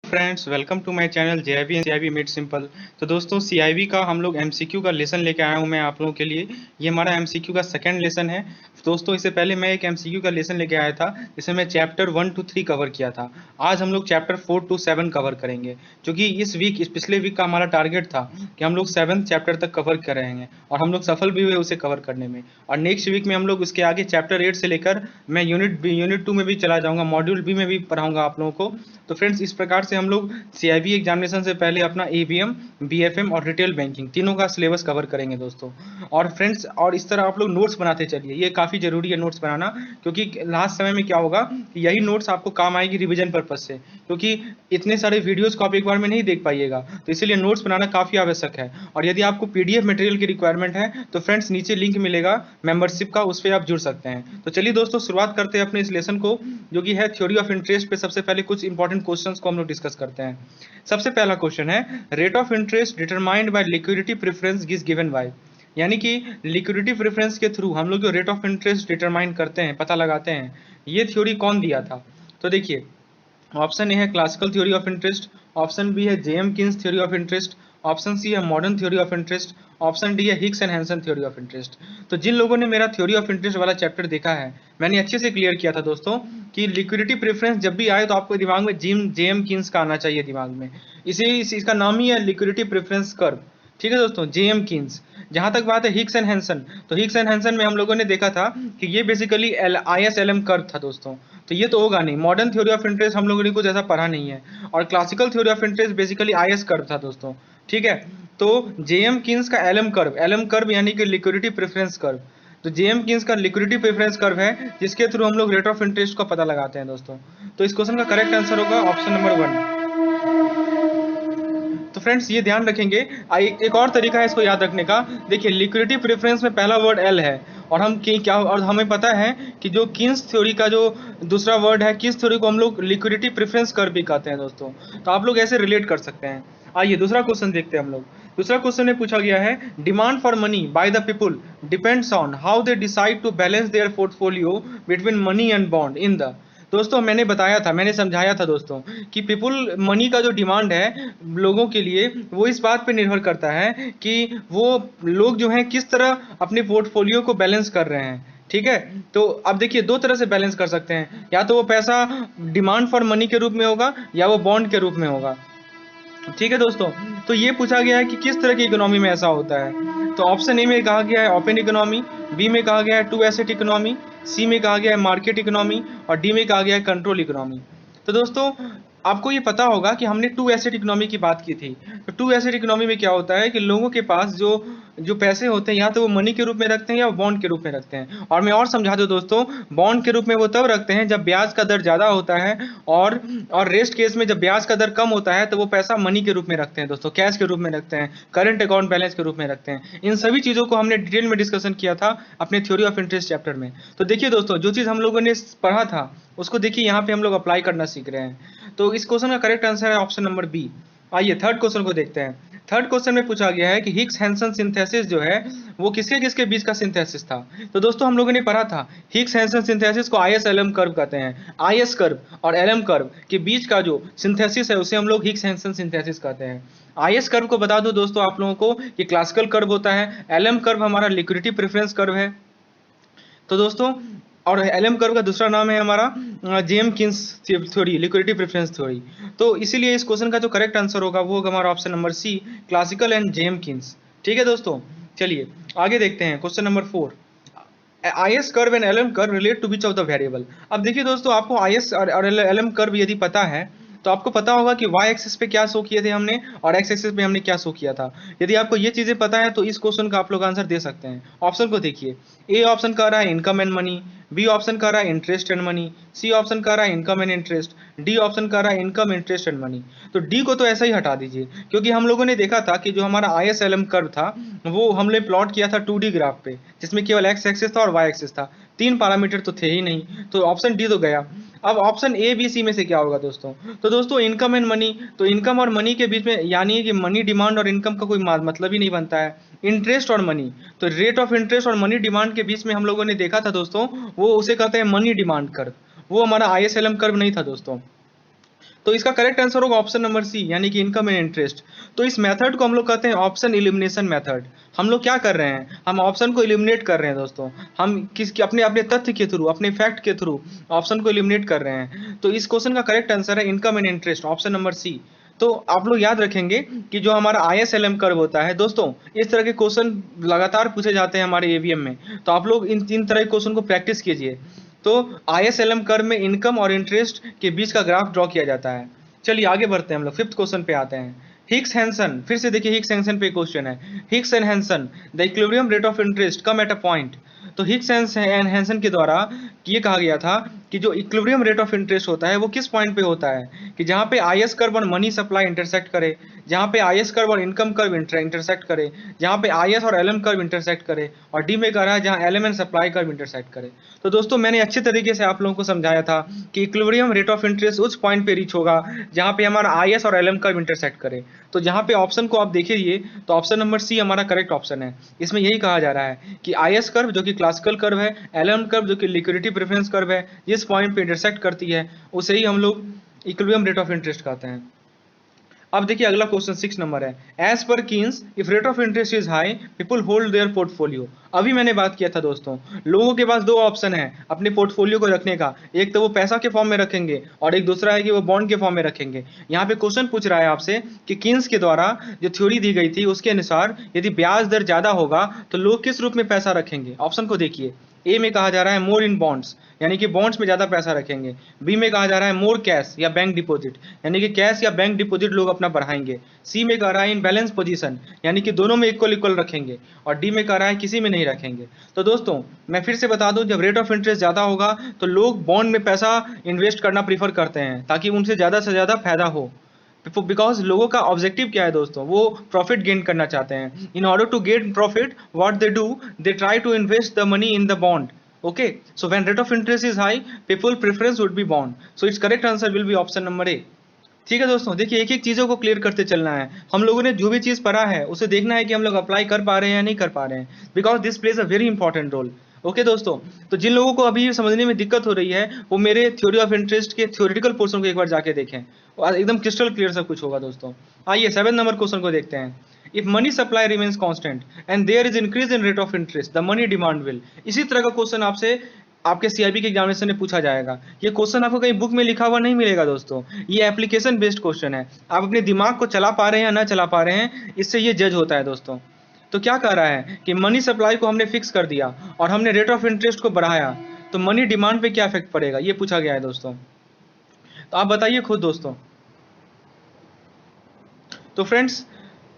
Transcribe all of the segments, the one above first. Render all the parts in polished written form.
Friends, welcome to my channel JIB and CIB made simple. तो दोस्तों, CIB का हम लोग एमसीक्यू का लेसन लेके आया हूं मैं आप लोगों के लिए। ये हमारा एमसीक्यू का सेकंड लेसन है। दोस्तों, इससे पहले मैं एक एमसीक्यू का लेसन लेके आया था जिसमें मैं चैप्टर 1 to 3 कवर किया था। आज हम लोग चैप्टर 4 to 7 कवर करेंगे, क्योंकि इस पिछले वीक का हमारा टारगेट था कि हम लोग 7th चैप्टर तक कवर करेंगे और हम लोग सफल भी हुए उसे कवर करने में। और नेक्स्ट वीक में हम लोग उसके आगे चैप्टर 8 से लेकर मैं यूनिट 2 में भी चला जाऊंगा, मॉड्यूल बी में भी पढ़ाऊंगा आप लोगों को। तो फ्रेंड्स, इस प्रकार से हम लोग सीआईबी एग्जामिनेशन से पहले अपना एबीएम, बीएफएम और रिटेल बैंकिंग तीनों का सिलेबस कवर करेंगे दोस्तों। और फ्रेंड्स, और इस तरह आप लोग नोट्स बनाते चलिए, ये काफ़ी जरूरी है नोट्स बनाना, क्योंकि लास्ट समय में क्या होगा कि यही नोट्स आपको काम आएगी रिवीजन पर्पज से, क्योंकि इतने सारे वीडियोस को आप एक बार में नहीं देख पाइएगा, तो इसीलिए नोट्स बनाना काफ़ी आवश्यक है। और यदि आपको पीडीएफ मटेरियल की रिक्वायरमेंट है तो फ्रेंड्स नीचे लिंक मिलेगा मेंबरशिप का, उस पर आप जुड़ सकते हैं। तो चलिए दोस्तों, शुरुआत करते हैं अपने इस लेसन को, जो कि है थ्योरी ऑफ इंटरेस्ट पे। सबसे पहले कुछ इंपॉर्टेंट क्वेश्चंस को हम लोग डिस्कस करते हैं। सबसे पहला क्वेश्चन है, rate of interest determined by liquidity preference is given by. यानी कि लिक्विडिटी प्रेफरेंस के थ्रू हम लोग जो रेट ऑफ इंटरेस्ट डिटरमाइन करते हैं, पता लगाते हैं, ये थ्योरी कौन दिया था। तो देखिए, ऑप्शन ए है classical theory of interest, option B है J M Keynes theory of interest, option C है modern theory of interest, option D है Hicks and Hansen theory of interest. तो जिन लोगों ने मेरा थ्योरी ऑफ इंटरेस्ट वाला चैप्टर देखा है, मैंने अच्छे से क्लियर किया था दोस्तों कि लिक्विडिटी प्रेफरेंस जब भी आए तो आपको दिमाग में जेएम किन्स का आना चाहिए दिमाग में। इसका नाम ही है लिक्विडिटी प्रेफरेंस कर्व। ठीक है दोस्तों, जेएम किन्स। जहां तक बात है हिक्स एंड हैंसन, तो हिक्स एंड हैंसन में हम लोगों ने देखा था कि ये बेसिकली ISLM कर्व था दोस्तों, तो ये तो होगा नहीं। मॉडर्न थ्योरी ऑफ इंटरेस्ट हम लोगों ने कुछ ऐसा पढ़ा नहीं है, और classical theory of interest basically IS curve था दोस्तों। ठीक है, तो जेएम किन्स का एलएम कर्व यानी कि लिक्विडिटी प्रेफरेंस कर्व। तो जेएम किन्स का लिक्विडिटी प्रेफरेंस कर्व है, जिसके थ्रू हम लोग रेट ऑफ इंटरेस्ट का पता लगाते हैं दोस्तों। तो इस क्वेश्चन का करेक्ट आंसर होगा ऑप्शन नंबर 1। तो फ्रेंड्स, ये ध्यान रखेंगे। एक और तरीका है इसको याद रखने का। देखिए, लिक्विडिटी प्रेफरेंस में पहला वर्ड एल है, और हम क्या, और हमें पता है कि जो किन्स थ्योरी का जो दूसरा वर्ड है, किन्स थ्योरी को हम लोग लिक्विडिटी प्रेफरेंस कर्व भी कहते हैं दोस्तों। तो आप लोग ऐसे रिलेट कर सकते हैं। आइए दूसरा क्वेश्चन देखते हैं हम लोग। दूसरा क्वेश्चन में पूछा गया है, demand for money by the people depends on how they decide to balance their portfolio between money and bond in the. दोस्तों, मैंने बताया था, मैंने समझाया था दोस्तों कि पीपुल मनी का जो डिमांड है लोगों के लिए, वो इस बात पे निर्भर करता है कि वो लोग जो हैं किस तरह अपने पोर्टफोलियो को बैलेंस कर रहे हैं। ठीक है, तो अब देखिए, दो तरह से बैलेंस कर सकते हैं, या तो वो पैसा डिमांड फॉर मनी के रूप में होगा, या वो बॉन्ड के रूप में होगा। ठीक है दोस्तों, तो ये पूछा गया है कि किस तरह की इकोनॉमी में ऐसा होता है। तो ऑप्शन ए में कहा गया है ओपन इकोनॉमी, बी में कहा गया है टू एसेट इकोनॉमी, सी में कहा गया है मार्केट इकोनॉमी, और डी में कहा गया है कंट्रोल इकोनॉमी। तो दोस्तों, आपको ये पता होगा कि हमने टू एसेट इकोनॉमी की बात की थी। तो टू एसेट इकोनॉमी में क्या होता है कि लोगों के पास जो जो पैसे होते हैं, या तो वो मनी के रूप में रखते हैं या बॉन्ड के रूप में रखते हैं। और मैं और समझा दूं दोस्तों, बॉन्ड के रूप में वो तब रखते हैं जब ब्याज का दर ज़्यादा होता है, और रेस्ट केस में जब ब्याज का दर कम होता है तो वो पैसा मनी के रूप में रखते हैं दोस्तों, कैश के रूप में रखते हैं, करंट अकाउंट बैलेंस के रूप में रखते हैं। इन सभी चीज़ों को हमने डिटेल में डिस्कशन किया था अपने थ्योरी ऑफ इंटरेस्ट चैप्टर में। तो देखिए दोस्तों, जो चीज़ हम लोगों ने पढ़ा था उसको देखिए यहाँ पे हम लोग अप्लाई करना सीख रहे हैं। तो इस क्वेश्चन का करेक्ट आंसर है ऑप्शन नंबर बी। आइए थर्ड क्वेश्चन को देखते हैं। थर्ड क्वेश्चन में पूछा गया है कि हिक्स हैंसन सिंथेसिस जो है वो किसके किसके बीच का सिंथेसिस था। तो दोस्तों, हम लोगों ने पढ़ा था हिक्स हैंसन सिंथेसिस को ISLM कर्व कहते हैं। IS कर्व और LM कर्व के बीच का जो सिंथेसिस है उसे हम लोग हिक्स हैंसन सिंथेसिस कहते हैं। IS कर्व को बता दूं दोस्तों आप लोगों को कि क्लासिकल कर्व होता है, LM कर्व हमारा लिक्विडिटी प्रेफरेंस कर्व है। तो दोस्तों, और एलएम कर्व का दूसरा नाम है हमारा JM Keynes theory, liquidity preference theory. तो इसीलिए इस क्वेश्चन का जो करेक्ट आंसर होगा वो होगा हमारा option number C, classical and JM Keynes. ठीक है दोस्तों, चलिए आगे देखते हैं question number 4। IS curve and LM curve relate to which of the variable. अब देखिए दोस्तों, आपको IS और LM कर्व यदि पता है तो आपको पता होगा कि y एक्सिस पे क्या शो किए थे हमने, और x एक्सिस पे हमने क्या शो किया था। यदि आपको ये चीजें पता है तो इस क्वेश्चन का आप लोग आंसर दे सकते हैं। ऑप्शन को देखिए, ए ऑप्शन कह रहा है income and money, B option कह रहा है interest and money, C option कह रहा है income and interest, D option कह रहा है इनकम इंटरेस्ट एंड मनी। तो डी को तो ऐसा ही हटा दीजिए, क्योंकि हम लोगों ने देखा था कि जो हमारा ISLM कर्व था वो हमने प्लॉट किया था 2D ग्राफ पे, जिसमें केवल x एक्सिस था और y एक्सिस था, तीन पैरामीटर तो थे ही नहीं, तो ऑप्शन डी तो गया। अब ऑप्शन ए बी सी में से क्या होगा दोस्तों। तो दोस्तों, इनकम एंड मनी, तो इनकम और मनी के बीच में, यानी कि मनी डिमांड और इनकम का कोई मतलब ही नहीं बनता है। इंटरेस्ट और मनी, तो रेट ऑफ इंटरेस्ट और मनी डिमांड के बीच में हम लोगों ने देखा था दोस्तों, वो उसे कहते हैं मनी डिमांड कर्व, वो हमारा ISLM कर्व नहीं था दोस्तों। तो इसका करेक्ट आंसर होगा ऑप्शन नंबर सी, यानी कि इनकम एंड इंटरेस्ट। तो इस मेथड को हम लोग कहते हैं ऑप्शन इलिमिनेशन मेथड। हम लोग क्या कर रहे हैं, हम ऑप्शन को इलिमिनेट कर रहे हैं दोस्तों। हम अपने अपने तथ्य के थ्रू, अपने फैक्ट के थ्रू ऑप्शन को इलिमिनेट कर रहे हैं। तो इस क्वेश्चन का करेक्ट आंसर है income and interest, option number C. तो आप लोग याद रखेंगे कि जो हमारा ISLM कर्व होता है दोस्तों, इस तरह के क्वेश्चन लगातार पूछे जाते हैं हमारे EVM में। तो आप लोग इन तीन तरह के क्वेश्चन को प्रैक्टिस कीजिए। तो ISLM कर्व में इनकम और इंटरेस्ट के बीच का ग्राफ ड्रॉ किया जाता है। चलिए आगे बढ़ते हैं, हम लोग फिफ्थ क्वेश्चन पे आते हैं। हिग्स हैंसन, फिर से देखिए हिग्स हैंसन पे क्वेश्चन है। Hicks and Hansen the equilibrium rate of interest come at a point. तो हिग्स एंड हैंसन के द्वारा ये कहा गया था कि जो इक्विलिब्रियम रेट ऑफ इंटरेस्ट होता है वो किस पॉइंट पे होता है, कि जहाँ पे IS कर्व और मनी सप्लाई इंटरसेक्ट करे, जहाँ पे IS कर्व और इनकम कर्व इंटरसेक्ट करे, जहाँ पे IS और LM कर्व इंटरसेक्ट करे, और डी में कह रहा है जहाँ LM and supply curve intersect करे। तो दोस्तों मैंने अच्छे तरीके से आप लोगों को समझाया था कि इक्विलिब्रियम रेट ऑफ इंटरेस्ट उस पॉइंट पे रीच होगा जहाँ पे हमारा IS और LM कर्व इंटरसेक्ट करे। तो जहाँ पे ऑप्शन को आप देखिए तो ऑप्शन नंबर सी हमारा करेक्ट ऑप्शन है। इसमें यही कहा जा रहा है कि IS कर्व जो कि क्लासिकल कर्व है, LM कर्व जो कि लिक्विडिटी प्रेफरेंस कर्व है, जिस पॉइंट पे इंटरसेक्ट करती है उसे ही हम लोग इक्विलिब्रियम रेट ऑफ इंटरेस्ट कहते हैं। अब देखिए अगला क्वेश्चन 6 नंबर है। As per Keynes if rate of interest is high people hold their portfolio. अभी मैंने बात किया था दोस्तों, लोगों के पास दो ऑप्शन है अपने पोर्टफोलियो को रखने का, एक तो वो पैसा के फॉर्म में रखेंगे और एक दूसरा है कि वो बॉन्ड के फॉर्म में रखेंगे। यहाँ पे क्वेश्चन पूछ रहा है आपसे कि कीन्स के द्वारा जो थ्योरी दी गई थी उसके अनुसार यदि ब्याज दर ज्यादा होगा तो लोग किस रूप में पैसा रखेंगे। ऑप्शन को देखिए, ए में कहा जा रहा है मोर इन बॉन्ड्स, यानी कि बॉन्ड्स में ज्यादा पैसा रखेंगे। बी में कहा जा रहा है मोर कैश या बैंक डिपॉजिट, यानी कि कैश या बैंक डिपॉजिट लोग अपना बढ़ाएंगे। सी में कह रहा है इन बैलेंस पोजीशन, यानी कि दोनों में इक्वल इक्वल रखेंगे। और डी में कह रहा है किसी में नहीं रखेंगे। तो दोस्तों मैं फिर से बता दूं, जब रेट ऑफ इंटरेस्ट ज्यादा होगा तो लोग बॉन्ड में पैसा इन्वेस्ट करना प्रीफर करते हैं ताकि उनसे ज्यादा से ज्यादा फायदा हो। बिकॉज लोगों का ऑब्जेक्टिव क्या है दोस्तों, वो प्रॉफिट गेन करना चाहते हैं। In order to get profit what they do, they try to invest the money in the bond. Okay, so when rate of interest is high, people preference would be bond. So its correct answer will be option number A. ठीक है दोस्तों, देखिए एक एक चीजों को clear करते चलना है। हम लोगों ने जो भी चीज पढ़ा है उसे देखना है कि हम लोग अप्लाई कर पा रहे हैं या नहीं कर पा रहे हैं, because this plays a very important role. Okay दोस्तों, तो जिन लोगों को अभी समझने में दिक्कत हो रही है वो मेरे थ्योरी ऑफ इंटरेस्ट के थ्योरेटिकल पोर्शन को एक बार जाके देखें, एकदम क्रिस्टल क्लियर सब कुछ होगा दोस्तों। आइए 7 नंबर क्वेश्चन को देखते हैं। If money supply remains constant and there is increase in rate of interest, the money demand will। इसी तरह का क्वेश्चन आपसे आपके CIB के एग्जामिनेशन में पूछा जाएगा। ये क्वेश्चन आपको कहीं बुक में लिखा हुआ नहीं मिलेगा दोस्तों, ये एप्लीकेशन बेस्ड क्वेश्चन है। आप अपने दिमाग को चला पा रहे हैं या ना चला पा रहे हैं, इससे ये जज होता है दोस्तों। तो क्या कह रहा है कि मनी सप्लाई को हमने फिक्स कर दिया और हमने रेट ऑफ इंटरेस्ट को बढ़ाया, तो मनी डिमांड पे क्या इफेक्ट पड़ेगा, ये पूछा गया है दोस्तों। तो आप बताइए खुद दोस्तों। तो फ्रेंड्स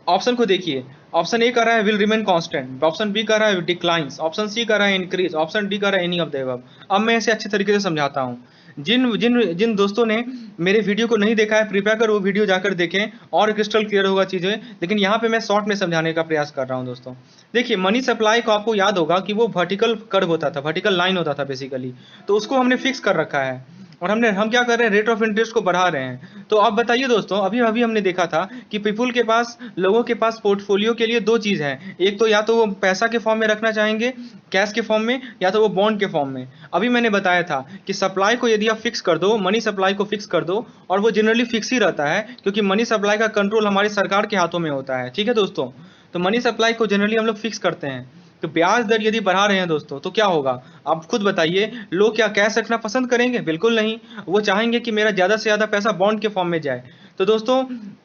ऑप्शन को देखिए, ऑप्शन ए कर रहा है will remain constant, option B कर रहा है डिक्लाइंस, ऑप्शन सी कर रहा है इंक्रीज, ऑप्शन डी कर रहा है एनी ऑफ द अबव। अब मैं इसे अच्छे तरीके से समझाता हूँ। जिन जिन जिन दोस्तों ने मेरे वीडियो को नहीं देखा है कृपया कर वो वीडियो जाकर देखें और क्रिस्टल क्लियर होगा चीजें, लेकिन यहाँ पे मैं शॉर्ट में समझाने का प्रयास कर रहा हूँ दोस्तों। देखिए मनी सप्लाई को आपको याद होगा कि वो वर्टिकल कर्व होता था, वर्टिकल लाइन होता था बेसिकली, तो उसको हमने फिक्स कर रखा है और हम क्या कर रहे हैं, रेट ऑफ इंटरेस्ट को बढ़ा रहे हैं। तो आप बताइए दोस्तों, अभी अभी हमने देखा था कि पीपल के पास, लोगों के पास पोर्टफोलियो के लिए दो चीज है, एक तो या तो वो पैसा के फॉर्म में रखना चाहेंगे कैश के फॉर्म में, या तो वो बॉन्ड के फॉर्म में। अभी मैंने बताया था कि सप्लाई को यदि आप फिक्स कर दो, मनी सप्लाई को फिक्स कर दो, और वो जनरली फिक्स ही रहता है क्योंकि मनी सप्लाई का कंट्रोल हमारी सरकार के हाथों में होता है। ठीक है दोस्तों, तो मनी सप्लाई को जनरली हम लोग फिक्स करते हैं। तो ब्याज दर यदि बढ़ा रहे हैं दोस्तों तो क्या होगा, आप खुद बताइए। लोग क्या कैश रखना पसंद करेंगे? बिल्कुल नहीं, वो चाहेंगे कि मेरा ज्यादा से ज्यादा पैसा बॉन्ड के फॉर्म में जाए। तो दोस्तों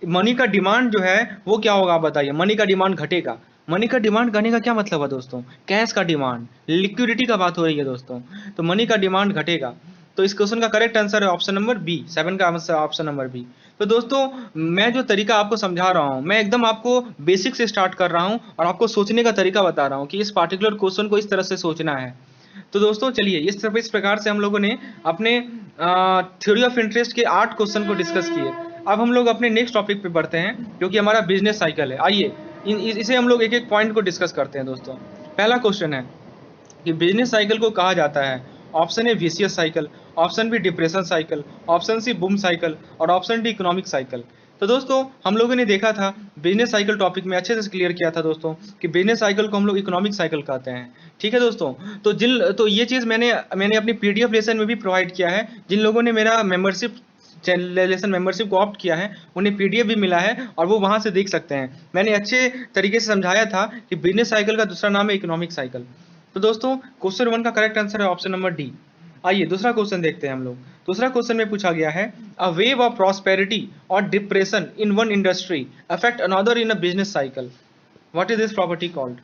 मनी का डिमांड जो है वो क्या होगा, आप बताइए। मनी का डिमांड घटेगा। मनी का डिमांड घटने का क्या मतलब है दोस्तों, कैश का डिमांड, लिक्विडिटी का बात हो रही है दोस्तों, तो मनी का डिमांड घटेगा। तो इस क्वेश्चन का करेक्ट आंसर है ऑप्शन नंबर बी, 7 का आंसर ऑप्शन नंबर बी। तो दोस्तों मैं जो तरीका आपको समझा रहा हूँ, मैं एकदम आपको बेसिक से स्टार्ट कर रहा हूँ और आपको सोचने का तरीका बता रहा हूँ कि इस पार्टिकुलर क्वेश्चन को इस तरह से सोचना है। तो दोस्तों चलिए इस प्रकार से हम लोगों ने अपने थ्योरी ऑफ इंटरेस्ट के 8 क्वेश्चन को डिस्कस किए। अब हम लोग अपने नेक्स्ट टॉपिक पे बढ़ते हैं जो कि हमारा बिजनेस साइकिल है। आइए इसे हम लोग एक एक पॉइंट को डिस्कस करते हैं दोस्तों। पहला क्वेश्चन है कि बिजनेस साइकिल को कहा जाता है, option A vicious cycle, option B depression cycle, option C boom cycle और ऑप्शन डी इकोनॉमिक साइकिल। तो दोस्तों हम लोगों ने देखा था बिजनेस साइकिल टॉपिक में अच्छे से क्लियर किया था दोस्तों कि बिजनेस साइकिल को हम लोग इकोनॉमिक साइकिल कहते हैं। ठीक है दोस्तों, तो ये चीज़ मैंने अपनी PDF लेसन में भी प्रोवाइड किया है। जिन लोगों ने मेरा मेंबरशिप लेसन मेंबरशिप को ऑप्ट किया है उन्हें पीडीएफ भी मिला है और वो वहां से देख सकते हैं। मैंने अच्छे तरीके से समझाया था कि बिजनेस साइकिल का दूसरा नाम है इकोनॉमिक साइकिल। तो दोस्तों क्वेश्चन 1 का करेक्ट आंसर है ऑप्शन नंबर डी। आइए दूसरा क्वेश्चन देखते हैं हम लोग। दूसरा क्वेश्चन में पूछा गया है अ वेव ऑफ प्रॉस्पेरिटी और depression in one industry affect another in a business cycle, what is this property called.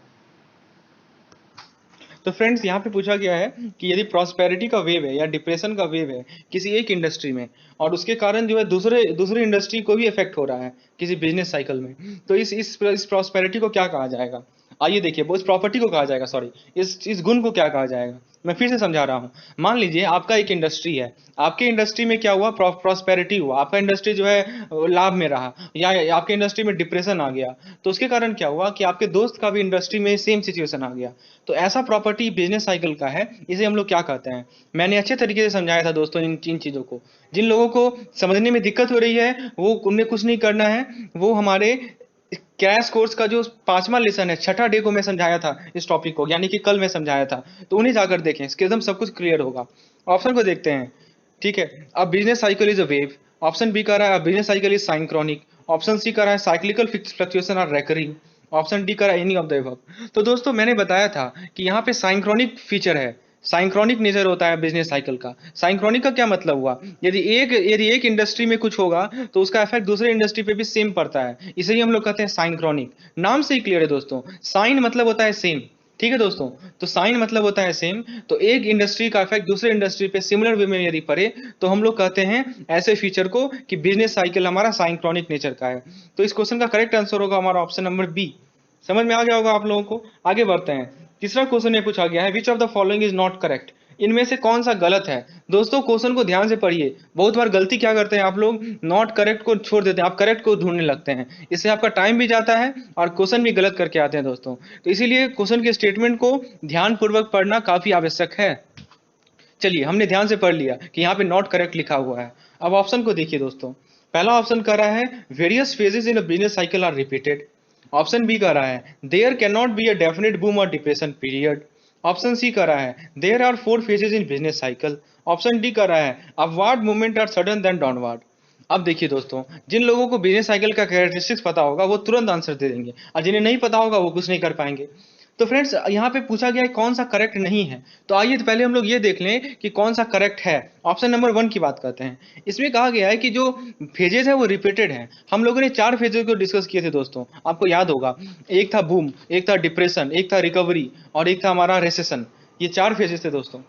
तो फ्रेंड्स यहाँ पे पूछा गया है कि यदि प्रॉस्पेरिटी का वेव है या डिप्रेशन का वेव है किसी एक इंडस्ट्री में और उसके कारण जो है दूसरे इंडस्ट्री को भी इफेक्ट हो रहा है किसी बिजनेस साइकिल में, तो इस प्रॉस्पेरिटी को क्या कहा जाएगा। आइए देखिए, वो इस प्रॉपर्टी को कहा जाएगा, सॉरी इस गुण को क्या कहा जाएगा। मैं फिर से समझा रहा हूँ। मान लीजिए आपका एक इंडस्ट्री है, आपके इंडस्ट्री में क्या हुआ, प्रॉस्पेरिटी हुआ, आपका इंडस्ट्री जो है लाभ में रहा, या आपके इंडस्ट्री में डिप्रेशन आ गया, तो उसके कारण क्या हुआ कि आपके दोस्त का भी इंडस्ट्री में सेम सिचुएशन आ गया। तो ऐसा प्रॉपर्टी बिजनेस साइकिल का है, इसे हम लोग क्या कहते हैं। मैंने अच्छे तरीके से समझाया था दोस्तों इन चीजों को। जिन लोगों को समझने में दिक्कत हो रही है वो उनमें कुछ नहीं करना है, वो हमारे क्रैश कोर्स का जो 5वां लेसन है, छठा डे को मैं समझाया था इस टॉपिक को, यानी कि कल मैं समझाया था, तो उन्हें जाकर देखें, इसके एकदम सब कुछ क्लियर होगा। ऑप्शन को देखते हैं, ठीक है। अब business cycle is a wave, option B कह रहा है business cycle is synchronic, option C कह रहा है cyclical fluctuation are recurring, option D कह रहा है एनी ऑफ द अबव। तो दोस्तों मैंने बताया था कि यहाँ पे साइंक्रोनिक फीचर है, साइंक्रोनिक नेचर होता है बिजनेस साइकिल का। साइंक्रोनिक का क्या मतलब हुआ, यदि एक इंडस्ट्री में कुछ होगा तो उसका इफेक्ट दूसरे इंडस्ट्री पे भी सेम पड़ता है, इसे ही हम लोग कहते हैं साइंक्रोनिक। नाम से ही क्लियर है दोस्तों, साइन मतलब होता है सेम, ठीक है दोस्तों। तो साइन मतलब होता है सेम, तो एक इंडस्ट्री का इफेक्ट दूसरे इंडस्ट्री पे सिमिलर वे में यदि पड़े तो हम लोग कहते हैं ऐसे फीचर को कि बिजनेस साइकिल हमारा साइंक्रोनिक नेचर का है। तो इस क्वेश्चन का करेक्ट आंसर होगा हमारा ऑप्शन नंबर बी। समझ में आ गया होगा आप लोगों को। आगे बढ़ते हैं। तीसरा क्वेश्चन ये पूछा गया है विच of the following is not correct, इनमें से कौन सा गलत है। दोस्तों क्वेश्चन को ध्यान से पढ़िए। बहुत बार गलती क्या करते हैं आप लोग, नॉट करेक्ट को छोड़ देते हैं, आप करेक्ट को ढूंढने लगते हैं, इससे आपका टाइम भी जाता है और क्वेश्चन भी गलत करके आते हैं दोस्तों। तो इसीलिए क्वेश्चन के स्टेटमेंट को ध्यानपूर्वक पढ़ना काफी आवश्यक है। चलिए हमने ध्यान से पढ़ लिया कि यहाँ पे नॉट करेक्ट लिखा हुआ है। अब ऑप्शन को देखिए दोस्तों। पहला ऑप्शन कह रहा है various phases in a business cycle are repeated. Option B कह रहा है there can not be a definite boom और डिप्रेशन पीरियड। ऑप्शन सी कह रहा है there are 4 phases in business cycle. Option D कह रहा है upward movement are sudden then downward. अब देखिए दोस्तों, जिन लोगों को बिजनेस साइकिल का कैरेक्टरिस्टिक्स पता होगा वो तुरंत आंसर दे देंगे और जिन्हें नहीं पता होगा वो कुछ नहीं कर पाएंगे। तो फ्रेंड्स यहाँ पे पूछा गया है कौन सा करेक्ट नहीं है, तो आइए तो पहले हम लोग ये देख लें कि कौन सा करेक्ट है। ऑप्शन नंबर 1 की बात करते हैं। इसमें कहा गया है कि जो फेजेस है वो रिपीटेड है। हम लोगों ने 4 फेजेस को डिस्कस किए थे दोस्तों, आपको याद होगा। एक था बूम, एक था डिप्रेशन, एक था रिकवरी और एक था हमारा रेसेशन। ये 4 फेजेस थे दोस्तों।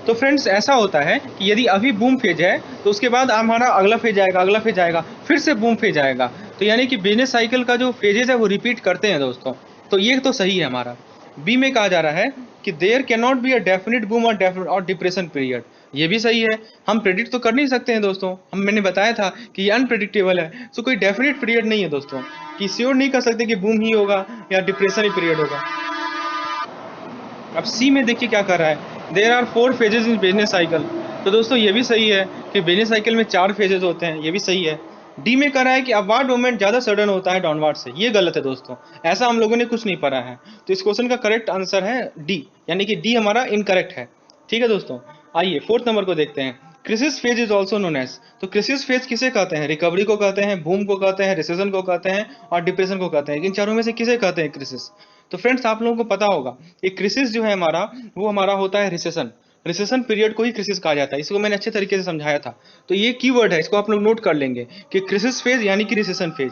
तो फ्रेंड्स ऐसा होता है कि यदि अभी बूम फेज है तो उसके बाद हमारा अगला फेज आएगा, अगला फेज आएगा, फिर से बूम फेज आएगा। तो यानी कि बिजनेस साइकिल का जो फेजेस है वो रिपीट करते हैं दोस्तों। तो ये तो सही है हमारा। बी में कहा जा रहा है कि there can not be a definite boom और डिप्रेशन पीरियड। ये भी सही है। हम प्रेडिक्ट तो कर नहीं सकते हैं दोस्तों, मैंने बताया था कि ये अनप्रेडिक्टेबल है। तो कोई डेफिनेट पीरियड नहीं है दोस्तों, कि श्योर नहीं कर सकते कि बूम ही होगा या डिप्रेशन ही पीरियड होगा। अब सी में देखिए क्या कर रहा है, there are 4 phases in business cycle. तो दोस्तों ये भी सही है कि बिजनेस साइकिल में 4 फेजेस होते हैं, ये भी सही है। डी में कह रहा है कि अपवार्ड मूवमेंट ज्यादा सडन होता है डाउनवर्ड से। ये गलत है दोस्तों, ऐसा हम लोगों ने कुछ नहीं पढ़ा है। तो इस क्वेश्चन का करेक्ट आंसर है डी, यानी कि डी हमारा इनकरेक्ट है। ठीक है दोस्तों, आइए 4th नंबर को देखते हैं। Crisis phase is also known as. तो क्रिसिस फेज किसे कहते हैं, रिकवरी को कहते हैं, बूम को कहते हैं, रिसेशन को कहते हैं और डिप्रेशन को कहते हैं। इन चारों में से किसे कहते हैं क्रिसिस। तो फ्रेंड्स आप लोगों को पता होगा कि क्रिसिस जो है हमारा, वो हमारा होता है रिसेशन। रिसेशन पीरियड को ही क्रिसिस कहा जाता है। इसको मैंने अच्छे तरीके से समझाया था। तो ये कीवर्ड है, इसको आप लोग नोट कर लेंगे कि क्रिसिस फेज यानी कि रिसेशन फेज।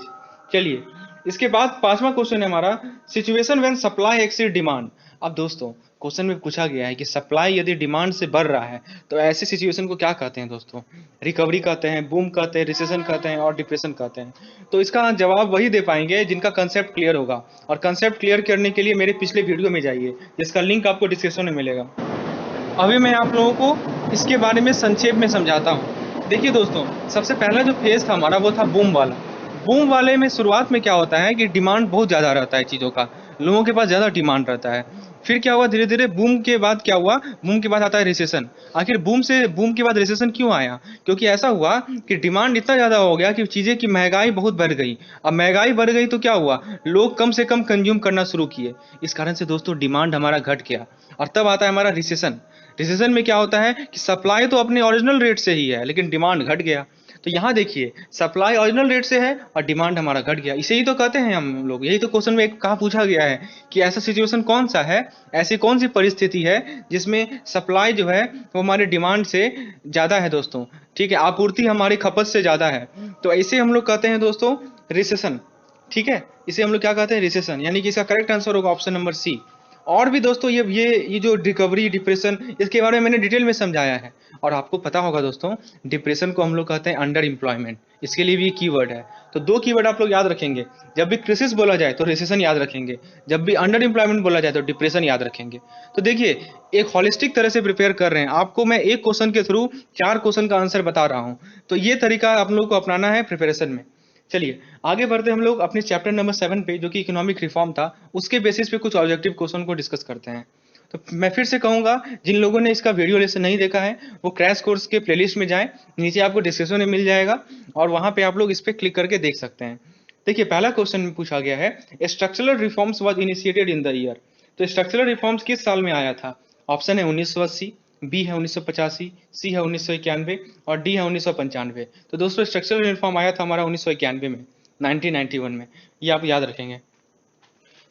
चलिए इसके बाद 5वां क्वेश्चन है हमारा situation when supply exceed demand. अब दोस्तों क्वेश्चन में पूछा गया है कि सप्लाई यदि डिमांड से बढ़ रहा है तो ऐसी सिचुएशन को क्या कहते हैं दोस्तों। रिकवरी कहते हैं, बूम कहते हैं, रिसेशन कहते हैं और डिप्रेशन कहते हैं। तो इसका जवाब वही दे पाएंगे जिनका कंसेप्ट क्लियर होगा। और कंसेप्ट क्लियर करने के लिए मेरे पिछले वीडियो में जाइए, जिसका लिंक आपको डिस्क्रिप्शन में मिलेगा। अभी मैं आप लोगों को इसके बारे में संक्षेप में समझाता हूँ। देखिए दोस्तों, सबसे पहला जो फेज था हमारा वो था बूम वाला। बूम वाले में शुरुआत में क्या होता है कि डिमांड बहुत ज़्यादा रहता है चीज़ों का, लोगों के पास ज़्यादा डिमांड रहता है। फिर क्या हुआ, धीरे धीरे बूम के बाद क्या हुआ, बूम के बाद आता है रिसेशन। आखिर बूम के बाद रिसेशन क्यों आया, क्योंकि ऐसा हुआ कि डिमांड इतना ज़्यादा हो गया कि चीज़ें की महंगाई बहुत बढ़ गई। अब महंगाई बढ़ गई तो क्या हुआ, लोग कम से कम कंज्यूम करना शुरू किए। इस कारण से दोस्तों डिमांड हमारा घट गया और तब आता है हमारा रिसेशन। रिसेशन में क्या होता है कि सप्लाई तो अपने ओरिजिनल रेट से ही है लेकिन डिमांड घट गया। तो यहाँ देखिए सप्लाई ओरिजिनल रेट से है और डिमांड हमारा घट गया, इसे ही तो कहते हैं हम लोग। यही तो क्वेश्चन में कहाँ पूछा गया है कि ऐसा सिचुएशन कौन सा है, ऐसी कौन सी परिस्थिति है जिसमें सप्लाई जो है वो हमारे डिमांड से ज़्यादा है दोस्तों। ठीक है, आपूर्ति हमारी खपत से ज़्यादा है, तो ऐसे हम लोग कहते हैं दोस्तों रिसेशन। ठीक है, इसे हम लोग क्या कहते हैं, रिसेशन। यानी कि इसका करेक्ट आंसर होगा ऑप्शन नंबर सी। और भी दोस्तों ये जो रिकवरी डिप्रेशन, इसके बारे में मैंने डिटेल में समझाया है। और आपको पता होगा दोस्तों डिप्रेशन को हम लोग कहते हैं अंडर एम्प्लॉयमेंट, इसके लिए भी कीवर्ड है। तो दो कीवर्ड आप लोग याद रखेंगे, जब भी क्रिसिस बोला जाए तो रिसेशन याद रखेंगे, जब भी अंडर एम्प्लॉयमेंट बोला जाए तो डिप्रेशन याद रखेंगे। तो देखिए एक हॉलिस्टिक तरह से प्रिपेयर कर रहे हैं, आपको मैं एक क्वेश्चन के थ्रू 4 क्वेश्चन का आंसर बता रहा हूँ। तो ये तरीका आप लोग को अपनाना है प्रिपरेशन में। चलिए आगे बढ़ते हम लोग अपने चैप्टर नंबर 7 पे, जो कि इकोनॉमिक रिफॉर्म था, उसके बेसिस पे कुछ ऑब्जेक्टिव क्वेश्चन को डिस्कस करते हैं। तो मैं फिर से कहूंगा जिन लोगों ने इसका वीडियो लेसन नहीं देखा है वो क्रैश कोर्स के प्लेलिस्ट में जाएं, नीचे आपको डिस्क्रिप्शन में मिल जाएगा और वहां पे आप लोग इस पर क्लिक करके देख सकते हैं। देखिए पहला क्वेश्चन में पूछा गया है structural reforms was initiated in the year. तो स्ट्रक्चरल रिफॉर्म्स किस साल में आया था? ऑप्शन है 1980, बी है 1985, सी है 1991 और डी है 1995। तो दोस्तों स्ट्रक्चरल रिफॉर्म आया था हमारा 1991 में, 1991 में, ये आप याद रखेंगे।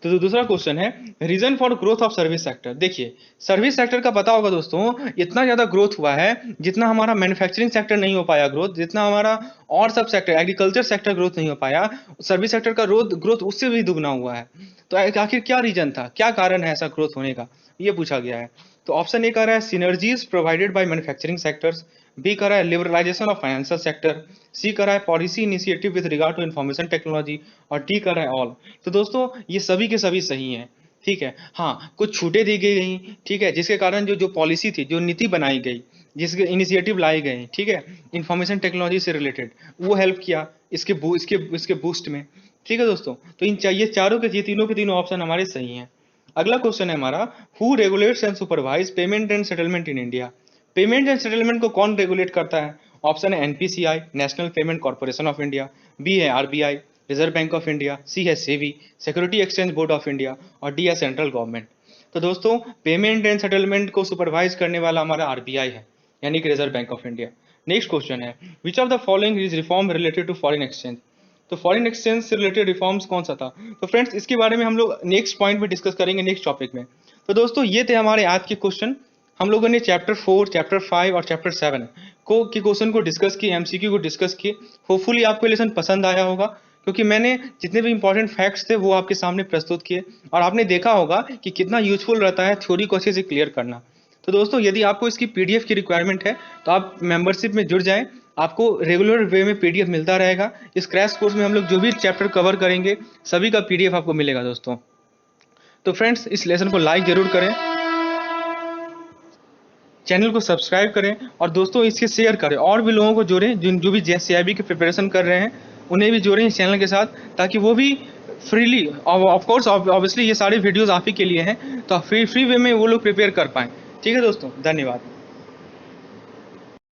तो दूसरा क्वेश्चन है reason for growth of service sector. देखिए सर्विस सेक्टर का पता होगा दोस्तों, इतना ज्यादा ग्रोथ हुआ है जितना हमारा मैन्युफैक्चरिंग सेक्टर नहीं हो पाया ग्रोथ, जितना हमारा और सब सेक्टर एग्रीकल्चर सेक्टर ग्रोथ नहीं हो पाया, सर्विस सेक्टर का ग्रोथ उससे भी दुगना हुआ है। तो आखिर क्या रीजन था, क्या कारण है ऐसा ग्रोथ होने का, ये पूछा गया है। तो ऑप्शन ए कह रहा है synergies provided by manufacturing sectors, B कह रहा है liberalisation of financial sector, C कह रहा है policy initiative with regard to information technology और डी कह रहा है ऑल। तो दोस्तों ये सभी के सभी सही हैं। ठीक है, हाँ कुछ छूटें दी गई, ठीक है, जिसके कारण जो जो पॉलिसी थी, जो नीति बनाई गई, जिसके इनिशिएटिव लाए गए, ठीक है, इंफॉर्मेशन टेक्नोलॉजी से रिलेटेड, वो हेल्प किया इसके बूस्ट में। ठीक है दोस्तों, तो इन चाहिए चारों के तीनों के तीनों ऑप्शन हमारे सही हैं। अगला क्वेश्चन है हमारा who regulates and supervise payment and settlement in India. Payment and settlement को कौन रेगुलेट करता है? ऑप्शन है NPCI, national payment corporation of India, B है RBI, reserve bank of India, C है SEBI, security exchange board of India और D है central government. तो दोस्तों पेमेंट एंड सेटलमेंट को सुपरवाइज करने वाला हमारा आरबीआई है, यानी कि reserve bank of India. Next question है विच of the following is reform related to foreign exchange. तो फॉरेन एक्सचेंज से रिलेटेड रिफॉर्म्स कौन सा था? तो फ्रेंड्स इसके बारे में हम लोग नेक्स्ट पॉइंट में डिस्कस करेंगे, नेक्स्ट टॉपिक में। तो दोस्तों ये थे हमारे आज के क्वेश्चन। हम लोगों ने चैप्टर 4, चैप्टर 5 और चैप्टर 7 के क्वेश्चन को डिस्कस किए, एमसीक्यू को डिस्कस किए। होपफुली आपको लेसन पसंद आया होगा, क्योंकि मैंने जितने भी इंपॉर्टेंट फैक्ट्स थे वो आपके सामने प्रस्तुत किए और आपने देखा होगा कि कितना यूजफुल रहता है थ्योरी को अच्छे से क्लियर करना। तो दोस्तों यदि आपको इसकी पीडीएफ की रिक्वायरमेंट है तो आप मेंबरशिप में जुड़ जाएं, आपको रेगुलर वे में पीडीएफ मिलता रहेगा। इस क्रैश कोर्स में हम लोग जो भी चैप्टर कवर करेंगे सभी का पीडीएफ आपको मिलेगा दोस्तों। तो फ्रेंड्स इस लेसन को लाइक जरूर करें, चैनल को सब्सक्राइब करें और दोस्तों इसके शेयर करें, और भी लोगों को जोड़ें जो भी सीआईबी की प्रिपरेशन कर रहे हैं, उन्हें भी जोड़ें इस चैनल के साथ, ताकि वो भी फ्रीली, ऑफ कोर्स ऑब्वियसली ये सारे वीडियोस आप ही के लिए हैं, तो फ्री वे में वो लोग प्रिपेयर कर पाएँ। ठीक है दोस्तों, धन्यवाद।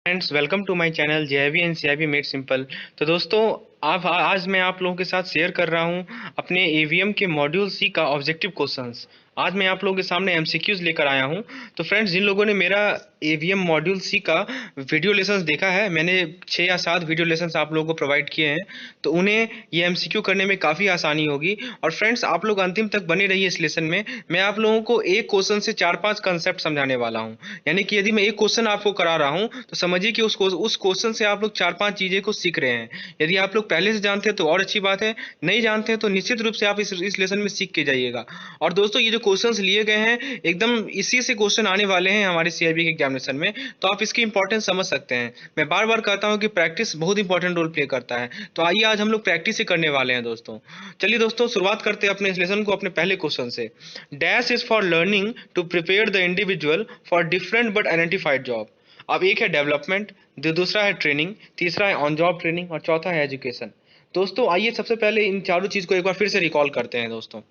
Friends welcome to my channel JIB and CIB made simple. तो दोस्तों आज मैं आप लोगों के साथ शेयर कर रहा हूं अपने एवीएम के मॉड्यूल सी का ऑब्जेक्टिव क्वेश्चंस। आज मैं आप लोगों के सामने एमसीक्यूज लेकर आया हूं। तो फ्रेंड्स जिन लोगों ने मेरा एवीएम मॉड्यूल सी का वीडियो लेसन्स देखा है, मैंने 6 या 7 वीडियो लेसन्स आप लोगों को प्रोवाइड किए हैं, तो उन्हें ये एमसीक्यू करने में काफ़ी आसानी होगी। और फ्रेंड्स आप लोग अंतिम तक बने रहिए इस लेसन में। मैं आप लोगों को एक क्वेश्चन से 4-5 कंसेप्ट समझाने वाला हूँ। यानी कि यदि मैं एक क्वेश्चन आपको करा रहा हूँ तो समझिए कि उस क्वेश्चन से आप लोग 4-5 चीज़ें को सीख रहे हैं। यदि आप लोग पहले से जानते हैं तो और अच्छी बात है, नहीं जानते हैं तो निश्चित रूप से आप इस लेसन में सीख के जाइएगा। और दोस्तों ये जो क्वेश्चंस लिए गए हैं एकदम इसी से क्वेश्चन आने वाले हैं हमारे सीआईबी के एग्जामिनेशन में, तो आप इसकी इंपॉर्टेंस समझ सकते हैं। मैं बार बार कहता हूं कि प्रैक्टिस बहुत इंपॉर्टेंट रोल प्ले करता है। तो आइए आज हम लोग प्रैक्टिस ही करने वाले हैं दोस्तों। चलिए दोस्तों शुरुआत करते हैं अपने इस लेसन को अपने पहले क्वेश्चन से। Dash is for learning to prepare the individual for different but identified job. अब एक है डेवलपमेंट, दूसरा है ट्रेनिंग, तीसरा है ऑन जॉब ट्रेनिंग और चौथा है एजुकेशन। दोस्तों आइए सबसे पहले इन चारों चीज को एक बार फिर से रिकॉल करते हैं दोस्तों।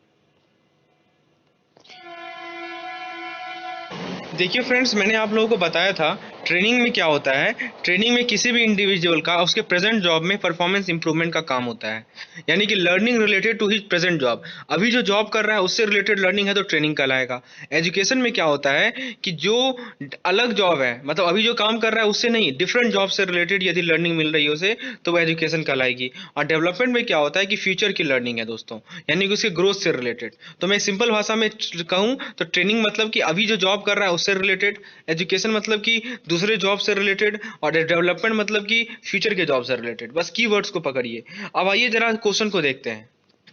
देखिए फ्रेंड्स मैंने आप लोगों को बताया था ट्रेनिंग में क्या होता है, ट्रेनिंग में किसी भी इंडिविजुअल का उसके प्रेजेंट जॉब में परफॉर्मेंस इंप्रूवमेंट का काम होता है, यानी कि learning related to his present job. अभी जो जॉब कर रहा है उससे रिलेटेड लर्निंग है तो ट्रेनिंग कहलाएगा। एजुकेशन में क्या होता है कि जो अलग जॉब है, मतलब अभी जो काम कर रहा है उससे नहीं, डिफरेंट जॉब से रिलेटेड यदि लर्निंग मिल रही है उसे, तो वो एजुकेशन कहलाएगी। और डेवलपमेंट में क्या होता है कि फ्यूचर की लर्निंग है दोस्तों, यानी कि उसके ग्रोथ से रिलेटेड। तो मैं सिंपल भाषा में कहूँ तो ट्रेनिंग मतलब कि अभी जो जॉब कर रहा है उससे रिलेटेड, एजुकेशन मतलब कि दूसरे जॉब से रिलेटेड, और डेवलपमेंट मतलब कि फ्यूचर के जॉब से रिलेटेड। बस कीवर्ड्स को पकड़िए। अब आइए जरा क्वेश्चन को देखते हैं।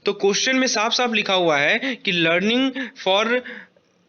तो क्वेश्चन में साफ साफ लिखा हुआ है कि learning for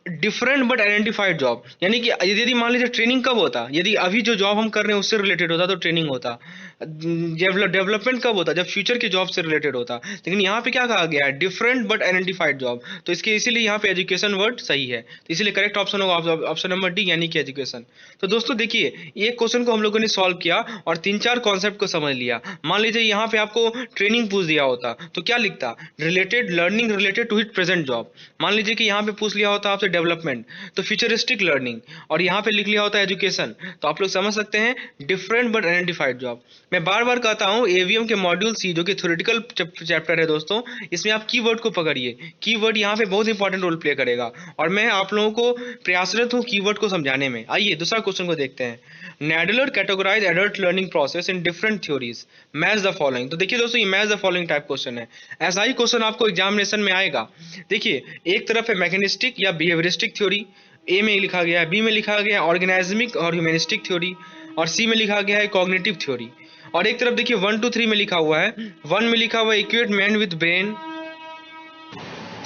different but identified job, यानी कि यदि मान लीजिए ट्रेनिंग कब होता, यदि अभी जो जॉब हम कर रहे हैं उससे रिलेटेड होता तो ट्रेनिंग होता। डेवलपमेंट कब होता, जब फ्यूचर के जॉब से रिलेटेड होता। लेकिन यहाँ पे क्या कहा गया है, डिफरेंट बट आइडेंटिफाइड जॉब, तो इसके इसीलिए यहाँ पे एजुकेशन वर्ड सही है, तो इसीलिए करेक्ट ऑप्शन होगा ऑप्शन नंबर डी, यानी कि एजुकेशन। तो दोस्तों देखिए, एक क्वेश्चन को हम लोगों ने सॉल्व किया और 3-4 कॉन्सेप्ट को समझ लिया। मान लीजिए यहाँ पे आपको ट्रेनिंग पूछ दिया होता तो क्या लिखता, related learning related to his present job. मान लीजिए कि यहाँ पे पूछ लिया होता आपसे डेवलपमेंट, तो फ्यूचरिस्टिक लर्निंग, और यहाँ पे लिख लिया होता है एजुकेशन, तो आप लोग समझ सकते हैं डिफरेंट बट आइडेंटिफाइड जॉब। मैं बार बार कहता हूँ एवीएम के मॉड्यूल सी जो कि थ्योरेटिकल चैप्टर है दोस्तों, इसमें आप कीवर्ड को पकड़िए। कीवर्ड यहाँ पे बहुत इंपॉर्टेंट रोल प्ले करेगा, और मैं आप लोगों को प्रयासरत हूँ कीवर्ड को समझाने में। आइए दूसरा क्वेश्चन को देखते हैं। Nadler categorized adult learning process in different theories. Match the following. तो देखिए दोस्तों, ये match the following type question है। ऐसा ही क्वेश्चन आपको एग्जामिनेशन में आएगा। देखिए, एक तरफ है मैकेनिस्टिक या बिहेवियरिस्टिक थ्योरी, ए में लिखा गया है, बी में लिखा गया है ऑर्गेनाइजमिक और ह्यूमैनिस्टिक थ्योरी, और सी में लिखा गया है कॉग्निटिव थ्योरी। और एक तरफ देखिए 1 2 3 में लिखा हुआ है, 1 में लिखा हुआ है equate man with brain,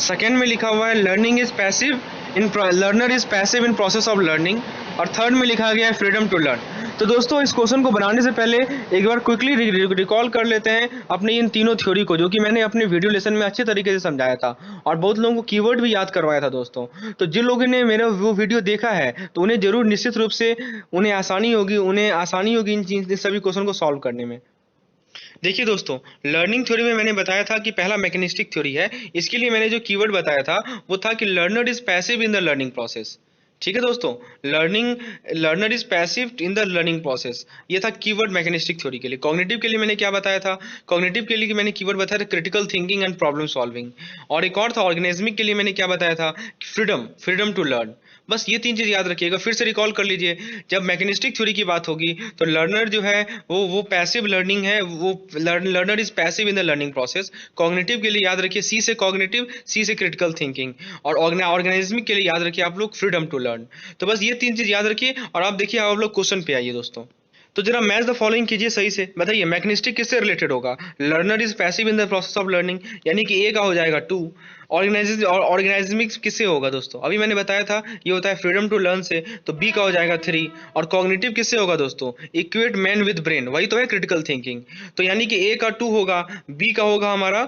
second में लिखा हुआ है learning is passive in learner is passive in process of learning, और थर्ड में लिखा गया है फ्रीडम टू लर्न। तो दोस्तों, इस क्वेश्चन को बनाने से पहले एक बार क्विकली रिकॉल कर लेते हैं अपने इन तीनों थ्योरी को, जो कि मैंने अपने वीडियो लेसन में अच्छे तरीके से समझाया था, और बहुत लोगों को कीवर्ड भी याद करवाया था दोस्तों। तो जिन लोगों ने मेरा वो वीडियो देखा है तो उन्हें जरूर निश्चित रूप से उन्हें आसानी होगी इन सभी क्वेश्चन को सॉल्व करने में। देखिए दोस्तों, लर्निंग थ्योरी में मैंने बताया था कि पहला मैकेनिस्टिक थ्योरी है। इसके लिए मैंने जो कीवर्ड बताया था वो था कि learner is passive in the learning process. ठीक है दोस्तों, learner is passive in the learning process, ये था कीवर्ड मैकेनिस्टिक थ्योरी के लिए। कॉग्निटिव के लिए मैंने क्या बताया था, कॉग्निटिव के लिए मैंने कीवर्ड बताया था critical thinking and problem solving, और एक और था ऑर्गेनिज्मिक के लिए मैंने क्या बताया था, फ्रीडम टू लर्न। बस ये 3 चीज याद रखिएगा, फिर से रिकॉल कर लीजिए। जब मैकेनिस्टिक थ्योरी की बात होगी तो लर्नर जो है वो पैसिव लर्निंग है, वो learner is passive in the learning process. Cognitive के लिए याद रखिए सी से कॉग्निटिव, सी से क्रिटिकल थिंकिंग, और ऑर्गेनिज्मिक के लिए याद रखिए आप लोग फ्रीडम टू लर्न। तो बस ये 3 चीज याद रखिए, और आप देखिए आप लोग क्वेश्चन पे आइए दोस्तों। तो जरा मैच द फॉलोइंग कीजिए सही से, बताइए मैकेनिस्टिक किससे रिलेटेड होगा, learner is passive in the process of learning, यानी कि ए का हो जाएगा 2। ऑर्गेनाइजमिक किससे होगा दोस्तों, अभी मैंने बताया था ये होता है फ्रीडम टू लर्न से, तो बी का हो जाएगा 3। और कॉग्निटिव किससे होगा दोस्तों, इक्वेट मैन विद ब्रेन, वही तो है क्रिटिकल थिंकिंग, तो यानी कि ए का 2 होगा, बी का होगा हमारा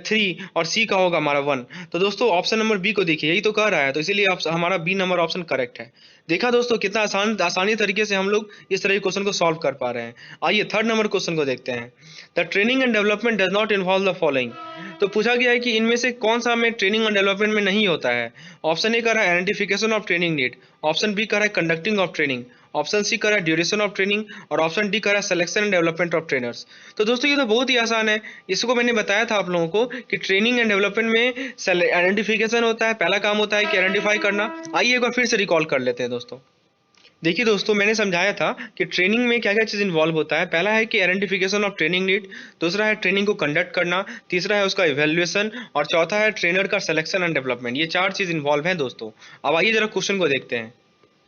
3, और सी का होगा हमारा 1। तो दोस्तों ऑप्शन नंबर बी को देखिए, यही तो कह रहा है, तो इसीलिए हमारा बी नंबर ऑप्शन करेक्ट है। देखा दोस्तों, कितना आसानी तरीके से हम लोग इस तरह के क्वेश्चन को सॉल्व कर पा रहे हैं। आइए थर्ड नंबर क्वेश्चन को देखते हैं। The training and development does not involve the following. तो पूछा गया है कि इनमें से कौन सा में ट्रेनिंग एंड डेवलपमेंट में नहीं होता है। ऑप्शन ए कर रहा है identification of training need, option B कर रहा है conducting of training, option C कर रहा है ड्यूरेशन ऑफ ट्रेनिंग, और ऑप्शन डी कर रहा है selection and development of trainers. तो दोस्तों ये तो बहुत ही आसान है, इसको मैंने बताया था आप लोगों को कि ट्रेनिंग एंड डेवलपमेंट में आइडेंटिफिकेशन होता है, पहला काम होता है कि आइडेंटिफाई करना। आइए एक बार फिर से रिकॉल कर लेते हैं दोस्तों। देखिए दोस्तों, मैंने समझाया था कि ट्रेनिंग में क्या क्या चीज़ इन्वॉल्व होता है। पहला है कि आइडेंटिफिकेशन ऑफ ट्रेनिंग नीड, दूसरा है ट्रेनिंग को कंडक्ट करना, तीसरा है उसका इवैल्यूएशन, और चौथा है ट्रेनर का सिलेक्शन एंड डेवलपमेंट। ये 4 चीज़ इन्वॉल्व हैं दोस्तों। अब आइए जरा क्वेश्चन को देखते हैं।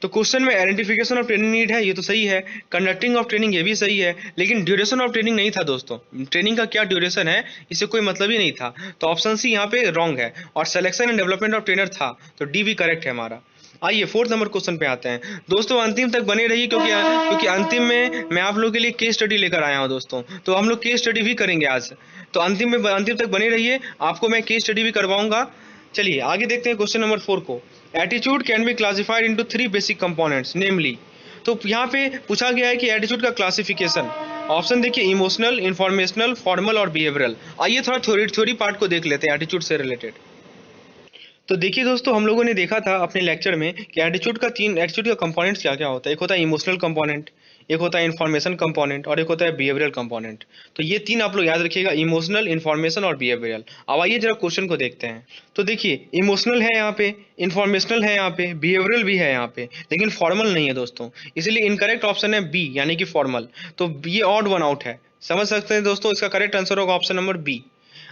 तो क्वेश्चन में आइडेंटिफिकेशन ऑफ ट्रेनिंग नीड है, ये तो सही है, कंडक्टिंग ऑफ ट्रेनिंग ये भी सही है, लेकिन ड्यूरेशन ऑफ ट्रेनिंग नहीं था दोस्तों। ट्रेनिंग का क्या ड्यूरेशन है इससे कोई मतलब ही नहीं था, तो ऑप्शन सी यहाँ पे रॉन्ग है, और selection and development of trainer था, तो डी भी करेक्ट है हमारा। आइए फोर्थ नंबर क्वेश्चन पे आते हैं दोस्तों, अंतिम तक बने रहिए, क्योंकि अंतिम में मैं आप लोगों के लिए केस स्टडी लेकर आया हूं दोस्तों, तो हम लोग केस स्टडी भी करेंगे आज, तो अंतिम तक बने रहिए, आपको मैं केस स्टडी भी करवाऊंगा। चलिए आगे देखते हैं क्वेश्चन नंबर 4 को। Attitude can be classified into 3 basic components namely. तो यहाँ पे पूछा गया है कि एटीट्यूड का क्लासिफिकेशन, ऑप्शन देखिए इमोशनल, इंफॉर्मेशनल, फॉर्मल और बिहेवियरल। आइए थोड़ा थ्योरी पार्ट को देख लेते हैं एटीट्यूड से रिलेटेड। तो देखिए दोस्तों, हम लोगों ने देखा था अपने लेक्चर में कि एटीट्यूड का कंपोनेंट्स क्या क्या होता है। एक होता है इमोशनल कंपोनेंट, एक होता है इंफॉर्मेशन कंपोनेंट और एक होता है बिहेवियरल कंपोनेंट। तो ये तीन आप लोग याद रखिएगा, इमोशनल, इंफॉर्मेशन और बिहेवियरल। अब आइए जरा क्वेश्चन को देखते हैं। तो देखिए, इमोशनल है यहाँ पे, इंफॉर्मेशनल है यहाँ पे, बिहेवियरल भी है यहाँ पे, लेकिन फॉर्मल नहीं है दोस्तों। इसलिए इनकरेक्ट ऑप्शन है बी, यानी कि फॉर्मल। तो ये ऑड वन आउट है, समझ सकते हैं दोस्तों। इसका करेक्ट आंसर होगा ऑप्शन नंबर बी।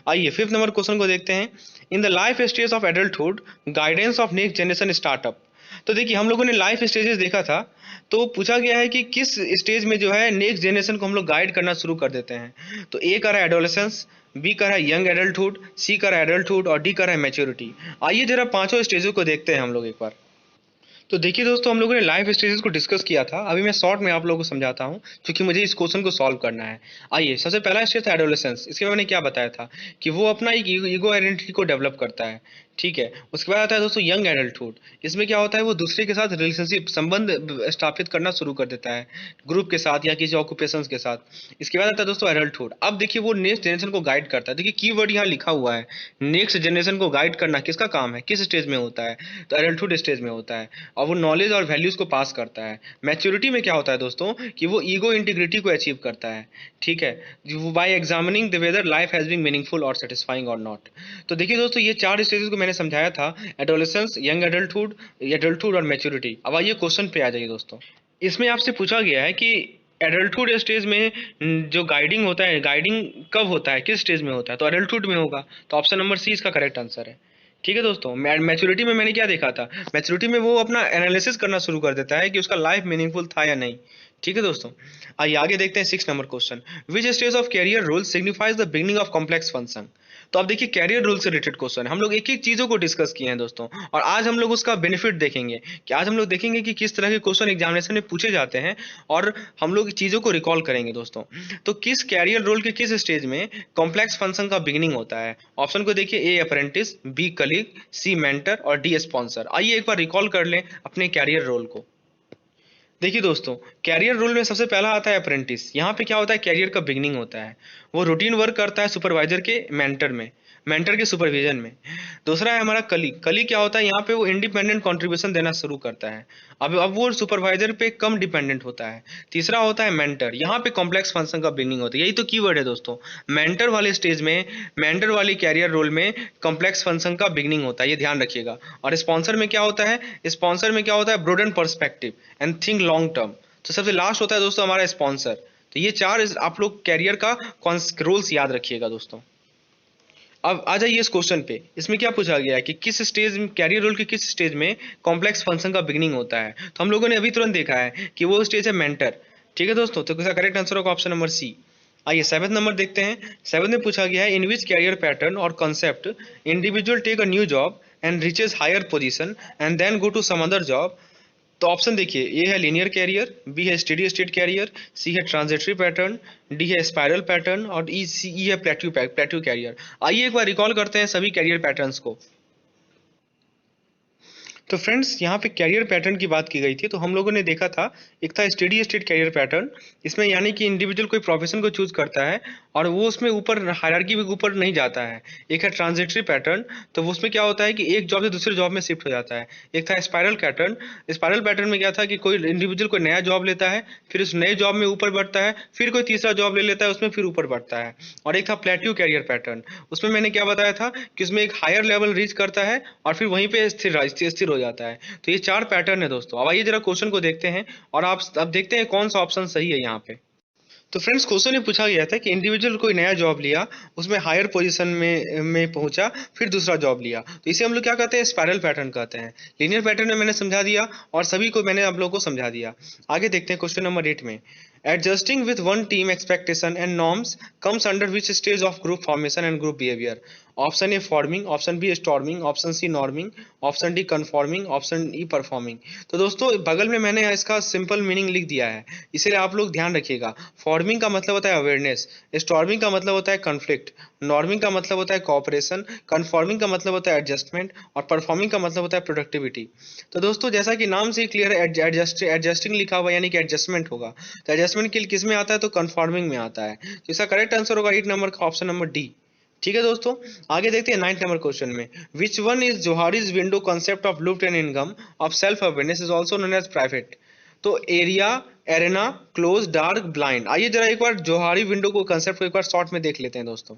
आइए फिफ्थ नंबर क्वेश्चन को देखते हैं। In the life stage of adulthood, guidance of next generation startup. तो देखिए, हम लोगों ने लाइफ स्टेजेस देखा था, तो पूछा गया है कि किस स्टेज में जो है नेक्स्ट जनरेशन को हम लोग गाइड करना शुरू कर देते हैं। तो ए का रहा है एडोलेसेंस, बी का रहा है यंग एडल्टहुड, सी का रहा है एडल्टहुड और डी का रहा है मैच्योरिटी। आइए जरा पांचों स्टेजों को देखते हैं हम लोग एक बार। तो देखिए दोस्तों, हम लोगों ने लाइफ स्टेजेस को डिस्कस किया था। अभी मैं शॉर्ट में आप लोगों को समझाता हूं, क्योंकि मुझे इस क्वेश्चन को सॉल्व करना है। आइए, सबसे पहला स्टेज था एडोलेसेंस। इसके में मैंने क्या बताया था कि वो अपना एक ईगो आइडेंटिटी को डेवलप करता है, ठीक है। उसके बाद आता है दोस्तों यंग एडल्टहुड। इसमें क्या होता है, वो दूसरे के साथ रिलेशनशिप, संबंध स्थापित करना शुरू कर देता है, ग्रुप के साथ या किसी ऑक्यूपेशंस के साथ। इसके बाद आता है दोस्तों एडल्टहुड। अब देखिए, वो नेक्स्ट जनरेशन को गाइड करता है। देखिए कीवर्ड यहाँ लिखा हुआ है, नेक्स्ट जनरेशन को गाइड करना किसका काम है, किस स्टेज में होता है, तो एडल्टहुड स्टेज में होता है। और वो नॉलेज और वैल्यूज को पास करता है। मैच्योरिटी में क्या होता है दोस्तों, कि वो ईगो इंटीग्रिटी को अचीव करता है, ठीक है, by examining the whether life has been meaningful और सेटिस्फाइंग और नॉट। तो देखिए दोस्तों, ये चार स्टेजेस को मैंने समझाया था, एडोलेसेंस, यंग एडल्टहुड और मैच्योरिटी। अब आइए क्वेश्चन पे आ जाइए दोस्तों। इसमें आपसे पूछा गया है कि एडल्टहुड स्टेज में जो गाइडिंग होता है, गाइडिंग कब होता है, किस स्टेज में होता है, तो एडल्टहुड में होगा। तो ऑप्शन नंबर सी इसका करेक्ट आंसर है, ठीक है दोस्तों। मैच्योरिटी में मैंने क्या देखा था, मैच्योरिटी में वो अपना एनालिसिस करना शुरू कर देता है कि उसका लाइफ मीनिंगफुल था या नहीं, ठीक है दोस्तों। आइए आगे देखते हैं six number question. Which stage of career role signifies the beginning of complex function. तो अब देखिए, कैरियर रोल से रिलेटेड क्वेश्चन है। हम लोग एक एक चीजों को डिस्कस किए हैं दोस्तों, और आज हम लोग उसका बेनिफिट देखेंगे कि आज हम लोग देखेंगे कि किस तरह के क्वेश्चन एग्जामिनेशन में पूछे जाते हैं, और हम लोग चीजों को रिकॉल करेंगे दोस्तों। तो किस कैरियर रोल के किस स्टेज में कॉम्प्लेक्स फंक्शन का बिगिनिंग होता है। ऑप्शन को देखिए, ए अप्रेंटिस, बी कलीग, सी मेंटर और डी स्पॉन्सर। आइए एक बार रिकॉल कर लें अपने कैरियर रोल को। देखिए दोस्तों, कैरियर रोल में सबसे पहला आता है अप्रेंटिस। यहाँ पे क्या होता है, कैरियर का बिगनिंग होता है। वो रूटीन वर्क करता है सुपरवाइजर के मेंटर के सुपरविजन में। दूसरा है हमारा कलीग। कलीग क्या होता है, यहाँ पे वो इंडिपेंडेंट कंट्रीब्यूशन देना शुरू करता है। अब वो सुपरवाइजर पे कम डिपेंडेंट होता है। तीसरा होता है मेंटर। यहाँ पे कॉम्प्लेक्स फंक्शन का बिगनिंग होता है। यही तो कीवर्ड है दोस्तों, मेंटर वाले स्टेज में, मेंटर वाली कैरियर रोल में कॉम्प्लेक्स फंक्शन का बिगनिंग होता है, ये ध्यान रखिएगा। और स्पॉन्सर में क्या होता है, स्पॉन्सर में क्या होता है, broaden perspective and think long term. तो सबसे लास्ट होता है दोस्तों हमारा स्पॉन्सर। तो ये चार आप लोग कैरियर का रोल्स याद रखिएगा दोस्तों। अब आ जाइए इस क्वेश्चन पे। इसमें क्या पूछा गया है कि किस स्टेज में, कैरियर रोल के किस स्टेज में कॉम्प्लेक्स फंक्शन का बिगनिंग होता है। तो हम लोगों ने अभी तुरंत देखा है कि वो स्टेज है मेंटर, ठीक है दोस्तों। तो इसका करेक्ट आंसर होगा ऑप्शन नंबर सी। आइए सेवंथ नंबर देखते हैं। सेवंथ में पूछा गया है, इन विच कैरियर पैटर्न और concept individual take a new job and reaches higher position and then go to some other job. तो ऑप्शन देखिए, ए है लीनियर कैरियर, बी है स्टेडी स्टेट कैरियर, सी है ट्रांजिटरी पैटर्न, डी है spiral pattern और E है plateau career. आइए एक बार रिकॉल करते हैं सभी कैरियर पैटर्न्स को। तो फ्रेंड्स, यहाँ पे कैरियर पैटर्न की बात की गई थी। तो हम लोगों ने देखा था, एक था स्टडी स्टेट कैरियर पैटर्न। इसमें यानी कि इंडिविजुअल कोई प्रोफेशन को चूज करता है और वो उसमें ऊपर हायरार्की में ऊपर नहीं जाता है। एक है ट्रांजिटरी पैटर्न, तो वो उसमें क्या होता है कि एक जॉब से दूसरे जॉब में शिफ्ट हो जाता है। एक था स्पाइरल पैटर्न। स्पाइरल पैटर्न में क्या था कि कोई इंडिविजुअल कोई नया जॉब लेता है, फिर उस नए जॉब में ऊपर बढ़ता है, फिर कोई तीसरा जॉब ले लेता है, उसमें फिर ऊपर बढ़ता है। और एक था प्लेट्यू कैरियर पैटर्न। उसमें मैंने क्या बताया था कि उसमें एक हायर लेवल रीच करता है और फिर वहीं पे स्थिर हो जाता है। तो ये चार पैटर्न है दोस्तों। अब आइए जरा क्वेश्चन को देखते हैं और आप अब देखते हैं कौन सा ऑप्शन सही है यहाँ पे। तो फ्रेंड्स, क्वेश्चन में पूछा गया था कि इंडिविजुअल कोई नया जॉब लिया, उसमें हायर पोजीशन में पहुंचा, फिर दूसरा जॉब लिया। तो इसे हम लोग क्या कहते हैं, स्पाइरल पैटर्न कहते हैं। लीनियर पैटर्न में मैंने समझा दिया और सभी को मैंने आप लोगों को समझा दिया। आगे देखते हैं क्वेश्चन नंबर 8 में। Adjusting with one team expectation and norms comes under which stage of group formation and group behaviour. Option A forming, option B storming, option C norming, option D conforming, option E performing. तो दोस्तों, बगल में मैंने इसका simple meaning लिख दिया है, इसीलिए आप लोग ध्यान रखिएगा। फॉर्मिंग का मतलब होता है अवेयरनेस, स्टॉर्मिंग का मतलब होता है कन्फ्लिक्ट, नॉर्मिंग का मतलब होता है कॉपरेशन, कन्फॉर्मिंग का मतलब होता है एडजस्टमेंट और परफॉर्मिंग का मतलब होता है प्रोडक्टिविटी। तो दोस्तों, जैसा कि नाम से ही क्लियर है, एडजस्टिंग लिखा हुआ यानी कि एडजस्टमेंट होगा। तो एडजस्टमेंट किस में आता है, तो कन्फॉर्मिंग में आता है। तो इसका करेक्ट आंसर होगा 8 नंबर का ऑप्शन नंबर डी। ठीक है दोस्तों, आगे देखते हैं 9th नंबर क्वेश्चन में, which one is Johari's window concept of looped and income of self awareness is also known as private. तो area, arena, close, dark, blind. आइए जरा एक बार जोहारी विंडो को कंसेप्ट को एक बार शॉर्ट में देख लेते हैं दोस्तों।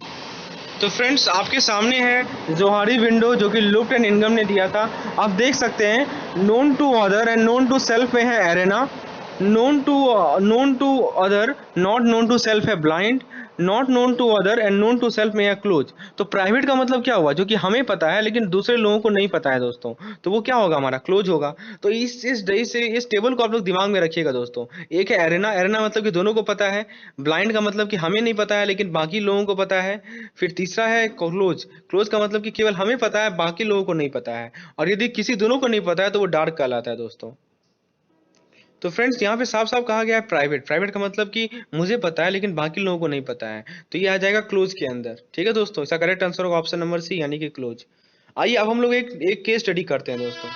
तो फ्रेंड्स आपके सामने है जोहारी विंडो जो कि लुप्ट एंड इनकम ने दिया था। आप देख सकते हैं known to other and known to self में है arena, known to other not known to self है blind, not known to other and known to self में है क्लोज। तो प्राइवेट का मतलब क्या हुआ, जो कि हमें पता है लेकिन दूसरे लोगों को नहीं पता है दोस्तों, तो वो क्या होगा, हमारा क्लोज होगा। तो इस टेबल को आप लोग दिमाग में रखिएगा दोस्तों। एक है एरेना, एरेना मतलब कि दोनों को पता है। ब्लाइंड का मतलब कि हमें नहीं पता है लेकिन बाकी लोगों को पता है। फिर तीसरा है क्लोज, क्लोज का मतलब कि केवल हमें पता है, बाकी लोगों को नहीं पता है। और यदि किसी दोनों को नहीं पता है तो वो डार्क कहलाता है दोस्तों। तो फ्रेंड्स यहाँ पे साफ साफ कहा गया है प्राइवेट, प्राइवेट का मतलब कि मुझे पता है लेकिन बाकी लोगों को नहीं पता है, तो ये आ जाएगा क्लोज के अंदर। ठीक है दोस्तों, इसका करेक्ट आंसर होगा ऑप्शन नंबर सी यानी कि क्लोज। आइए अब हम लोग एक एक केस स्टडी करते हैं दोस्तों।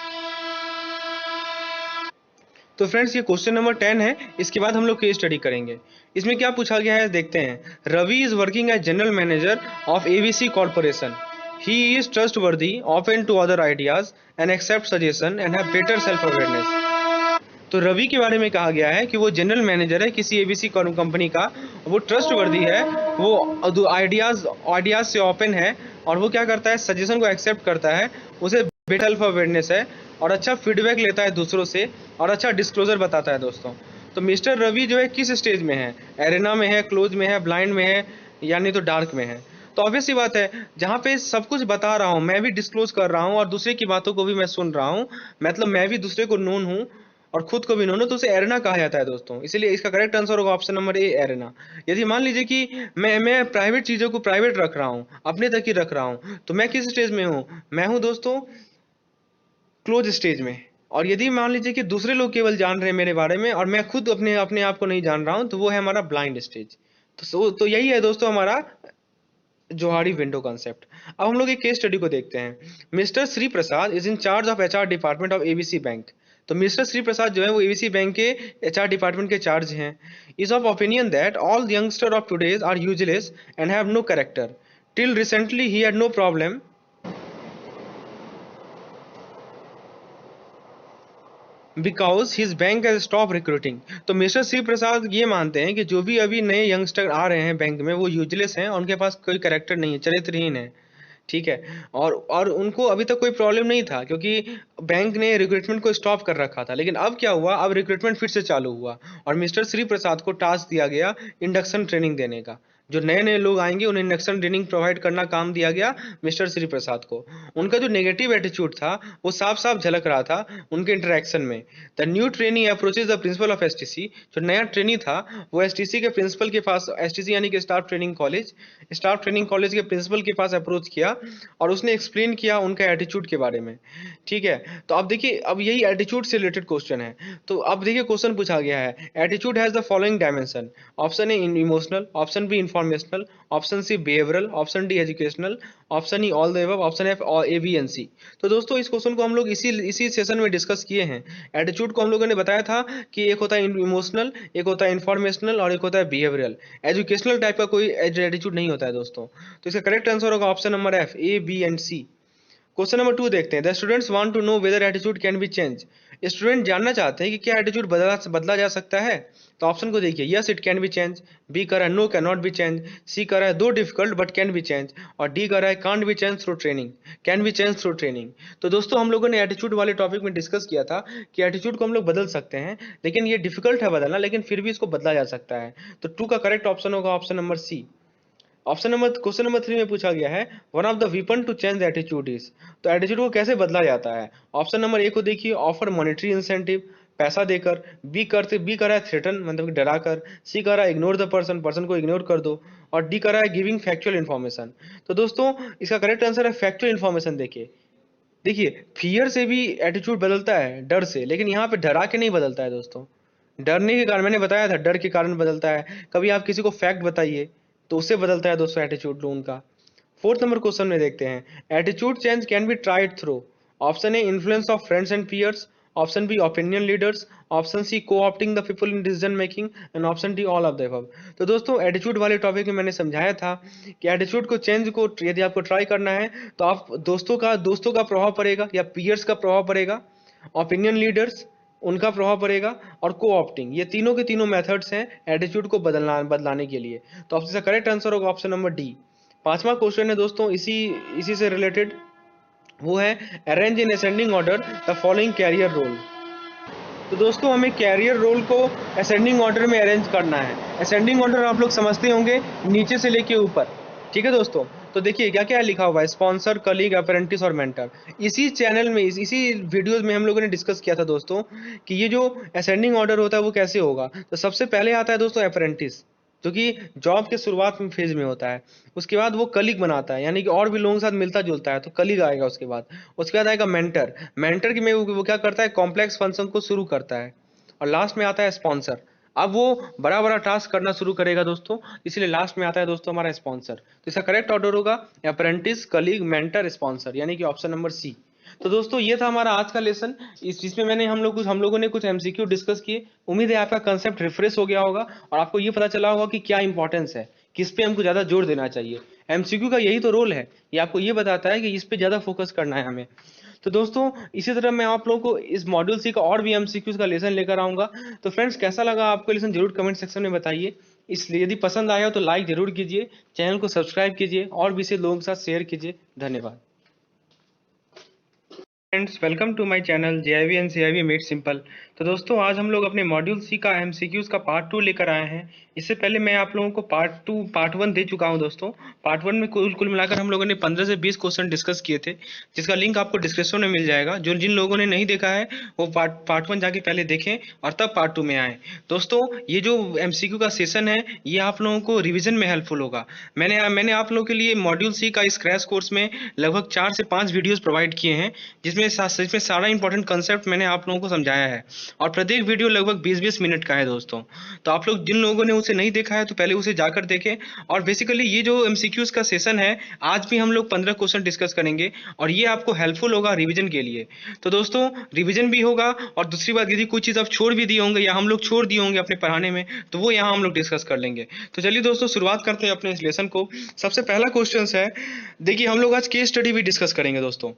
तो फ्रेंड्स ये क्वेश्चन नंबर 10 है, इसके बाद हम लोग केस स्टडी करेंगे। इसमें क्या पूछा गया है देखते हैं। Ravi is working as general manager of ABC corporation. He is trustworthy, open to other ideas and accept suggestion and have better self awareness. तो रवि के बारे में कहा गया है कि वो जनरल मैनेजर है किसी एबीसी कंपनी का, वो ट्रस्ट वर्दी है, वो आइडियाज से ओपन है, और वो क्या करता है, सजेशन को एक्सेप्ट करता है, उसे बेटर सेल्फ अवेयरनेस है, और अच्छा फीडबैक लेता है दूसरों से, और अच्छा डिस्क्लोजर बताता है दोस्तों। तो मिस्टर रवि जो है किस स्टेज में है, एरेना में है, क्लोज में है, ब्लाइंड में है, यानी तो डार्क में है। तो ऑब्वियस सी बात है, जहाँ पे सब कुछ बता रहा हूँ, मैं भी डिस्क्लोज कर रहा हूँ और दूसरे की बातों को भी मैं सुन रहा हूँ, मतलब मैं भी दूसरे को नोन हूँ और खुद को भी नोन, तो उसे एरेना कहा जाता है दोस्तों। इसलिए इसका करेक्ट आंसर होगा ऑप्शन नंबर ए, एरेना। यदि मान लीजिए कि मैं प्राइवेट चीजों को प्राइवेट रख रहा हूँ, अपने तक ही रख रहा हूँ, तो मैं किस स्टेज में हूँ, मैं हूँ दोस्तों क्लोज स्टेज में। और यदि मान लीजिए कि दूसरे लोग केवल जान रहे हैं मेरे बारे में और मैं खुद अपने अपने आप को नहीं जान रहा हूँ, तो वो है हमारा ब्लाइंड स्टेज। तो यही है दोस्तों हमारा जोहारी विंडो कॉन्सेप्ट। अब हम लोग एक केस स्टडी को देखते हैं। Mister Shri Prasad is in charge of HR department of ABC bank. तो मिस्टर श्री प्रसाद जो है वो एबीसी बैंक के एचआर डिपार्टमेंट के चार्ज हैं। Is of opinion that all youngster of today's are useless and have no character. Till recently he had no problem because his bank has stop recruiting. तो mister Shri Prasad ये मानते हैं कि जो भी अभी नए यंगस्टर आ रहे हैं बैंक में वो यूजलेस हैं, उनके पास कोई कैरेक्टर नहीं है, चरित्रहीन है। ठीक है। और उनको अभी तक कोई प्रॉब्लम नहीं था क्योंकि बैंक ने रिक्रूटमेंट को स्टॉप कर रखा था। लेकिन अब क्या हुआ, अब रिक्रूटमेंट फिर से चालू हुआ और मिस्टर श्री प्रसाद को टास्क दिया गया इंडक्शन ट्रेनिंग देने का। जो नए नए लोग आएंगे उन्हें इंडक्शन ट्रेनिंग प्रोवाइड करना काम दिया गया मिस्टर श्री प्रसाद को। उनका जो नेगेटिव एटीट्यूड था वो साफ साफ झलक रहा था उनके इंटरेक्शन में। The new trainee approaches the principle of STC. जो नया ट्रेनी था वो एसटीसी के प्रिंसिपल के पास, एसटीसी यानी कि स्टाफ ट्रेनिंग कॉलेज के प्रिंसिपल के पास अप्रोच किया और उसने एक्सप्लेन किया उनका एटीट्यूड के बारे में। ठीक है। तो अब देखिए, अब यही एटीट्यूड से रिलेटेड क्वेश्चन है। तो अब देखिए क्वेश्चन पूछा गया है, attitude has the following dimension. Option A emotional, option B informational, option C behavioural, option D educational, option E all the above, option F A B and C. तो दोस्तों इस क्वेश्चन को हम लोग इसी सेशन में डिस्कस किए हैं। एटीट्यूड को हम लोगों ने बताया था कि एक होता है इमोशनल, एक होता है इंफॉर्मेशनल और एक होता है बिहेवियरल। एजुकेशनल टाइप का कोई एटीट्यूड नहीं होता है दोस्तों। तो इसका करेक्ट आंसर होगा option number F, A B and C. Question number 2 देखते हैं। The students want to know whether attitude can be change. Student जानना चाहते हैं कि क्या एटीट्यूड बदला जा सकता है। तो ऑप्शन को देखिए, yes it can be change, B कर रहा है no can not be change, C कर रहा है though difficult but can be change, और डी कर रहा है can't be change through training, can be change through training. तो दोस्तों हम लोगों ने एटीट्यूड वाले टॉपिक में डिस्कस किया था कि एटीट्यूड को हम लोग बदल सकते हैं, लेकिन ये डिफिकल्ट है बदलना, लेकिन फिर भी इसको बदला जा सकता है। तो 2 का करेक्ट ऑप्शन होगा option number C. Question number 3 में पूछा गया है, one of the weapon to change attitude is. तो एटीट्यूड को कैसे बदला जाता है। ऑप्शन नंबर ए को देखिए, ऑफर मॉनेटरी इंसेंटिव, पैसा देकर, बी कर रहा है थ्रेटन मतलब कि डरा कर, सी कर रहा है इग्नोर द पर्सन, पर्सन को इग्नोर कर दो, और डी कर रहा है गिविंग फैक्चुअल इन्फॉर्मेशन। तो दोस्तों इसका करेक्ट आंसर है फैक्चुअल इन्फॉर्मेशन। देखिए फियर से भी एटीट्यूड बदलता है, डर से, लेकिन यहाँ पे डरा के नहीं बदलता है दोस्तों। डरने के कारण, मैंने बताया था डर के कारण बदलता है। कभी आप किसी को फैक्ट बताइए तो उससे बदलता है दोस्तों एटीट्यूड लोगों का। 4th नंबर क्वेश्चन में देखते हैं, attitude change can be tried through. Option A influence of friends and peers, option B opinion leaders, option C co-opting the people in decision making, and option D all of the above. तो दोस्तों attitude वाले topic में मैंने समझाया था कि attitude को change को यदि आपको ट्राई करना है तो आप दोस्तों का प्रभाव पड़ेगा या पीयर्स का प्रभाव पड़ेगा, ओपिनियन लीडर्स उनका प्रभाव पड़ेगा, और को-ऑप्टिंग, ये तीनों के तीनों मेथड्स हैं एटीट्यूड को बदलाने के लिए। तो ऑप्शन का करेक्ट आंसर होगा ऑप्शन नंबर डी। पांचवा क्वेश्चन है दोस्तों इसी से रिलेटेड, वो है arrange in ascending order the following career role. तो दोस्तों हमें कैरियर रोल को असेंडिंग ऑर्डर में अरेंज करना है। असेंडिंग ऑर्डर आप लोग समझते होंगे नीचे से लेके ऊपर, ठीक है दोस्तों। तो देखिए क्या क्या लिखा हुआ है, स्पॉन्सर, कलीग, अप्रेंटिस और मेंटर। इसी चैनल में इसी वीडियोस में हम लोगों ने डिस्कस किया था दोस्तों कि ये जो असेंडिंग ऑर्डर होता है वो कैसे होगा। तो सबसे पहले आता है दोस्तों अप्रेंटिस, जो कि जॉब के शुरुआत में फेज में होता है। उसके बाद वो कलीग बनाता है, यानी कि और भी लोगों के साथ मिलता जुलता है, तो कलीग आएगा। उसके बाद आएगा मेंटर। मेंटर में वो क्या करता है, कॉम्प्लेक्स फंक्शन को शुरू करता है। और लास्ट में आता है स्पॉन्सर। अब वो बड़ा बड़ा टास्क करना शुरू करेगा दोस्तों, इसलिए लास्ट में आता है दोस्तों हमारा स्पॉन्सर। तो इसका करेक्ट ऑर्डर होगा अप्रेंटिस, कलीग, मेंटर, स्पॉन्सर, यानी कि ऑप्शन नंबर सी। तो दोस्तों ये था हमारा आज का लेसन। इसमें हम लोगों ने कुछ एमसीक्यू डिस्कस किए। उम्मीद है आपका कंसेप्ट रिफ्रेश हो गया होगा और आपको ये पता चला होगा कि क्या इंपॉर्टेंस है, किस पे हमको ज्यादा जोर देना चाहिए। एमसीक्यू का यही तो रोल है, ये आपको ये बताता है कि इस पे ज्यादा फोकस करना है हमें। तो दोस्तों इसी तरह मैं आप लोगों को इस मॉड्यूल सी का और भी एमसीक्यूज का लेसन लेकर आऊंगा। तो फ्रेंड्स कैसा लगा आपको लेसन जरूर कमेंट सेक्शन में बताइए। इसलिए यदि पसंद आया हो तो लाइक जरूर कीजिए, चैनल को सब्सक्राइब कीजिए और भी इसे लोगों के साथ शेयर कीजिए। धन्यवाद friends, welcome to my channel JIV and CIV made simple. तो दोस्तों आज हम लोग अपने मॉड्यूल सी का एमसीक्यूज का पार्ट 2 लेकर आए हैं। इससे पहले मैं आप लोगों को पार्ट 1 दे चुका हूं दोस्तों। पार्ट 1 में कुल मिलाकर हम लोगों ने 15 से 20 क्वेश्चन डिस्कस किए थे, जिसका लिंक आपको डिस्क्रिप्शन में मिल जाएगा। जिन लोगों ने नहीं देखा है वो पार्ट 1 जाके पहले देखें और तब पार्ट 2 में आए। दोस्तों ये जो एमसीक्यू का सेशन है ये आप लोगों को रिविजन में हेल्पफुल होगा। मैंने आप लोगों के लिए मॉड्यूल सी का इस क्रैश कोर्स में लगभग 4 से 5 वीडियोज प्रोवाइड किए हैं, जिसमें सारा इंपॉर्टेंट कंसेप्ट मैंने आप लोगों को समझाया है। और प्रत्येक वीडियो लगभग 20-20 मिनट का है दोस्तों। तो आप लोग जिन लोगों ने उसे नहीं देखा है तो पहले उसे जाकर देखें। और बेसिकली ये जो एमसीक्यूज का सेशन है आज भी हम लोग 15 क्वेश्चन डिस्कस करेंगे और ये आपको हेल्पफुल होगा रिवीजन के लिए। तो दोस्तों रिवीजन भी होगा और दूसरी बात यदि कोई चीज़ आप छोड़ भी दिए होंगे या हम लोग छोड़ दिए होंगे अपने पढ़ाने में तो वो यहाँ हम लोग डिस्कस कर लेंगे। तो चलिए दोस्तों शुरुआत करते हैं अपने इस लेसन को। सबसे पहला क्वेश्चन है, देखिए हम लोग आज केस स्टडी भी डिस्कस करेंगे दोस्तों।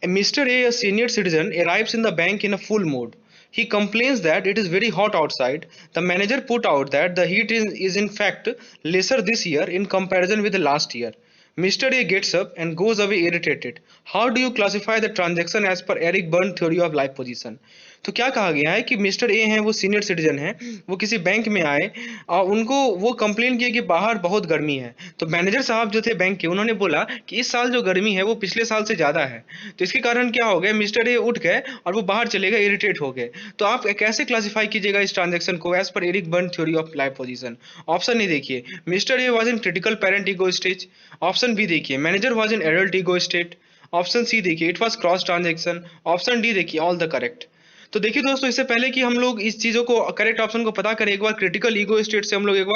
Mister A, a senior citizen, arrives in the bank in a full mood. He complains that it is very hot outside. The manager put out that the heat is in fact lesser this year in comparison with the last year. Mr. A gets up and goes away irritated. How do you classify the transaction as per Eric Berne theory of life position? तो क्या कहा गया है कि mister A हैं, वो senior citizen हैं, वो किसी बैंक में आए और उनको वो कंप्लेन किया कि बाहर बहुत गर्मी है। तो मैनेजर साहब जो थे बैंक के, उन्होंने बोला कि इस साल जो गर्मी है वो पिछले साल से ज़्यादा है। तो इसके कारण क्या हो गया, मिस्टर ए उठ गए और वो बाहर चले गए, इरिटेट हो गए। तो आप कैसे क्लासीफाई कीजिएगा इस ट्रांजेक्शन को as per Eric Berne theory of life position? Option A देखिए, mister A was in critical parent ego stage. Option B देखिए, manager was in adult ego state. Option C देखिए, it was cross transaction. Option D देखिए, all the correct. तो देखिए दोस्तों इससे पहले कि हम लोग इस चीजों को करेक्ट ऑप्शन को पता करें, एक बार क्रिटिकल ईगो स्टेट से हम लोग एक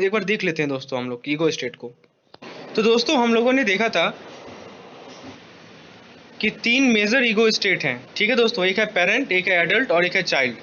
बार देख लेते हैं दोस्तों हम लोग ईगो स्टेट को। तो दोस्तों हम लोगों ने देखा था कि 3 मेजर ईगो स्टेट हैं, ठीक है दोस्तों। एक है पेरेंट, एक है एडल्ट और एक है चाइल्ड।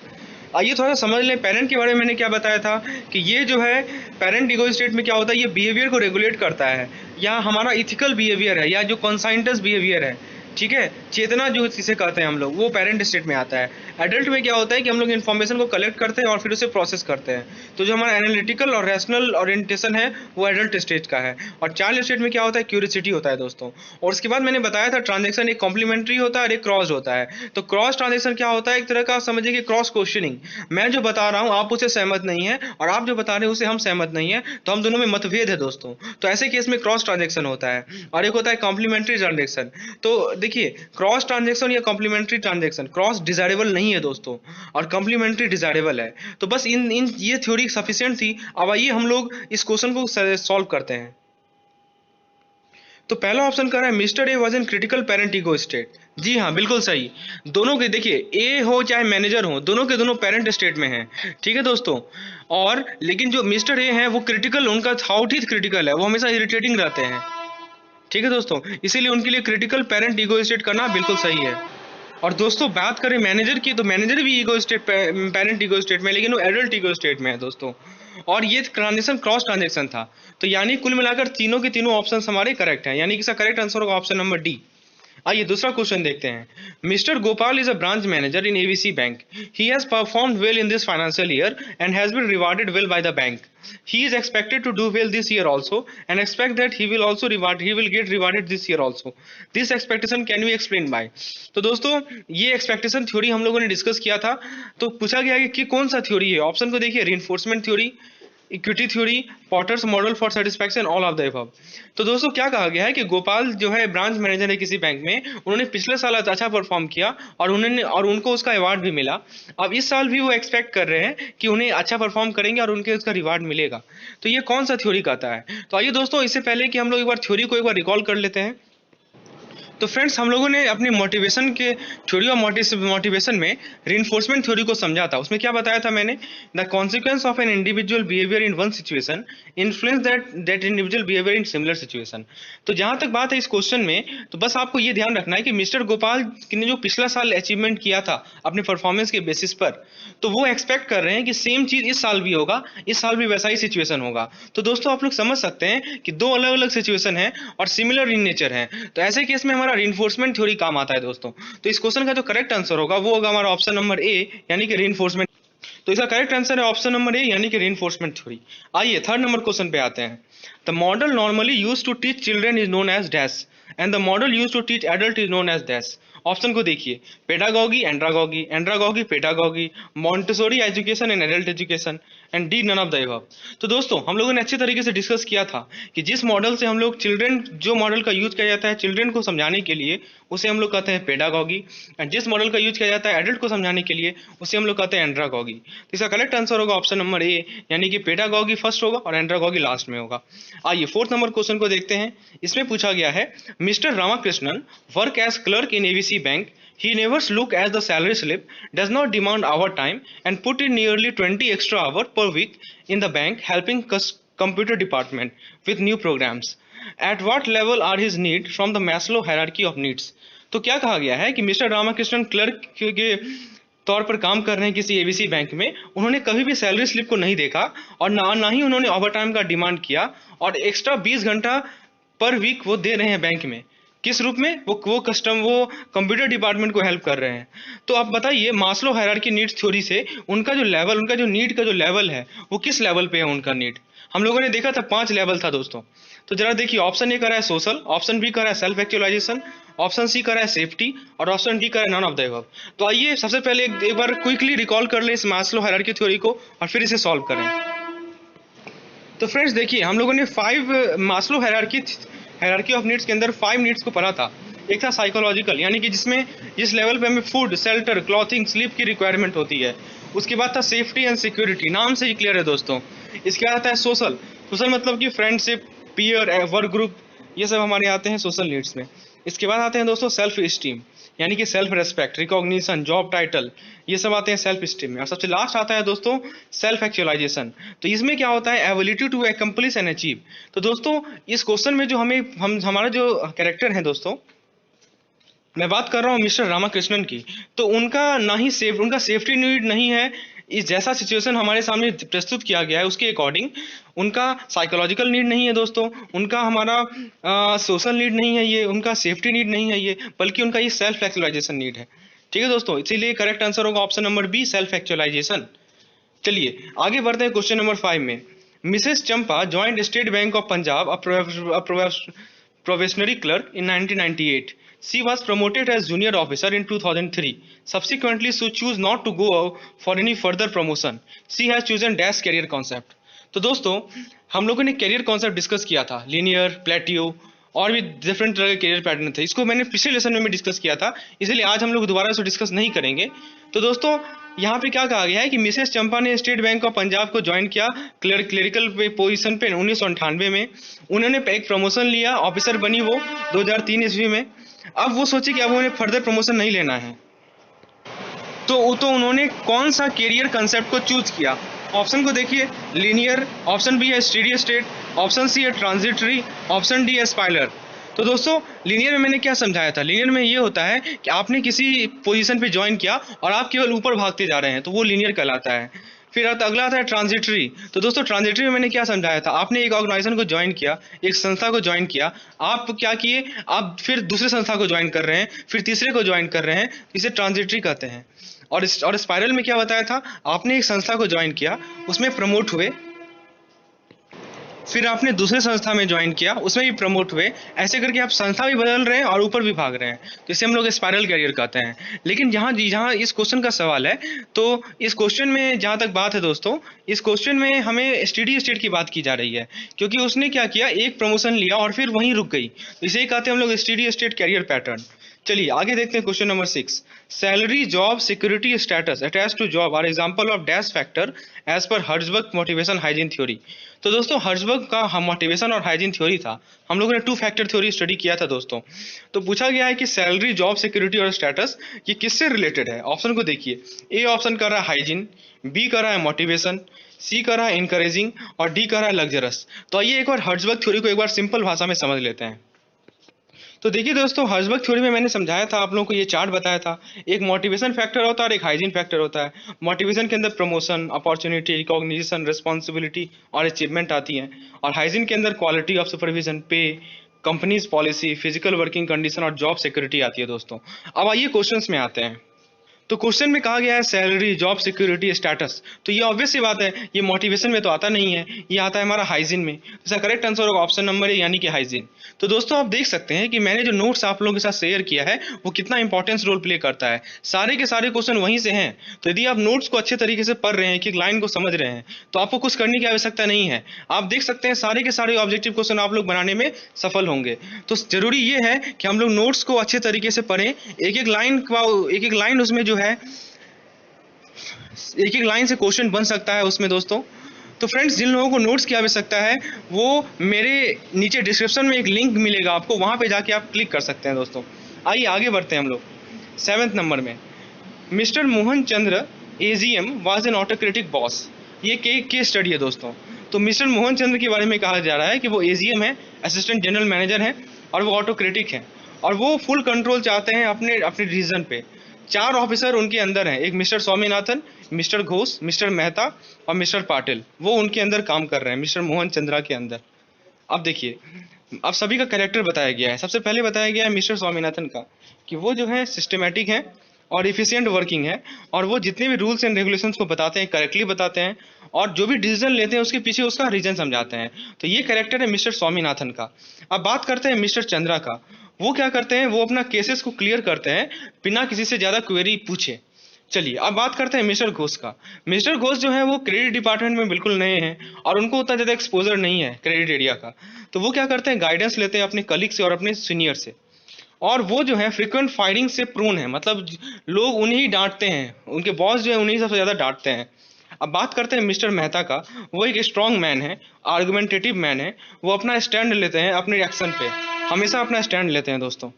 आइए थोड़ा समझ लें पेरेंट के बारे में मैंने क्या बताया था कि ये जो है पेरेंट ईगो स्टेट में क्या होता है, ये बिहेवियर को रेगुलेट करता है, या हमारा इथिकल बिहेवियर है या जो कॉन्साइंटस बिहेवियर है, ठीक है, चेतना जो इसे कहते हैं हम लोग, वो पेरेंट स्टेट में आता है। एडल्ट में क्या होता है कि हम लोग इन्फॉर्मेशन को कलेक्ट करते हैं और फिर उसे प्रोसेस करते हैं। तो जो हमारा एनालिटिकल और रैशनल ओरिएंटेशन है वो एडल्ट स्टेट का है। और चाइल्ड स्टेट में क्या होता है, क्यूरियोसिटी होता है दोस्तों। और उसके बाद मैंने बताया था ट्रांजेक्शन एक कॉम्प्लीमेंट्री होता है और एक क्रॉस होता है। तो क्रॉस ट्रांजेक्शन क्या होता है, एक तरह का समझिए कि क्रॉस क्वेश्चनिंग। मैं जो बता रहा हूँ आप उससे सहमत नहीं है और आप जो बता रहे हैं उससे हम सहमत नहीं है, तो हम दोनों में मतभेद है दोस्तों। तो ऐसे केस में क्रॉस ट्रांजेक्शन होता है। और एक होता है कॉम्प्लीमेंट्री ट्रांजेक्शन। तो देखिए क्रॉस ट्रांजेक्शन या कॉम्प्लीमेंट्री ट्रांजेक्शन, क्रॉस डिजायरेबल नहीं है दोस्तों और कॉम्प्लीमेंट्री डिजायरेबल है। तो बस इन ये थ्योरी सफिशिएंट थी। अब आइए हम लोग इस क्वेश्चन को सॉल्व करते हैं। तो पहला ऑप्शन कह रहा है mister A was in critical parent ego state. जी हाँ बिल्कुल सही। दोनों के देखिए ए हो चाहे मैनेजर हो, दोनों के दोनों पेरेंट स्टेट में हैं, ठीक है दोस्तों। और लेकिन जो मिस्टर ए हैं वो क्रिटिकल, उनका हाउट ही क्रिटिकल है, वो हमेशा इरिटेटिंग रहते हैं, ठीक है दोस्तों। इसीलिए उनके लिए क्रिटिकल पेरेंट ईगो स्टेट करना बिल्कुल सही है। और दोस्तों बात करें मैनेजर की, तो मैनेजर भी ego state, parent ego state में, लेकिन वो एडल्ट ईगो स्टेट में है दोस्तों। और ये ट्रांजेक्शन क्रॉस ट्रांजेक्शन था। तो यानी कुल मिलाकर तीनों के तीनों ऑप्शन हमारे करेक्ट हैं, यानी कि इसका करेक्ट आंसर होगा ऑप्शन नंबर डी। आइए दूसरा क्वेश्चन देखते हैं। Mister Gopal is a branch manager in ABC bank. He has performed well in this financial year and has been rewarded well by the bank. He is expected to do well this year also and expect that he will get rewarded this year also. This expectation can be explained by. तो दोस्तों ये expectation theory हम लोगों ने discuss किया था। तो पूछा गया है कि कौन सा थ्योरी है। ऑप्शन को देखिए, reinforcement theory, equity theory, Porter's model for satisfaction, all of the above. तो दोस्तों क्या कहा गया है कि गोपाल जो है ब्रांच मैनेजर है किसी बैंक में, उन्होंने पिछले साल अच्छा परफॉर्म किया और उनको उसका अवार्ड भी मिला। अब इस साल भी वो एक्सपेक्ट कर रहे हैं कि उन्हें अच्छा परफॉर्म करेंगे और उनके उसका रिवार्ड मिलेगा। तो ये कौन सा थ्योरी कहता है। तो आइए दोस्तों, इससे पहले कि हम लोग एक बार थ्योरी को एक बार रिकॉल कर लेते हैं। तो फ्रेंड्स हम लोगों ने अपनी मोटिवेशन के थ्योरी और मोटिवेशन में रीइंफोर्समेंट थ्योरी को समझा था। उसमें क्या बताया था मैंने, the consequence of an individual behaviour in one situation influence that individual behaviour in similar situation. तो जहां तक बात है इस क्वेश्चन में, तो बस आपको ये ध्यान रखना है कि मिस्टर गोपाल ने जो पिछला साल अचीवमेंट किया था अपने परफॉर्मेंस के बेसिस पर, तो वो एक्सपेक्ट कर रहे हैं कि सेम चीज इस साल भी होगा, इस साल भी वैसा ही सिचुएशन होगा। तो दोस्तों आप लोग समझ सकते हैं कि दो अलग अलग सिचुएशन है और सिमिलर इन नेचर है। तो ऐसे केस में हमारा रीइंफोर्समेंट थ्योरी काम आता है दोस्तों। तो इस क्वेश्चन का जो करेक्ट आंसर होगा वो होगा हमारा ऑप्शन नंबर ए, यानी कि रीइंफोर्समेंट। तो इसका करेक्ट आंसर है ऑप्शन नंबर ए, यानी कि रीइंफोर्समेंट थ्योरी। आइए थर्ड नंबर क्वेश्चन पे आते हैं। The model normally used to teach children is known as dash and the model used to teach adult is known as dash. Option को देखिए, pedagogy, andragogy, andragogy, pedagogy, Montessori education and adult education, and D none of the above. तो दोस्तों हम लोगों ने अच्छे तरीके से डिस्कस किया था कि जिस मॉडल से हम लोग चिल्ड्रन, जो मॉडल का यूज किया जाता है चिल्ड्रन को समझाने के लिए, उसे हम लोग कहते हैं पेडागॉगी, एंड जिस मॉडल का यूज किया जाता है एडल्ट को समझाने के लिए, उसे हम लोग कहते हैं एंड्रागॉगी। तो इसका करेक्ट आंसर होगा ऑप्शन नंबर ए, यानी कि पेडागॉगी फर्स्ट होगा और एंड्रागॉगी लास्ट में होगा। आइए फोर्थ नंबर क्वेश्चन को देखते हैं। इसमें पूछा गया है, mister Ramakrishnan work as clerk in ABC bank. He never look at the salary slip, does not demand overtime, and put in nearly 20 extra hours per week in the bank helping computer department with new programs. At what level are his needs from the Maslow hierarchy of needs? तो क्या कहा गया है कि mister Ramakrishnan clerk के तौर पर काम कर रहे हैं किसी एबीसी बैंक में। उन्होंने कभी भी सैलरी स्लिप को नहीं देखा और ना ही उन्होंने ओवरटाइम का डिमांड किया, और एक्स्ट्रा 20 घंटा पर वीक वो दे रहे हैं बैंक में। किस रूप में? वो कंप्यूटर डिपार्टमेंट को हेल्प कर रहे हैं। तो आप बताइए, मास्लो हायरार्की नीड्स थ्योरी से उनका जो लेवल, उनका जो नीड का जो लेवल है वो किस लेवल पे है उनका नीड। हम लोगों ने देखा था 5 लेवल था दोस्तों। तो जरा देखिए, ऑप्शन ए कर रहा है सोशल, ऑप्शन बी कर रहा है सेल्फ एक्चुअलाइजेशन, ऑप्शन सी कर रहा है सेफ्टी, और ऑप्शन डी कर रहा है नन ऑफ द अबव। तो आइए सबसे पहले एक बार क्विकली रिकॉल कर लें इस मास्लो हायरार्की थ्योरी को और फिर इसे सॉल्व करें। तो फ्रेंड्स देखिए, हम लोगों ने 5 मास्लो हायरार्की ऑफ नीड्स के अंदर 5 नीड्स को पढ़ा था। एक था साइकोलॉजिकल, यानी कि जिस लेवल पे हमें फूड, शेल्टर, क्लॉथिंग, स्लीप की रिक्वायरमेंट होती है। उसके बाद था सेफ्टी एंड सिक्योरिटी, नाम से ही क्लियर है दोस्तों। इसके बाद आता है सोशल मतलब कि फ्रेंडशिप, पीयर, वर्क ग्रुप, ये सब हमारे आते हैं सोशल नीड्स में। इसके बाद आते हैं दोस्तों सेल्फ स्टीम, यानी कि self respect, recognition, job title, ये सब आते हैं सेल्फ स्टीम में। और सबसे लास्ट आता है दोस्तों सेल्फ एक्चुअलाइजेशन। तो इसमें क्या होता है, ability to accomplish and achieve. तो दोस्तों इस क्वेश्चन में जो हमारा जो कैरेक्टर है दोस्तों, मैं बात कर रहा हूँ मिस्टर रामाकृष्णन की, तो उनका सेफ्टी नीड नहीं है। इस जैसा सिचुएशन हमारे सामने प्रस्तुत किया गया है उसके अकॉर्डिंग उनका साइकोलॉजिकल नीड नहीं है दोस्तों, उनका हमारा सोशल नीड नहीं है ये, उनका सेफ्टी नीड नहीं है ये, बल्कि उनका ये सेल्फ एक्चुअलाइजेशन नीड है। ठीक है दोस्तों, इसीलिए करेक्ट आंसर होगा option number B, self actualization. चलिए आगे बढ़ते हैं क्वेश्चन नंबर 5 में। Mrs Champa joined state bank of Punjab, probationary clerk in 1998. She was promoted as junior officer in 2003. Subsequently, she chose not to go for any further promotion. She has chosen dash career concept. तो दोस्तों हम लोगों ने career concept discuss किया था, linear, plateau और भी different तरह के कैरियर पैटर्न थे। इसको मैंने पिछले लेसन में भी डिस्कस किया था, इसलिए आज हम लोग दोबारा से डिस्कस नहीं करेंगे। तो दोस्तों यहाँ पे क्या कहा गया है कि मिसेस चंपा ने स्टेट बैंक ऑफ पंजाब को ज्वाइन किया क्लरिकल पोजीशन पे 1998 में। उन्होंने एक प्रमोशन लिया, ऑफिसर बनी वो 2003 ईस्वी में। अब वो सोची कि अब उन्हें फर्दर प्रमोशन नहीं लेना है, तो उन्होंने कौन सा कैरियर कंसेप्ट को चूज किया। ऑप्शन को देखिए, लीनियर, ऑप्शन बी है स्टेडी स्टेट, ऑप्शन सी है ट्रांजिटरी, ऑप्शन डी है स्पाइरल। तो दोस्तों लीनियर में मैंने क्या समझाया था, लीनियर में ये होता है कि आपने किसी पोजीशन पे ज्वाइन किया और आप केवल ऊपर भागते जा रहे हैं, तो वो लीनियर कहलाता है। फिर अगला आता है ट्रांजिटरी। तो दोस्तों ट्रांजिटरी में मैंने क्या समझाया था, आपने एक ऑर्गेनाइजेशन को ज्वाइन किया, एक संस्था को ज्वाइन किया, आप क्या किए, आप फिर दूसरे संस्था को ज्वाइन कर रहे हैं, फिर तीसरे को ज्वाइन कर रहे हैं, इसे ट्रांजिटरी कहते हैं। और स्पाइरल में क्या बताया था, आपने एक संस्था को ज्वाइन किया, उसमें प्रमोट हुए, फिर आपने दूसरे संस्था में ज्वाइन किया, उसमें भी प्रमोट हुए, ऐसे करके आप संस्था भी बदल रहे हैं और ऊपर भी भाग रहे हैं, तो इसे हम लोग स्पाइरल कैरियर कहते हैं। लेकिन जहाँ जहाँ इस क्वेश्चन का सवाल है, तो इस क्वेश्चन में जहाँ तक बात है दोस्तों, इस क्वेश्चन में हमें स्टेडी स्टेट की बात की जा रही है, क्योंकि उसने क्या किया, एक प्रमोशन लिया और फिर वहीं रुक गई, तो इसे कहते हैं हम लोग स्टेडी स्टेट कैरियर पैटर्न। चलिए आगे देखते हैं question number 6। Salary, job, security status attach to job are example of dash factor as per Herzberg motivation hygiene theory. तो दोस्तों हर्ट्जबर्ग का हम मोटिवेशन और हाइजीन थ्योरी था, हम लोगों ने 2 फैक्टर थ्योरी स्टडी किया था दोस्तों। तो पूछा गया है कि सैलरी, जॉब, सिक्योरिटी और स्टेटस ये किससे रिलेटेड है। ऑप्शन को देखिए, ए ऑप्शन कर रहा है हाइजीन, बी कर रहा है मोटिवेशन, सी कर रहा है इंकरेजिंग और डी कर रहा है लग्जरस। तो आइए एक बार हर्ट्जबर्ग थ्योरी को एक बार सिंपल भाषा में समझ लेते हैं। तो देखिए दोस्तों, हर्ट्जबर्ग थ्योरी में मैंने समझाया था, आप लोगों को ये चार्ट बताया था, एक मोटिवेशन फैक्टर होता है और एक हाइजीन फैक्टर होता है। मोटिवेशन के अंदर प्रमोशन, अपॉर्चुनिटी, रिकॉग्निशन, रिस्पॉन्सिबिलिटी और अचीवमेंट आती हैं, और हाइजीन के अंदर क्वालिटी ऑफ सुपरविजन, पे, companies policy, physical working condition और जॉब सिक्योरिटी आती है दोस्तों। अब आइए क्वेश्चंस में आते हैं। तो क्वेश्चन में कहा गया है सैलरी, जॉब सिक्योरिटी, स्टेटस, तो ये ऑब्वियस सी बात है, ये मोटिवेशन में तो आता नहीं है, ये आता है हमारा हाइजीन में। इसका करेक्ट आंसर होगा ऑप्शन नंबर ए, यानी कि हाइजीन। तो दोस्तों आप देख सकते हैं कि मैंने जो नोट्स आप लोगों के साथ शेयर किया है वो कितना इंपॉर्टेंस रोल प्ले करता है, सारे के सारे क्वेश्चन वहीं से हैं। तो यदि आप नोट्स को अच्छे तरीके से पढ़ रहे हैं, एक एक लाइन को समझ रहे हैं, तो आपको कुछ करने की आवश्यकता नहीं है, आप देख सकते हैं सारे के सारे ऑब्जेक्टिव क्वेश्चन आप लोग बनाने में सफल होंगे। तो जरूरी ये है कि हम लोग नोट्स को अच्छे तरीके से पढ़ें, एक एक लाइन उसमें जो है, एक एक लाइन से क्वेश्चन बन सकता है उसमें दोस्तों। तो फ्रेंड्स, जिन लोगों को नोट्स की आवश्यकता है वो मेरे नीचे डिस्क्रिप्शन में एक लिंक मिलेगा आपको, वहां पे जाके आप क्लिक कर सकते हैं दोस्तों। आइए आगे बढ़ते हैं हम लोग 7वें नंबर में। Mister Mohan Chandra AGM was an autocratic boss, ये केस स्टडी है दोस्तों। तो मिस्टर मोहन चंद्र के बारे में कहा जा रहा है कि वो एजीएम है, असिस्टेंट जनरल मैनेजर है, और वो ऑटोक्रेटिक है, और वो फुल कंट्रोल चाहते हैं अपने अपने डिवीजन पे। 4 ऑफिसर उनके अंदर हैं, एक mister Swaminathan, mister Ghosh, mister Mehta और मिस्टर पाटिल, वो उनके अंदर काम कर रहे हैं, मिस्टर मोहन चंद्रा के अंदर। अब देखिए, अब सभी का कैरेक्टर बताया गया है। सबसे पहले बताया गया है मिस्टर स्वामीनाथन का, कि वो जो है सिस्टमेटिक है और इफिशिएंट वर्किंग है, और वो जितने भी रूल्स एंड रेगुलेशंस को बताते हैं करेक्टली बताते हैं, और जो भी डिसीजन लेते हैं उसके पीछे उसका रीजन समझाते हैं। तो ये कैरेक्टर है मिस्टर स्वामीनाथन का। अब बात करते हैं मिस्टर चंद्रा का। वो क्या करते हैं, वो अपना केसेस को क्लियर करते हैं बिना किसी से ज्यादा क्वेरी पूछे। चलिए अब बात करते हैं मिस्टर घोष का। मिस्टर घोष जो है वो क्रेडिट डिपार्टमेंट में बिल्कुल नए हैं और उनको उतना ज़्यादा एक्सपोजर नहीं है क्रेडिट एरिया का। तो वो क्या करते हैं, गाइडेंस लेते हैं अपने कलीग से और अपने सीनियर से, और वो जो है फ्रिक्वेंट फायरिंग से प्रोन है, मतलब लोग उन्हें ही डांटते हैं, उनके बॉस जो है उन्हें सबसे ज़्यादा डांटते हैं। अब बात करते हैं मिस्टर मेहता का। वो एक स्ट्रॉन्ग मैन है, आर्गुमेंटेटिव मैन है, वो अपना स्टैंड लेते हैं अपने एक्शन पे, हमेशा अपना स्टैंड लेते हैं दोस्तों।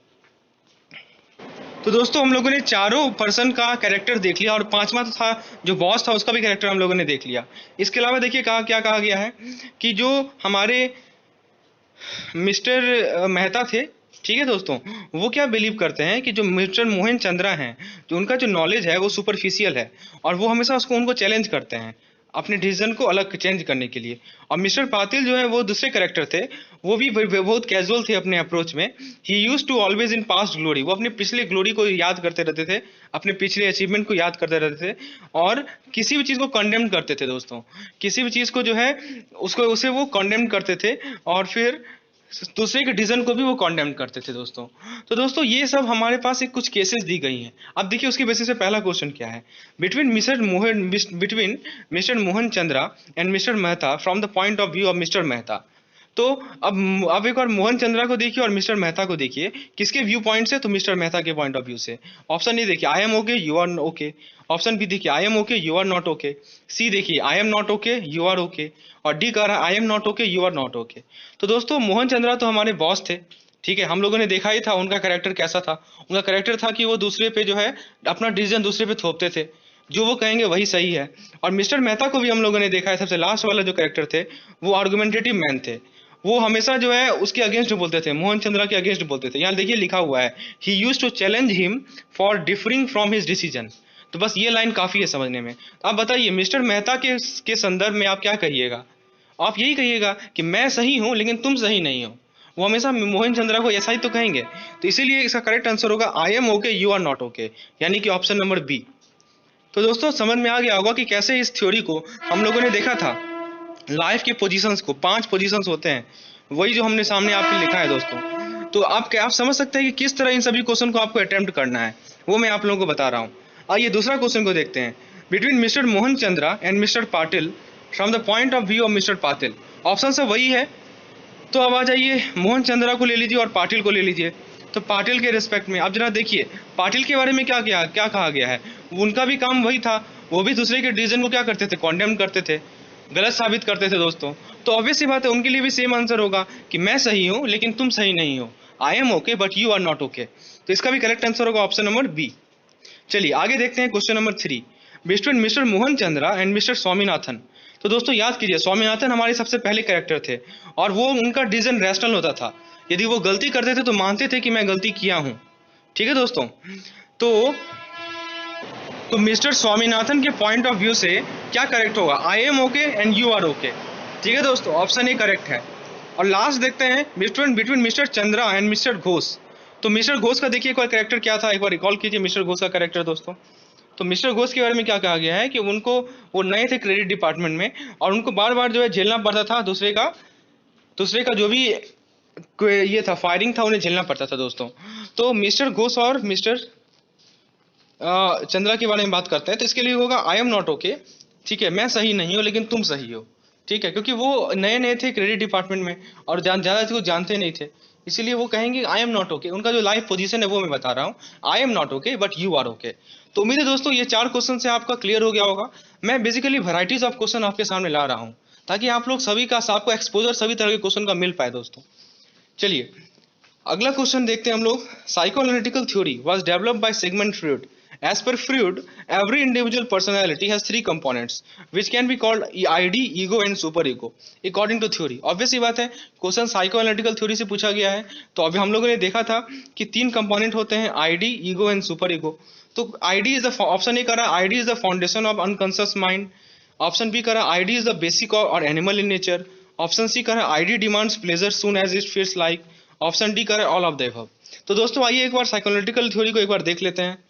तो दोस्तों हम लोगों ने चारों पर्सन का कैरेक्टर देख लिया, और 5वां था जो बॉस था उसका भी कैरेक्टर हम लोगों ने देख लिया। इसके अलावा देखिए क्या कहा गया है कि जो हमारे मिस्टर मेहता थे, ठीक है दोस्तों, वो क्या बिलीव करते हैं कि जो मिस्टर मोहन चंद्रा हैं, जो उनका जो नॉलेज है वो सुपरफिशियल है, और वो हमेशा उनको चैलेंज करते हैं अपने डिसीजन को अलग चेंज करने के लिए। और मिस्टर पाटिल जो है वो दूसरे कैरेक्टर थे, वो भी बहुत कैजुअल थे अपने अप्रोच में। He used to always in past glory, वो अपने पिछले ग्लोरी को याद करते रहते थे, अपने पिछले अचीवमेंट को याद करते रहते थे, और किसी भी चीज़ को कंडेम करते थे दोस्तों, किसी भी चीज़ को जो है उसे वो कंडेम करते थे, और फिर दूसरे के डिसीजन को भी वो कंडेम करते थे दोस्तों। तो दोस्तों ये सब हमारे पास एक कुछ केसेस दी गई हैं। अब देखिए उसके बेसिस पे पहला क्वेश्चन क्या है, between mister Mohan Chandra and mister Mehta from the point of view of mister Mehta. तो अब एक बार मोहन चंद्रा को देखिए और मिस्टर मेहता को देखिए, किसके व्यू पॉइंट से, तो मिस्टर मेहता के पॉइंट ऑफ व्यू से। ऑप्शन ए देखिए, I am okay, you are okay. Option B देखिए, I am okay, you are not okay. C देखिए, I am not okay, you are okay. और D कह रहा है, I am not okay, you are not okay. तो दोस्तों मोहन चंद्रा तो हमारे बॉस थे, ठीक है, हम लोगों ने देखा ही था उनका कैरेक्टर कैसा था। उनका कैरेक्टर था कि वो दूसरे पे जो है अपना डिसीजन दूसरे पे थोपते थे, जो वो कहेंगे वही सही है। और मिस्टर मेहता को भी हम लोगों ने देखा है, सबसे लास्ट वाला जो कैरेक्टर थे वो आर्गुमेंटेटिव मैन थे, वो हमेशा जो है उसके अगेंस्ट बोलते थे, मोहन चंद्रा के अगेंस्ट बोलते थे। यहाँ देखिए लिखा हुआ है, he used to challenge him for differing from his decision. तो बस ये लाइन काफी है समझने में। तो आप बताइए मिस्टर मेहता के संदर्भ में आप क्या कहिएगा? आप यही कहिएगा कि मैं सही हूं लेकिन तुम सही नहीं हो। वो हमेशा मोहन चंद्रा को ऐसा ही तो कहेंगे। तो इसीलिए इसका करेक्ट आंसर होगा I am okay you are not okay, यानी कि ऑप्शन नंबर बी। तो दोस्तों समझ में आ गया होगा कि कैसे इस थ्योरी को हम लोगों ने देखा था, लाइफ के पोजीशंस को, 5 पोजीशंस होते हैं, वही जो हमने सामने आपके लिखा है दोस्तों। तो आप समझ सकते हैं कि किस तरह इन सभी क्वेश्चन को आपको अटेम्प्ट करना है, वो मैं आप लोगों को बता रहा हूँ। आइए दूसरा क्वेश्चन को देखते हैं। Between mister Mohan Chandra and mister Patil from the point of view of mister Patil. Option सब वही है। तो अब आ जाइए, मोहन चंद्रा को ले लीजिए और पाटिल को ले लीजिए। तो पाटिल के रिस्पेक्ट में आप जरा देखिए पाटिल के बारे में क्या कहा गया है। उनका भी काम वही था, वो भी दूसरे के डिसीजन को क्या करते थे, कॉन्डेम करते थे, गलत साबित करते थे दोस्तों। तो ऑब्वियस सी बात है उनके लिए भी सेम आंसर होगा कि मैं सही हूं लेकिन तुम सही नहीं हो, I am okay but you are not okay. तो इसका भी करेक्ट आंसर होगा ऑप्शन नंबर बी। चलिए आगे देखते हैं question number 3, between mister Mohan Chandra and mister Swaminathan. तो दोस्तों याद कीजिए स्वामीनाथन हमारे सबसे पहले कैरेक्टर थे और वो उनका डिसीजन रैशनल होता था। यदि वो गलती करते थे तो मानते थे कि मैं गलती किया हूं। ठीक है दोस्तों। तो मिस्टर स्वामीनाथन के पॉइंट ऑफ व्यू से क्या करेक्ट होगा, I am okay and you are okay. ठीक है दोस्तों, ऑप्शन ए करेक्ट है। और लास्ट देखते हैं between mister Chandra and mister Ghosh. तो मिस्टर घोष का देखिए एक बार कैरेक्टर क्या था, एक बार रिकॉल कीजिए मिस्टर घोष का कैरेक्टर दोस्तों। तो मिस्टर घोष के बारे में क्या कहा गया है कि वो नए थे क्रेडिट डिपार्टमेंट में और उनको बार बार जो है झेलना पड़ता था दूसरे का जो भी ये था फायरिंग था उन्हें झेलना पड़ता था दोस्तों। तो मिस्टर घोष और मिस्टर चंद्रा के बारे में बात करते हैं। तो इसके लिए होगा आई एम नॉट ओके। ठीक है, मैं सही नहीं हूँ लेकिन तुम सही हो। ठीक है, क्योंकि वो नए थे क्रेडिट डिपार्टमेंट में और ज़्यादा कुछ जानते नहीं थे, इसीलिए वो कहेंगे आई एम नॉट ओके। उनका जो लाइफ पोजीशन है वो मैं बता रहा हूँ, I am not okay but you are okay. तो उम्मीद है दोस्तों ये 4 क्वेश्चन से आपका क्लियर हो गया होगा। मैं बेसिकली वैराइटीज ऑफ क्वेश्चन आपके सामने ला रहा हूँ ताकि आप लोग आपको एक्सपोजर सभी तरह के क्वेश्चन का मिल पाए दोस्तों। चलिए अगला क्वेश्चन देखते हैं हम लोग। Psychoanalytical theory was developed by Sigmund Freud. As per Freud, every individual personality has 3 components, which can be called ID, ego and superego, according to theory. Obvious ही बात है, क्वेश्चन साइकोएनालिटिकल थ्योरी से पूछा गया है। तो अभी हम लोगों ने देखा था कि 3 कंपोनेंट होते हैं, ID, ego and superego। तो ID is the option A कह रहा है ID is the foundation of unconscious mind. Option B कह रहा है ID इज द बेसिक और animal in nature. Option C कह रहा है ID demands pleasure soon as it feels like. Option D कह रहा है ऑल ऑफ द अबव। तो दोस्तों आइए एक बार साइकोएनालिटिकल थ्योरी को एक बार देख लेते हैं।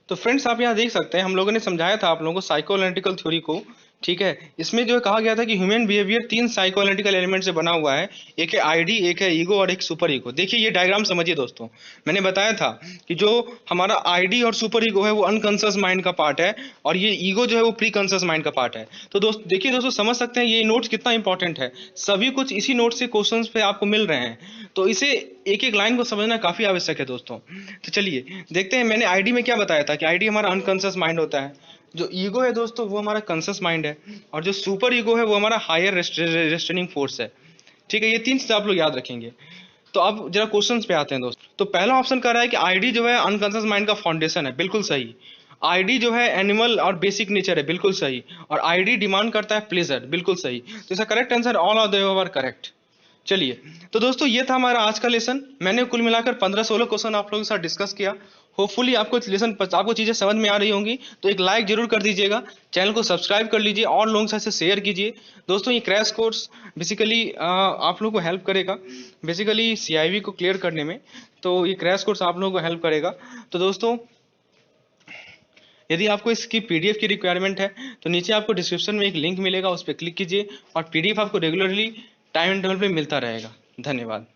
तो फ्रेंड्स आप यहाँ देख सकते हैं हम लोगों ने समझाया था आप लोगों को साइकोएनालिटिकल थ्योरी को। ठीक है, इसमें जो कहा गया था कि ह्यूमन बिहेवियर 3 साइकोएनालिटिकल एलिमेंट से बना हुआ है, एक है आईडी, एक है ईगो और एक सुपर ईगो। देखिए ये डायग्राम समझिए दोस्तों, मैंने बताया था कि जो हमारा आईडी और सुपर ईगो है वो अनकॉन्शियस माइंड का पार्ट है और ये ईगो जो है वो प्री कॉन्शियस माइंड का पार्ट है। तो देखिए दोस्तों समझ सकते हैं ये नोट्स कितना इंपॉर्टेंट है, सभी कुछ इसी नोट से क्वेश्चन पे आपको मिल रहे हैं। तो इसे एक एक लाइन को समझना काफी आवश्यक है दोस्तों। तो चलिए देखते हैं, मैंने आईडी में क्या बताया था कि आईडी हमारा अनकॉन्शियस माइंड होता है, जो ईगो है दोस्तों वो हमारा कॉन्शियस माइंड है और जो सुपर ईगो है वो हमारा हायर रेस्ट्रेनिंग फोर्स है। ठीक है, ये 3 चीजें आप लोग याद रखेंगे। तो अब जरा क्वेश्चंस पे आते हैं दोस्तों। तो पहला ऑप्शन कह रहा है कि आईडी जो है अनकॉन्शियस माइंड का फाउंडेशन है, बिल्कुल सही। आईडी जो है एनिमल और बेसिक नेचर है, बिल्कुल सही। और आईडी डिमांड करता है प्लेजर, बिल्कुल सही। तो इसका correct answer all of the above are correct. चलिए तो दोस्तों ये था हमारा आज का लेसन। मैंने कुल मिलाकर 15-16 क्वेश्चन आप लोगों के साथ डिस्कस किया। होपफुली आपको चीजें समझ में आ रही होंगी। तो एक लाइक जरूर कर दीजिएगा, चैनल को सब्सक्राइब कर लीजिए और लोगों के साथ शेयर कीजिए दोस्तों। ये क्रैश कोर्स बेसिकली आप लोगों को हेल्प करेगा बेसिकली सीआईवी को क्लियर करने में। तो ये क्रैश कोर्स आप लोगों को हेल्प करेगा। तो दोस्तों यदि आपको इसकी पीडीएफ की रिक्वायरमेंट है तो नीचे आपको डिस्क्रिप्शन में एक लिंक मिलेगा, उस पर क्लिक कीजिए और पीडीएफ आपको रेगुलरली टाइम इंटरवल पे मिलता रहेगा। धन्यवाद।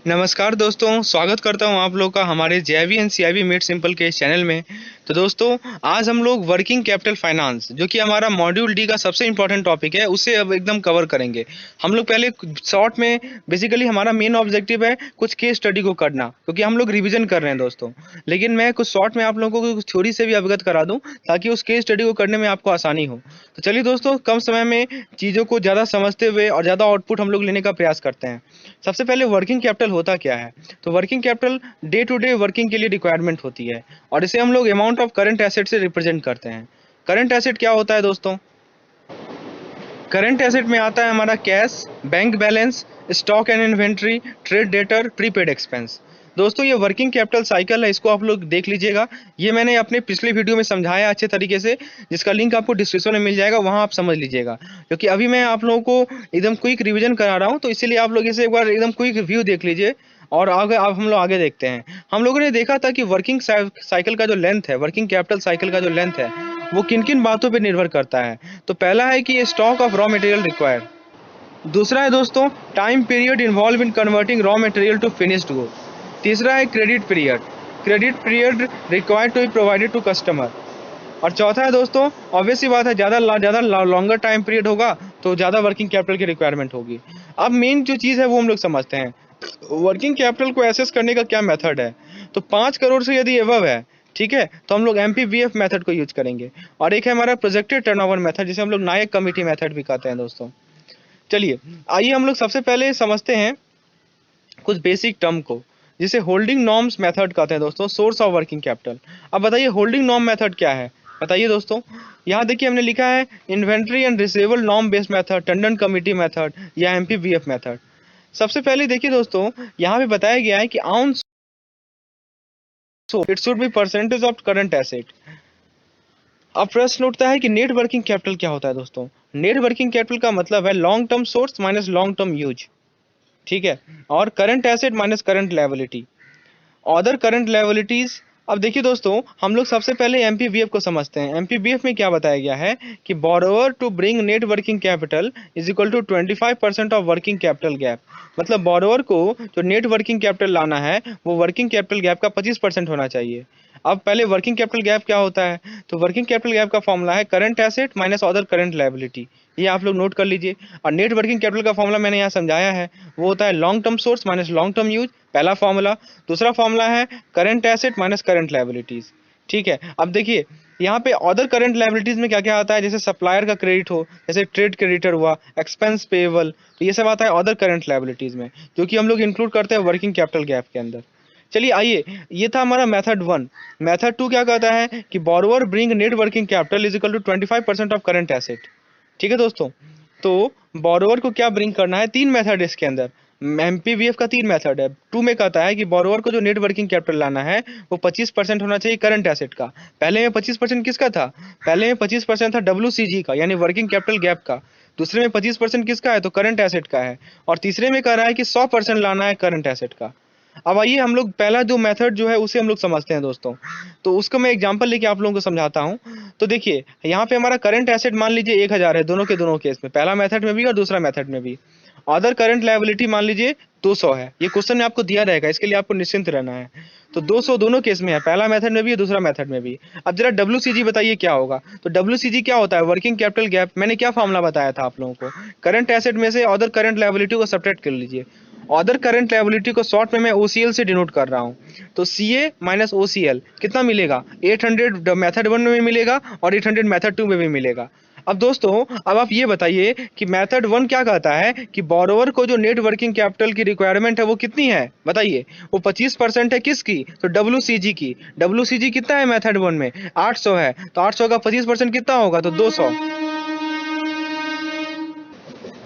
नमस्कार दोस्तों, स्वागत करता हूं आप लोग का हमारे जेआईवी एंड सीआईवी मेड सिंपल के चैनल में। तो दोस्तों आज हम लोग वर्किंग कैपिटल फाइनेंस जो कि हमारा मॉड्यूल डी का सबसे इंपॉर्टेंट टॉपिक है उसे अब एकदम कवर करेंगे। हम लोग पहले शॉर्ट में बेसिकली हमारा मेन ऑब्जेक्टिव है कुछ केस स्टडी को करना, क्योंकि हम लोग रिविजन कर रहे हैं दोस्तों। लेकिन मैं कुछ शॉर्ट में आप लोगों को कुछ थ्योरी से भी अवगत करा दूं ताकि उस केस स्टडी को करने में आपको आसानी हो। तो चलिए दोस्तों कम समय में चीज़ों को ज़्यादा समझते हुए और ज़्यादा आउटपुट हम लोग लेने का प्रयास करते हैं। सबसे पहले वर्किंग कैपिटल होता क्या है? तो working capital day to day working के लिए रिक्वायरमेंट होती है और इसे हम लोग अमाउंट ऑफ करंट एसेट से रिप्रेजेंट करते हैं। करंट एसेट क्या होता है दोस्तों? करंट एसेट में आता है हमारा cash, bank balance, stock and inventory, trade debtor, prepaid expense. दोस्तों ये वर्किंग कैपिटल साइकिल है, इसको आप लोग देख लीजिएगा। ये मैंने अपने पिछले वीडियो में समझाया अच्छे तरीके से, जिसका लिंक आपको डिस्क्रिप्शन में मिल जाएगा, वहां आप समझ लीजिएगा। क्योंकि अभी मैं आप लोगों को एकदम क्विक रिवीजन करा रहा हूं, तो इसीलिए आप लोग इसे एक बार एकदम क्विक व्यू देख लीजिए और आगे अब हम लोग आगे देखते हैं। हम लोगों ने देखा था कि वर्किंग साइकिल का जो लेंथ है, वर्किंग कैपिटल साइकिल का जो लेंथ है, वो किन किन बातों पे निर्भर करता है। तो पहला है कि stock of raw material required. दूसरा है दोस्तों time period involve in converting raw material to finished good. तीसरा है credit period, credit period required to be provided to customer. और चौथा है दोस्तों, ऑब्वियस सी बात है, ज़्यादा लॉन्गर टाइम पीरियड होगा तो ज़्यादा वर्किंग कैपिटल की रिक्वायरमेंट होगी। अब मेन जो चीज़ है वो हम लोग समझते हैं, वर्किंग कैपिटल को एसेस करने का क्या मेथड है। तो 5 करोड़ से यदि एबव है, ठीक है, तो हम लोग MPVF मेथड को यूज करेंगे। और एक है हमारा प्रोजेक्टेड टर्नओवर मेथड, जिसे हम लोग नायक कमिटी मेथड भी कहते हैं दोस्तों। चलिए आइए हम लोग सबसे पहले समझते हैं कुछ बेसिक टर्म को, जिसे होल्डिंग नॉर्म्स मेथड कहते हैं दोस्तों, सोर्स ऑफ वर्किंग कैपिटल। अब बताइए होल्डिंग नॉर्म मेथड क्या है, बताइए दोस्तों। यहाँ देखिए हमने लिखा है inventory and receivable norm based method, Tandon committee method या MPVF मेथड। सबसे पहले देखिए दोस्तों, यहाँ पे बताया गया है कि on it should be percentage of current asset. अब प्रश्न उठता है कि नेट वर्किंग कैपिटल क्या होता है दोस्तों। नेट वर्किंग कैपिटल का मतलब है long term source minus long term use, ठीक है, और current asset minus current liability, other current liabilities. अब देखिए दोस्तों, हम लोग सबसे पहले MPVF को समझते हैं। MPVF में क्या बताया गया है कि borrower to bring net working capital is equal to 25% of working capital gap. मतलब बोरोवर को जो नेट वर्किंग कैपिटल लाना है वो वर्किंग कैपिटल गैप का 25% होना चाहिए। अब पहले वर्किंग कैपिटल गैप क्या होता है, तो वर्किंग कैपिटल गैप का फॉर्मूला है current asset minus other current liability, ये आप लोग नोट कर लीजिए। और नेट वर्किंग कैपिटल का फॉर्मूला मैंने यहाँ समझाया है, वो होता है long term source minus long term use, पहला फॉर्मूला। दूसरा फॉर्मूला है current asset minus current liabilities, ठीक है। अब देखिए यहाँ पे अदर करंट लायबिलिटीज में क्या क्या आता है, जैसे सप्लायर का क्रेडिट हो, जैसे ट्रेड क्रेडिटर हुआ, एक्सपेंस पेएबल, तो ये सब आता है अदर करंट लायबिलिटीज में, जो कि हम लोग इंक्लूड करते हैं वर्किंग कैपिटल गैप के अंदर। चलिए आइए, ये था हमारा मेथड 1। मेथड 2 क्या कहता है कि borrower bring net working capital is equal to 25% of current asset, ठीक है दोस्तों। तो बोरोवर को क्या ब्रिंग करना है, 3 मेथड है इसके अंदर। MPVF का 3 मेथड है। 2 में कहता है कि बोरोवर को जो नेट वर्किंग कैपिटल लाना है वो 25% होना चाहिए करंट एसेट का। पहले में 25% किसका था, पहले में 25% था WCG का, यानी वर्किंग कैपिटल गैप का। दूसरे में 25% किसका है, तो करंट एसेट का है। और तीसरे में कह रहा है कि 100% लाना है करंट एसेट का। अब आइए हम लोग पहला जो मेथड जो है उसे हम लोग समझते हैं दोस्तों। तो उसका मैं एग्जांपल लेके आप लोगों को समझाता हूं। तो देखिए यहाँ पे हमारा करंट एसेट मान लीजिए 1000 है, दोनों के दोनों केस में, पहला मेथड में भी और दूसरा मेथड में भी। अदर करंट लायबिलिटी मान लीजिए 200 है, ये क्वेश्चन में आपको दिया रहेगा, इसके लिए आपको निश्चिंत रहना है। तो 200 दोनों केस में है, पहला मेथड में भी दूसरा मेथड में भी। अब जरा WCG बताइए क्या होगा। तो WCG क्या होता है, वर्किंग कैपिटल गैप। मैंने क्या फॉर्मूला बताया था आप लोगों को, करंट एसेट में से अदर करंट लायबिलिटी को सब्ट्रैक्ट कर लीजिए। अदर करंट लायबिलिटी को शॉर्ट में मैं OCL से डिनोट कर रहा हूँ। तो CA माइनस OCL कितना मिलेगा, 800 मेथड 1 में भी मिलेगा और 800 मेथड 2 में भी मिलेगा। अब दोस्तों, अब आप ये बताइए कि मेथड 1 क्या कहता है कि बोरोवर को जो नेट वर्किंग कैपिटल की रिक्वायरमेंट है वो कितनी है, बताइए। वो 25% है किसकी, तो WCG की। WCG कितना है मेथड 1 में, 800 है, तो 800 का 25% कितना होगा, तो 200।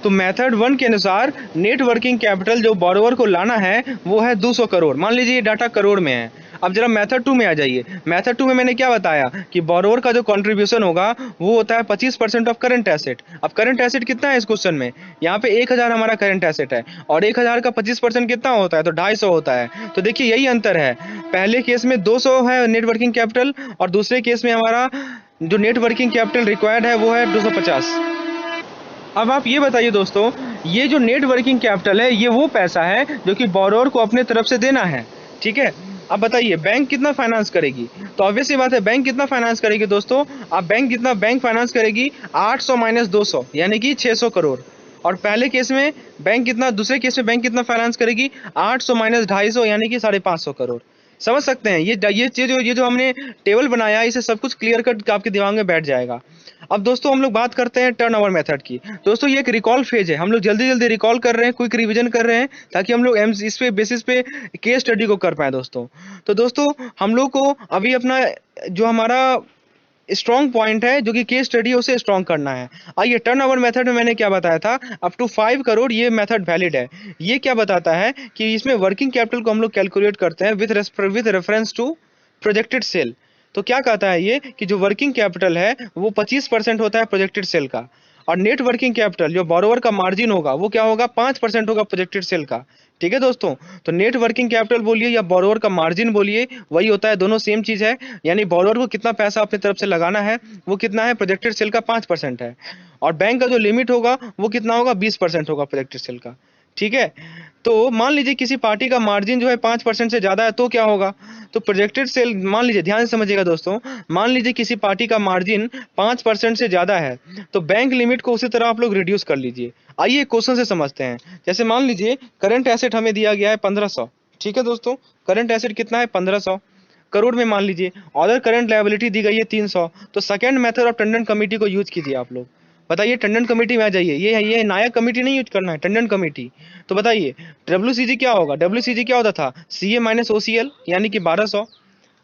तो मेथड 1 के अनुसार नेट वर्किंग कैपिटल जो बोरोवर को लाना है वो है 200 करोड़। मान लीजिए ये डाटा करोड़ में है। अब जरा मेथड 2 में आ जाइए। मेथड 2 में मैंने क्या बताया कि बोरोवर का जो कंट्रीब्यूशन होगा वो होता है 25% ऑफ करंट एसेट। अब करंट एसेट कितना है इस क्वेश्चन में, यहाँ पे 1000 हमारा करंट एसेट है और 1000 का 25% कितना होता है, तो 250 होता है। तो देखिए यही अंतर है, पहले केस में 200 है नेट वर्किंग कैपिटल और दूसरे केस में हमारा जो नेट वर्किंग कैपिटल रिक्वायर्ड है वो है 250। अब आप ये बताइए दोस्तों, ये जो नेट वर्किंग कैपिटल है ये वो पैसा है जो कि बोरोवर को अपने तरफ से देना है, ठीक है। अब बताइए बैंक कितना फाइनेंस करेगी, तो ऑब्वियस सी बात है बैंक कितना फाइनेंस करेगी दोस्तों। अब बैंक फाइनेंस करेगी 800 माइनस 200 यानी कि 600 करोड़। और पहले केस में बैंक कितना, दूसरे केस में बैंक कितना फाइनेंस करेगी, 800 माइनस 250 यानी कि 550 करोड़। समझ सकते हैं? ये जो हमने टेबल बनाया है, इसे सब कुछ क्लियर कट आपके दिमाग में बैठ जाएगा। अब दोस्तों हम लोग बात करते हैं टर्नओवर मेथड की। दोस्तों ये एक रिकॉल फेज है, हम लोग जल्दी जल्दी रिकॉल कर रहे हैं, क्विक रिवीजन कर रहे हैं, ताकि हम लोग इस पे बेसिस पे केस स्टडी को कर पाए दोस्तों। तो दोस्तों हम लोग को अभी अपना जो हमारा स्ट्रॉन्ग पॉइंट है, जो कि केस स्टडी है, उसे स्ट्रॉन्ग करना है। आइए, टर्नओवर मेथड में मैंने क्या बताया था, अप टू 5 करोड़ ये मेथड वैलिड है। ये क्या बताता है कि इसमें वर्किंग कैपिटल को हम लोग कैलकुलेट करते हैं with reference to projected sale. तो क्या कहता है ये कि जो वर्किंग कैपिटल है वो 25% होता है प्रोजेक्टेड सेल का, और नेट वर्किंग कैपिटल जो बोरोवर का मार्जिन होगा वो क्या होगा, 5% होगा प्रोजेक्टेड सेल का। ठीक है दोस्तों, तो नेट वर्किंग कैपिटल बोलिए या बोरोवर का मार्जिन बोलिए, वही होता है, दोनों सेम चीज है। यानी बोरोवर को कितना पैसा अपनी तरफ से लगाना है, वो कितना है, प्रोजेक्टेड सेल का 5% है। और बैंक का जो लिमिट होगा वो कितना होगा, 20% होगा प्रोजेक्टेड सेल का। ठीक है, तो मान लीजिए किसी पार्टी का मार्जिन जो है 5% से ज्यादा है, तो क्या होगा, तो प्रोजेक्टेड सेल, मान लीजिए, ध्यान से समझिएगा दोस्तों, मान लीजिए किसी पार्टी का मार्जिन 5% से ज्यादा है, तो बैंक लिमिट को उसी तरह आप लोग रिड्यूस कर लीजिए। आइए क्वेश्चन से समझते हैं। जैसे मान लीजिए करंट एसेट हमें दिया गया है 1500। ठीक है दोस्तों, करंट एसेट कितना है, 1500 करोड़ में मान लीजिए। अदर करंट लायबिलिटी दी गई है 300। तो second method of Tandon committee को यूज कीजिए आप लोग। बताइए, टंडन कमेटी में आ जाइए। ये नायक कमेटी नहीं यूज करना है, टंडन कमेटी। तो बताइए डब्ल्यूसीजी क्या होगा, डब्ल्यूसीजी क्या होता था, सीए माइनस ओसीएल, यानी कि 1200।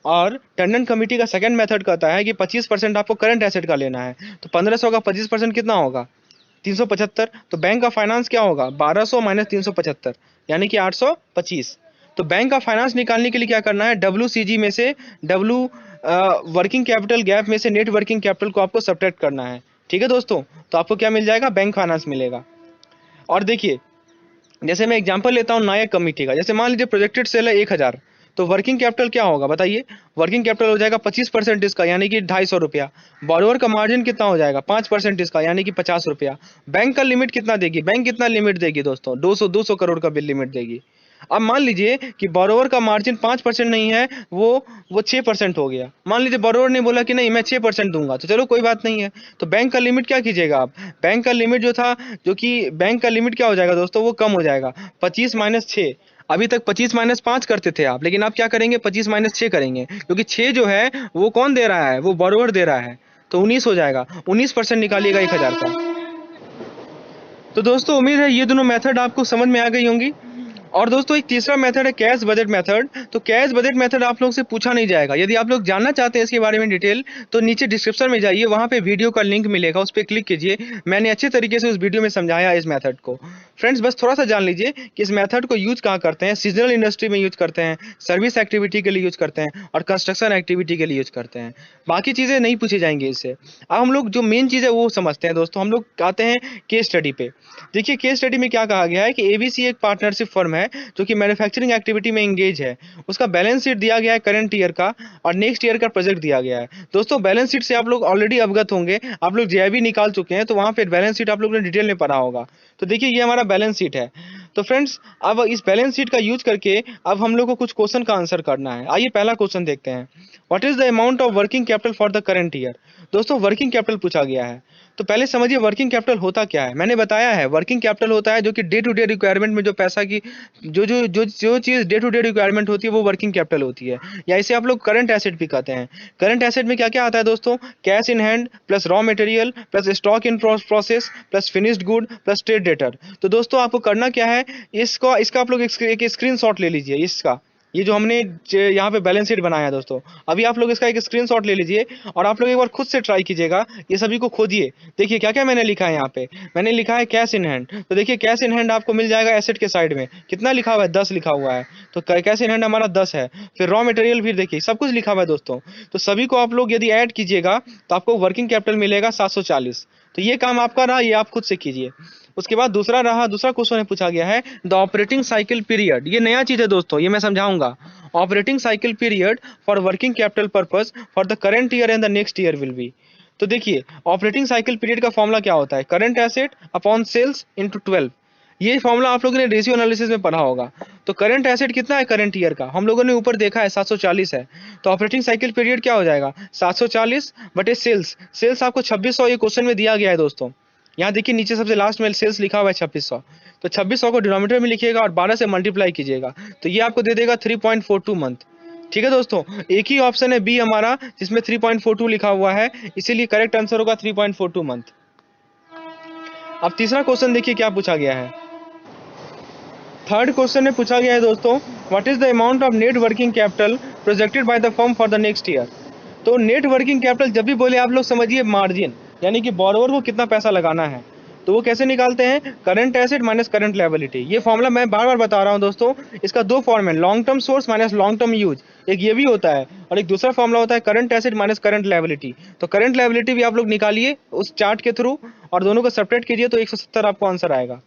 और टंडन कमेटी का सेकंड मेथड कहता है कि 25% आपको करंट एसेट का लेना है। तो 1500 का 25% कितना होगा, 375। तो बैंक का फाइनेंस क्या होगा, 1200 माइनस 375, यानी कि 825। तो बैंक का फाइनेंस निकालने के लिए क्या करना है, डब्ल्यूसीजी में से वर्किंग कैपिटल गैप में से नेट वर्किंग कैपिटल को आपको सब्ट्रैक्ट करना है। ठीक है दोस्तों, तो आपको क्या मिल जाएगा, बैंक फाइनेंस मिलेगा। और देखिए, जैसे मैं एग्जांपल लेता हूं नायक कमेटी का। जैसे मान लीजिए प्रोजेक्टेड सेल है 1000, तो वर्किंग कैपिटल क्या होगा बताइए, वर्किंग कैपिटल हो जाएगा 25% इसका, यानी कि 250 रुपया। बोरोवर का मार्जिन कितना हो जाएगा, 5% इसका, यानी कि 50 रुपया। बैंक का लिमिट कितना देगी, बैंक कितना लिमिट देगी दोस्तों, 200 करोड़ का बिल लिमिट देगी। अब मान लीजिए कि बोरोवर का मार्जिन 5% नहीं है, वो 6% हो गया। मान लीजिए बोरोवर ने बोला कि नहीं मैं 6% दूंगा, तो चलो कोई बात नहीं है। तो बैंक का लिमिट क्या कीजिएगा आप, बैंक का लिमिट जो था, जो कि बैंक का लिमिट क्या हो जाएगा दोस्तों, वो कम हो जाएगा, 25 माइनस 6। अभी तक 25 माइनस 5 करते थे आप, लेकिन आप क्या करेंगे, 25 माइनस 6 करेंगे, क्योंकि 6 जो है वो कौन दे रहा है, वो बोरोवर दे रहा है। तो 19 हो जाएगा, 19% निकालिएगा 1000 का। तो दोस्तों उम्मीद है ये दोनों मेथड आपको समझ में आ गई होंगी। और दोस्तों एक तीसरा मेथड है कैश बजट मेथड। तो कैश बजट मेथड आप लोग से पूछा नहीं जाएगा। यदि आप लोग जानना चाहते हैं इसके बारे में डिटेल, तो नीचे डिस्क्रिप्शन में जाइए, वहां पे वीडियो का लिंक मिलेगा, उस पर क्लिक कीजिए। मैंने अच्छे तरीके से उस वीडियो में समझाया इस मेथड को। फ्रेंड्स बस थोड़ा सा जान लीजिए कि इस मेथड को यूज कहाँ करते हैं, सीजनल इंडस्ट्री में यूज करते हैं, सर्विस एक्टिविटी के लिए यूज करते हैं, और कंस्ट्रक्शन एक्टिविटी के लिए यूज करते हैं। बाकी चीजें नहीं पूछी जाएंगी इससे। अब हम लोग जो मेन चीज है वो समझते हैं दोस्तों। हम लोग आते हैं केस स्टडी पे। देखिए केस स्टडी में क्या कहा गया है कि एबीसी एक पार्टनरशिप फर्म है जो कि मैन्युफैक्चरिंग एक्टिविटी में एंगेज है। उसका बैलेंस शीट दिया गया है करंट ईयर का, और नेक्स्ट ईयर का प्रोजेक्ट दिया गया है। दोस्तों बैलेंस शीट से आप लोग ऑलरेडी अवगत होंगे, आप लोग जेआईबी निकाल चुके हैं, तो वहां पे बैलेंस शीट आप लोगों ने डिटेल में पढ़ा होगा। तो देखिए ये हमारा बैलेंस शीट है। तो फ्रेंड्स अब इस बैलेंस शीट का यूज करके अब हम लोग को कुछ क्वेश्चन का आंसर करना है। आइए पहला क्वेश्चन देखते हैं। What is the amount of working capital for the current year. दोस्तों वर्किंग कैपिटल पूछा गया है, तो पहले समझिए वर्किंग कैपिटल होता क्या है। मैंने बताया है वर्किंग कैपिटल होता है जो कि डे टू डे रिक्वायरमेंट में जो पैसा की जो चीज डे टू डे रिक्वायरमेंट होती है वो वर्किंग कैपिटल होती है, या इसे आप लोग करंट एसेट भी कहते हैं। करंट एसेट में क्या क्या आता है दोस्तों, cash in hand plus raw material plus stock in process plus finished good plus trade debtor. तो दोस्तों आपको करना क्या है, इसका आप लोग एक स्क्रीनशॉट ले लीजिए। इसका ये जो हमने यहाँ पे बैलेंस शीट बनाया है दोस्तों, अभी आप लोग इसका एक स्क्रीनशॉट ले लीजिए और आप लोग एक बार खुद से ट्राई कीजिएगा, ये सभी को खोजिए। देखिए क्या क्या मैंने लिखा है यहाँ पे। मैंने लिखा है कैश इन हैंड, तो देखिए कैश इन हैंड आपको मिल जाएगा एसेट के साइड में, कितना लिखा हुआ है, 10 लिखा हुआ है। तो कैश इन हैंड हमारा 10 है। फिर रॉ मटेरियल भी देखिए सब कुछ लिखा हुआ है दोस्तों। तो सभी को आप लोग यदि ऐड कीजिएगा तो आपको वर्किंग कैपिटल मिलेगा 740। तो ये काम आपका रहा, ये आप खुद से कीजिए। उसके बाद दूसरा क्वेश्चन है, पूछा गया है द ऑपरेटिंग साइकिल पीरियड। ये नया चीज है दोस्तों, ये मैं समझाऊंगा। Operating cycle period for working capital purpose for the current year and the next year will be. तो देखिए ऑपरेटिंग साइकिल पीरियड का फॉर्मूला क्या होता है, current asset upon sales into 12। ये फॉर्मूला आप लोगों ने रेशियो एनालिसिस में पढ़ा होगा। तो करंट एसेट कितना है करंट ईयर का, हम लोगों ने ऊपर देखा है 740 है। तो ऑपरेटिंग साइकिल पीरियड क्या हो जाएगा, 740 बटे सेल्स आपको 2600 ये क्वेश्चन में दिया गया है दोस्तों। यहाँ देखिए नीचे सबसे लास्ट में सेल्स लिखा हुआ है 2600। तो 2600 को डिनोमिनेटर में लिखिएगा और 12 से मल्टीप्लाई कीजिएगा, तो ये आपको दे देगा 3.42 मंथ। ठीक है दोस्तों, एक ही ऑप्शन है बी हमारा जिसमें 3.42 लिखा हुआ है, इसीलिए करेक्ट आंसर होगा 3.42 मंथ। अब तीसरा क्वेश्चन देखिए क्या पूछा गया है। थर्ड क्वेश्चन में पूछा गया है दोस्तों, what is the amount of net working capital projected by the firm for the next year. तो नेट वर्किंग कैपिटल जब भी बोले आप लोग समझिए मार्जिन, यानी कि बोरोवर को कितना पैसा लगाना है। तो वो कैसे निकालते हैं, current asset minus current liability. ये फॉर्मूला मैं बार बार बता रहा हूँ दोस्तों, इसका दो फॉर्म है, long term source minus long term use, एक ये भी होता है और एक दूसरा फॉर्मूला होता है current asset minus current liability. तो करंट लायबिलिटी भी आप लोग निकालिए उस चार्ट के थ्रू और दोनों को सेपरेट कीजिए तो 170 आपको आंसर आएगा।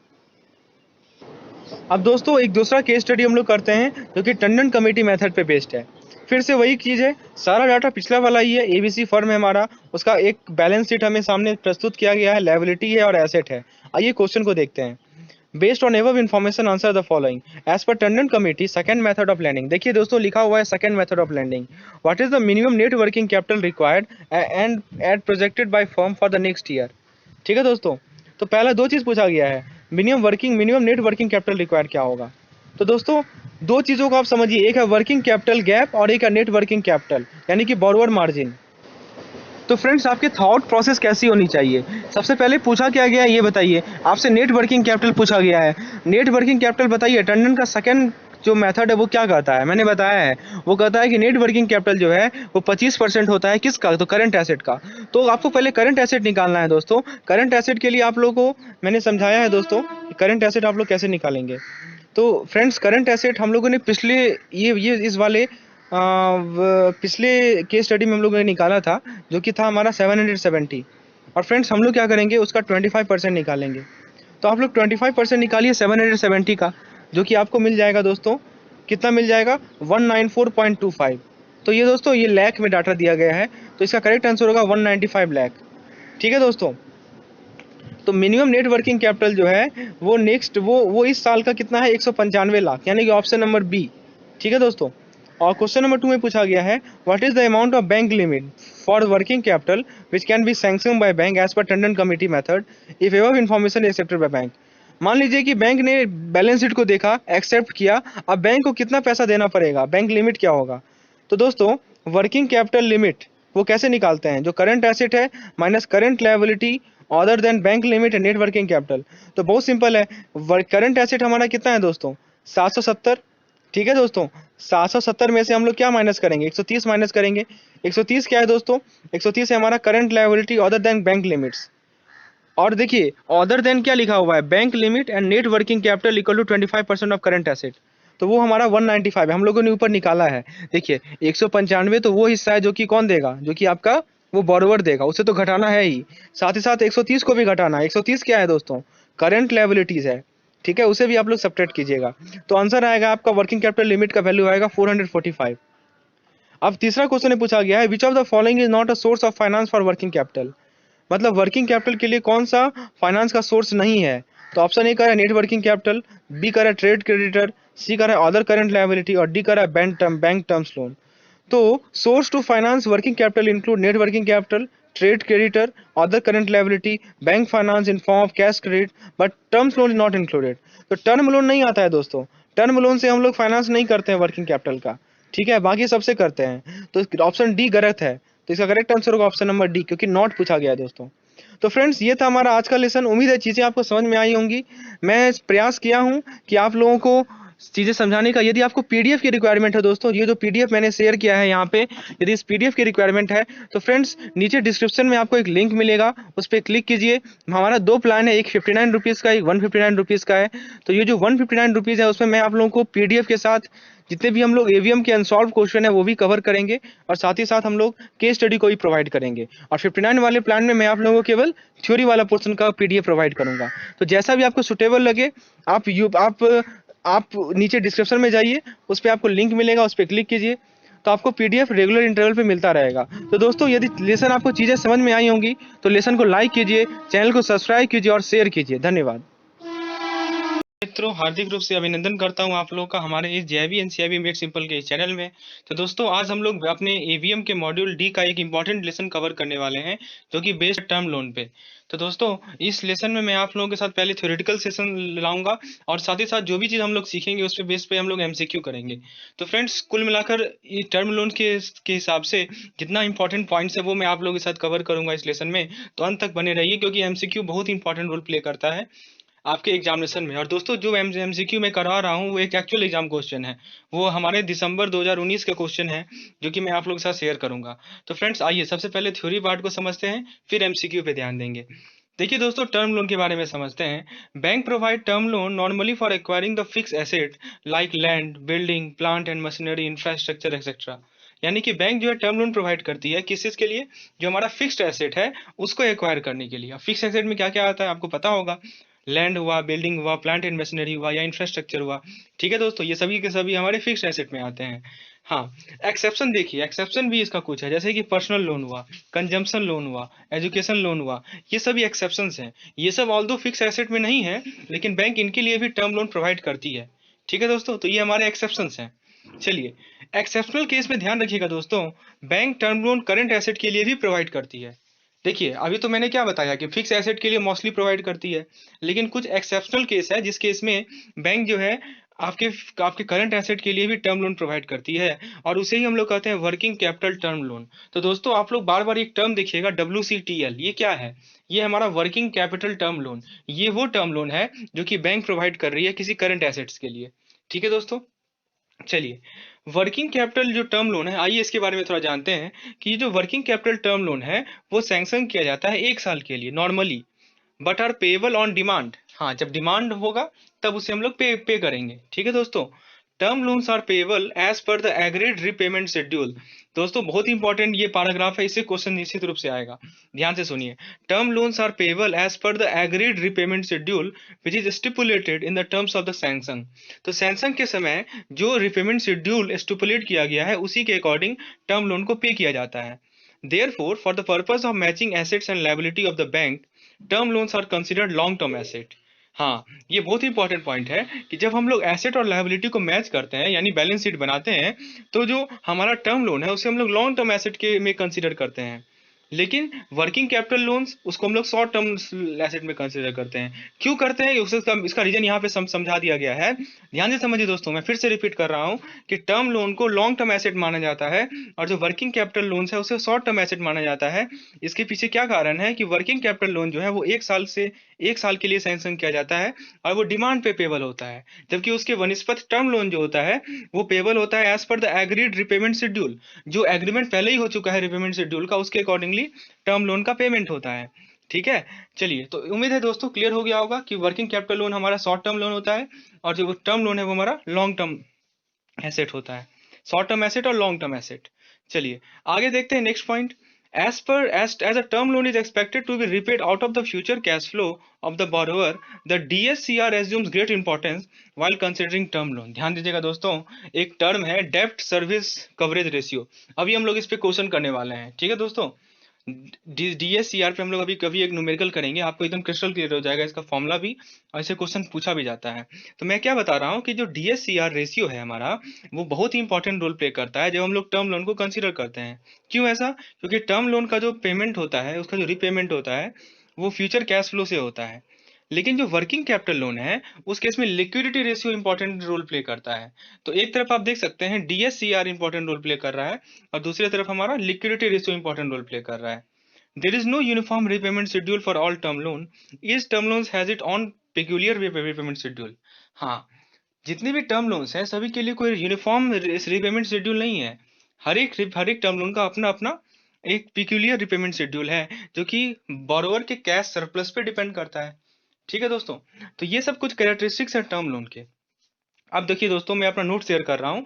अब दोस्तों एक दूसरा केस स्टडी हम लोग करते हैं जो कि टंडन कमेटी मेथड पे बेस्ड है। फिर से वही चीज़ है, सारा डाटा पिछला वाला ही है, एबीसी फर्म है हमारा, उसका एक बैलेंस शीट हमें सामने प्रस्तुत किया गया है, लायबिलिटी है और एसेट है। आइए क्वेश्चन को देखते हैं। Based on above information answer the following as per Tandon committee second method of lending. देखिए दोस्तों लिखा हुआ है second method of lending, what is the minimum net working capital required and at projected by firm for the next year. ठीक है दोस्तों, तो पहला दो चीज़ पूछा गया है, minimum net working capital required क्या होगा। तो दोस्तों दो चीज़ों को आप समझिए, एक है वर्किंग कैपिटल गैप और एक है नेट वर्किंग कैपिटल यानी कि बोरोवर मार्जिन। तो फ्रेंड्स आपके थॉट प्रोसेस कैसी होनी चाहिए, सबसे पहले पूछा क्या गया है ये बताइए, आपसे नेट वर्किंग कैपिटल पूछा गया है। नेट वर्किंग कैपिटल बताइए, टंडन का सेकंड जो मेथड है वो क्या कहता है, मैंने बताया है, वो कहता है कि नेट वर्किंग कैपिटल जो है वो 25% होता है किसका, तो करंट एसेट का। तो आपको पहले करंट एसेट निकालना है दोस्तों। करंट एसेट के लिए आप लोगों को मैंने समझाया है दोस्तों, करंट एसेट आप लोग कैसे निकालेंगे। तो फ्रेंड्स करंट एसेट हम लोगों ने पिछले ये इस वाले पिछले केस स्टडी में हम लोगों ने निकाला था जो कि था हमारा 770। और फ्रेंड्स हम लोग क्या करेंगे उसका 25% निकालेंगे। तो आप लोग 25% निकालिए 770 का, जो कि आपको मिल जाएगा दोस्तों, कितना मिल जाएगा 194.25। तो ये दोस्तों ये लाख में डाटा दिया गया है, तो इसका करेक्ट आंसर होगा 195 लाख। ठीक है दोस्तों, तो मिनिमम नेट वर्किंग कैपिटल जो है वो नेक्स्ट वो इस साल का कितना है 195 लाख, यानी कि ऑप्शन नंबर बी। ठीक है दोस्तों, और क्वेश्चन नंबर 2 में पूछा गया है what is the amount of bank limit for working capital which can be sanction by bank as per Tandon committee method if above information accepted by bank. मान लीजिए कि बैंक ने बैलेंस शीट को देखा, एक्सेप्ट किया, अब बैंक को कितना पैसा देना पड़ेगा, बैंक लिमिट क्या होगा। तो दोस्तों वर्किंग कैपिटल लिमिट वो कैसे निकालते हैं, जो करंट एसेट है minus current liability other than bank limit and net working capital. तो बहुत सिंपल है, करंट एसेट हमारा कितना है दोस्तों 770। ठीक है दोस्तों, 770 में से हम लोग क्या माइनस करेंगे, 130 माइनस करेंगे। 130 क्या है दोस्तों, 130 है हमारा current liability other than bank limits. और देखिए अदर देन क्या लिखा हुआ है, bank limit and net working capital equal to 25% of current asset. तो वो हमारा 195 है, हम लोगों ने ऊपर निकाला है। देखिए 195 तो वो हिस्सा है जो कि कौन देगा, जो कि आपका वो बोरोवर देगा, उसे तो घटाना है ही, साथ ही साथ 130 को भी घटाना है। 130 क्या है दोस्तों, करंट लायबिलिटीज है। ठीक है, उसे भी आप लोग सब्ट्रैक्ट कीजिएगा, तो आंसर आएगा आपका वर्किंग कैपिटल लिमिट का वैल्यू आएगा 445। अब तीसरा क्वेश्चन में पूछा गया है विच of the following is not a source of finance for working capital. मतलब वर्किंग कैपिटल के लिए कौन सा फाइनेंस का सोर्स नहीं है। तो ऑप्शन ए का है नेट वर्किंग कैपिटल, बी का है ट्रेड क्रेडिटर, सी का है अदर करंट लायबिलिटी और डी का है बैंक टर्म्स लोन। तो source to finance working capital include net working capital, trade creditor, other current liability, bank finance in form of cash credit, but terms loan is not included. तो term loan नहीं आता है दोस्तों, term loan से हम लोग finance नहीं करते हैं वर्किंग कैपिटल का। ठीक है, बाकी सबसे करते हैं। तो ऑप्शन डी गलत है, तो इसका करेक्ट आंसर होगा ऑप्शन नंबर डी, क्योंकि नॉट पूछा गया है दोस्तों। तो फ्रेंड्स ये था हमारा आज का लेसन, उम्मीद है चीज़ें आपको समझ में आई होंगी। मैं प्रयास किया हूँ कि आप लोगों को चीज़ें समझाने का। यदि आपको पीडीएफ की रिक्वायरमेंट है दोस्तों, ये जो पीडीएफ मैंने शेयर किया है यहाँ पे, यदि इस पीडीएफ की रिक्वायरमेंट है तो फ्रेंड्स नीचे डिस्क्रिप्शन में आपको एक लिंक मिलेगा, उस पर क्लिक कीजिए। हमारा दो प्लान है, एक 59 रुपीज़ का, एक 159 रुपीज़ का है। तो ये जो 159 रुपीज़ है उसमें मैं आप लोगों को पीडीएफ के साथ जितने भी हम लोग एवीएम के अनसॉल्व क्वेश्चन है वो भी कवर करेंगे, और साथ ही साथ हम लोग केस स्टडी को भी प्रोवाइड करेंगे। और 59 वाले प्लान में मैं आप लोगों को केवल थ्योरी वाला पोर्शन का पीडीएफ प्रोवाइड करूंगा। तो जैसा भी आपको सुटेबल लगे आप नीचे डिस्क्रिप्शन में जाइए, उस पर आपको लिंक मिलेगा, उस पर क्लिक कीजिए, तो आपको पीडीएफ रेगुलर इंटरवल पे मिलता रहेगा। तो दोस्तों यदि लेसन आपको चीज़ें समझ में आई होंगी तो लेसन को लाइक कीजिए, चैनल को सब्सक्राइब कीजिए और शेयर कीजिए। धन्यवाद। मित्रों, हार्दिक रूप से अभिनंदन करता हूं आप लोगों का हमारे इस जेईबी एनसीईआरटी मेक सिंपल के इस चैनल में। तो दोस्तों, आज हम लोग अपने एवीएम के मॉड्यूल डी का एक इंपॉर्टेंट लेसन कवर करने वाले हैं, जो कि बेस्ड टर्म लोन पे। तो दोस्तों, इस लेसन में मैं आप लोगों के साथ पहले थ्योरेटिकल सेशन लाऊंगा और साथ ही साथ जो भी चीज़ हम लोग सीखेंगे उस पे बेस पे हम लोग एमसीक्यू करेंगे। तो फ्रेंड्स, कुल मिलाकर ये टर्म लोन के हिसाब से जितना इंपॉर्टेंट पॉइंट्स है वो मैं आप लोगों के साथ कवर करूंगा इस लेसन में। तो अंत तक बने रहिए, क्योंकि एमसीक्यू बहुत इंपॉर्टेंट रोल प्ले करता है आपके एग्जामिनेशन में। और दोस्तों, जो एमसीक्यू मैं करा रहा हूँ वो एक एक्चुअल एग्जाम क्वेश्चन है, वो हमारे दिसंबर 2019 का क्वेश्चन है, जो कि मैं आप लोगों के साथ शेयर करूंगा। तो फ्रेंड्स, आइए सबसे पहले थ्योरी पार्ट को समझते हैं, फिर एमसीक्यू पे ध्यान देंगे। देखिए दोस्तों, टर्म लोन के बारे में समझते हैं। Bank provide term loan normally for acquiring the fix asset like land, building, plant and machinery, infrastructure etcetera. यानी कि बैंक जो है टर्म लोन प्रोवाइड करती है किस चीज के लिए? जो हमारा फिक्स्ड एसेट है उसको एक्वायर करने के लिए। अब फिक्स एसेट में क्या क्या आता है आपको पता होगा। लैंड हुआ, बिल्डिंग हुआ, प्लांट एंड मशीनरी हुआ, या इंफ्रास्ट्रक्चर हुआ। ठीक है दोस्तों, ये सभी के सभी हमारे फिक्स्ड एसेट में आते हैं। हाँ, एक्सेप्शन देखिए, एक्सेप्शन भी इसका कुछ है, जैसे कि पर्सनल लोन हुआ, कंजम्पशन लोन हुआ, एजुकेशन लोन हुआ, ये सभी एक्सेप्शंस हैं। ये सब ऑल्दो फिक्स एसेट में नहीं है, लेकिन बैंक इनके लिए भी टर्म लोन प्रोवाइड करती है। ठीक है दोस्तों, तो ये हमारे एक्सेप्शंस हैं। चलिए, एक्सेप्शनल केस में ध्यान रखिएगा दोस्तों, bank term loan current asset के लिए भी प्रोवाइड करती है। देखिए, अभी तो मैंने क्या बताया कि फिक्स एसेट के लिए मोस्टली प्रोवाइड करती है, लेकिन कुछ एक्सेप्शनल केस है जिस केस में बैंक जो है आपके आपके करंट एसेट के लिए भी टर्म लोन प्रोवाइड करती है, और उसे ही हम लोग कहते हैं वर्किंग कैपिटल टर्म लोन। तो दोस्तों, आप लोग बार बार एक टर्म देखिएगा, WCTL। ये क्या है? ये हमारा वर्किंग कैपिटल टर्म लोन। ये वो टर्म लोन है जो कि बैंक प्रोवाइड कर रही है किसी करंट एसेट्स के लिए। ठीक है दोस्तों, चलिए, वर्किंग कैपिटल जो टर्म लोन है, आइए इसके बारे में थोड़ा जानते हैं कि ये जो वर्किंग कैपिटल टर्म लोन है वो सैंक्शन किया जाता है 1 साल के लिए normally, but are payable on demand. हाँ, जब डिमांड होगा तब उसे हम लोग पे करेंगे। ठीक है दोस्तों, term loans are payable as per the agreed repayment schedule. दोस्तों, बहुत इंपॉर्टेंट ये पैराग्राफ है, इससे क्वेश्चन निश्चित रूप से आएगा, ध्यान से सुनिए। Term loans are payable as per the agreed repayment schedule which is stipulated in the terms of the sanction. तो सैंक्शन के समय जो रिपेमेंट शेड्यूल स्टिपुलेट किया गया है उसी के अकॉर्डिंग टर्म लोन को पे किया जाता है। Therefore, for the purpose of matching assets and liability of the bank, term loans are considered long term asset। हाँ, ये बहुत इंपॉर्टेंट पॉइंट है कि जब हम लोग एसेट और लायबिलिटी को मैच करते हैं, यानी बैलेंस शीट बनाते हैं, तो जो हमारा टर्म लोन है उसे हम लोग लॉन्ग टर्म एसेट के में कंसीडर करते हैं, लेकिन वर्किंग कैपिटल लोन्स उसको हम लोग शॉर्ट टर्म एसेट में कंसीडर करते हैं। क्यों करते हैं उसका इसका रीजन यहाँ पे समझा दिया गया है, ध्यान से समझिए दोस्तों। मैं फिर से रिपीट कर रहा हूँ कि टर्म लोन को लॉन्ग टर्म एसेट माना जाता है, और जो वर्किंग कैपिटल लोन्स है उसे शॉर्ट टर्म एसेट माना जाता है। इसके पीछे क्या कारण है कि वर्किंग कैपिटल लोन जो है वो 1 साल के लिए सैंक्शन किया जाता है, और वो डिमांड पे पेबल होता है, जबकि उसके वनिस्पत टर्म लोन जो होता है वो पेबल होता है as per the agreed repayment schedule. जो एग्रीमेंट पहले ही हो चुका है रिपेमेंट शेड्यूल का, उसके अकॉर्डिंगली टर्म लोन का पेमेंट होता है। ठीक है, चलिए, तो उम्मीद है दोस्तों क्लियर हो गया होगा कि वर्किंग कैपिटल लोन हमारा शॉर्ट टर्म लोन होता है, और जो टर्म लोन है वो हमारा लॉन्ग टर्म एसेट होता है। शॉर्ट टर्म एसेट और लॉन्ग टर्म एसेट। चलिए, आगे देखते हैं next point. as a term loan is expected to be repaid out of the future cash flow of the borrower, the DSCR assumes great importance while considering term loan। ध्यान दीजिएगा दोस्तों, एक term है डेब्ट सर्विस कवरेज रेशियो। अभी हम लोग इस पे क्वेश्चन करने वाले हैं। ठीक है दोस्तों, DSCR पे हम लोग अभी कभी एक न्यूमेरिकल करेंगे, आपको एकदम क्रिस्टल क्लियर हो जाएगा इसका फॉर्मूला भी, और ऐसे क्वेश्चन पूछा भी जाता है। तो मैं क्या बता रहा हूँ कि जो DSCR रेशियो है हमारा, वो बहुत ही इंपॉर्टेंट रोल प्ले करता है जब हम लोग टर्म लोन को कंसीडर करते हैं। क्यों ऐसा? क्योंकि टर्म लोन का जो पेमेंट होता है, उसका जो रिपेमेंट होता है, वो फ्यूचर कैश फ्लो से होता है, लेकिन जो वर्किंग कैपिटल लोन है उस केस में liquidity ratio important role play करता है। तो एक तरफ आप देख सकते हैं DSCR इंपॉर्टेंट रोल प्ले कर रहा है, और दूसरी तरफ हमारा liquidity ratio important role play कर रहा है। There is no uniform repayment schedule for all term loan. Each term loans has its own peculiar repayment schedule। हाँ, जितने भी टर्म लोन्स हैं सभी के लिए कोई यूनिफॉर्म रिपेमेंट शेड्यूल नहीं है। हर एक टर्म लोन का अपना अपना एक पिक्यूलियर रिपेमेंट शेड्यूल है, जो कि बोरोवर के कैश सरप्लस पे डिपेंड करता है। ठीक है दोस्तों, तो ये सब कुछ कैरेक्टरिस्टिक्स है टर्म लोन के। अब देखिए दोस्तों, मैं अपना नोट शेयर कर रहा हूँ।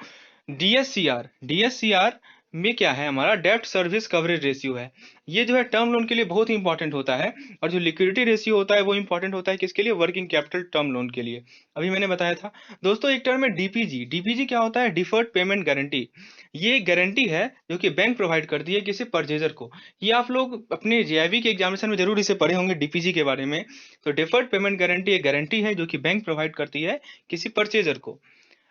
DSCR में क्या है, हमारा डेब्ट सर्विस कवरेज रेशियो है। ये जो है टर्म लोन के लिए बहुत ही इंपॉर्टेंट होता है। और जो लिक्विडिटी रेशियो होता है वो इंपॉर्टेंट होता है किसके लिए, वर्किंग कैपिटल टर्म लोन के लिए, अभी मैंने बताया था। दोस्तों एक टर्म है डीपीजी। डीपीजी क्या होता है, डिफर्ड पेमेंट गारंटी। ये एक गारंटी है जो कि बैंक प्रोवाइड करती है किसी परचेजर को। ये आप लोग अपने जेआईबी के एग्जामिनेशन में जरूर इसे पढ़े होंगे डीपीजी के बारे में। तो डिफर्ड पेमेंट गारंटी एक गारंटी है जो कि बैंक प्रोवाइड करती है किसी परचेजर को।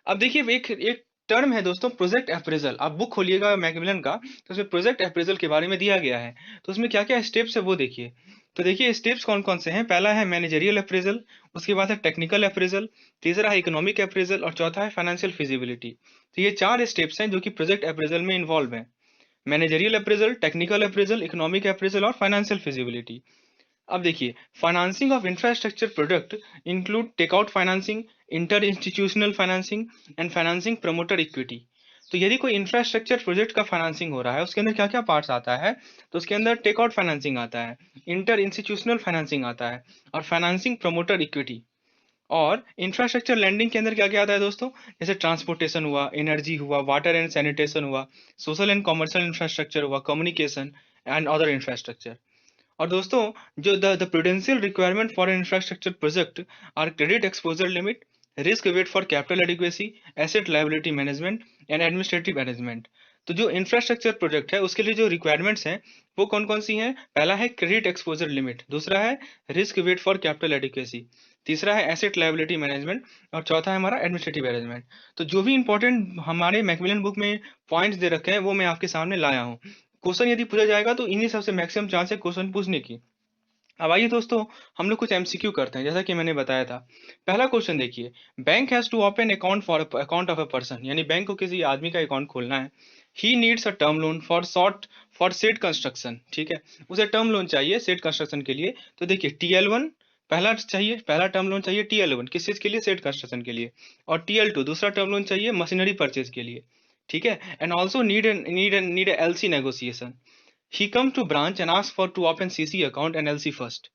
अब देखिए एक एक टर्म है दोस्तों, प्रोजेक्ट अप्रेजल। आप बुक खोलिएगा मैकमिलन का, तो उसमें प्रोजेक्ट अप्रेजल के बारे में दिया गया है। तो उसमें क्या क्या स्टेप्स है वो देखिए। तो देखिए स्टेप्स कौन कौन से हैं। पहला है मैनेजरियल अप्रेजल, उसके बाद है टेक्निकल अप्रेजल, तीसरा है इकोनॉमिक अप्रेजल और चौथा है फाइनेंशियल फिजिबिलिटी। तो ये 4 स्टेप्स हैं जो कि प्रोजेक्ट अप्रेजल में इन्वॉल्व हैं। Managerial appraisal, technical appraisal, economic appraisal और फाइनेंशियल फिजिबिलिटी। अब देखिए financing of infrastructure product include takeout financing, inter institutional financing and financing promoter equity. तो यदि कोई इंफ्रास्ट्रक्चर प्रोजेक्ट का फाइनेंसिंग हो रहा है उसके अंदर क्या क्या पार्ट्स आता है, तो उसके अंदर टेकआउट फाइनेंसिंग आता है, इंटर इंस्टीट्यूशनल फाइनेंसिंग आता है और फाइनेंसिंग प्रमोटर इक्विटी। और इंफ्रास्ट्रक्चर लैंडिंग के अंदर क्या क्या आता है दोस्तों, जैसे ट्रांसपोर्टेशन हुआ, एनर्जी हुआ, वाटर एंड सैनिटेशन हुआ, सोशल एंड कमर्शियल इंफ्रास्ट्रक्चर हुआ, कम्युनिकेशन एंड अदर इंफ्रास्ट्रक्चर। और दोस्तों जो the prudential requirement for infrastructure project are credit exposure limit, risk weight for capital adequacy, asset liability management and administrative management. तो जो infrastructure project है उसके लिए जो रिक्वायरमेंट्स हैं वो कौन कौन सी हैं। पहला है क्रेडिट एक्सपोजर लिमिट, दूसरा है risk weight for capital adequacy, तीसरा है एसेट लायबिलिटी मैनेजमेंट और चौथा है हमारा एडमिनिस्ट्रेटिव मैनेजमेंट। तो जो भी इंपॉर्टेंट हमारे मैकमिलन बुक में पॉइंट्स दे रखे हैं वो मैं आपके सामने लाया हूँ। क्वेश्चन यदि पूछा जाएगा तो इन्हीं सबसे मैक्सिमम चांस है क्वेश्चन पूछने की। अब आइए दोस्तों हम लोग कुछ एमसीक्यू करते हैं जैसा कि मैंने बताया था। पहला क्वेश्चन देखिए, bank has to open account for account of a person, यानी बैंक को किसी आदमी का अकाउंट खोलना है। He needs a term loan for set construction, ठीक है, उसे टर्म लोन चाहिए सेट कंस्ट्रक्शन के लिए। तो देखिए टीएल1 पहला चाहिए, पहला टर्म लोन चाहिए टीएल1 किस चीज के लिए, सेट कंस्ट्रक्शन के लिए। और टीएल2 दूसरा टर्म लोन चाहिए मशीनरी परचेज के लिए, ठीक है। And also need LC negotiation. He come to branch and ask for to open CC account and LC first,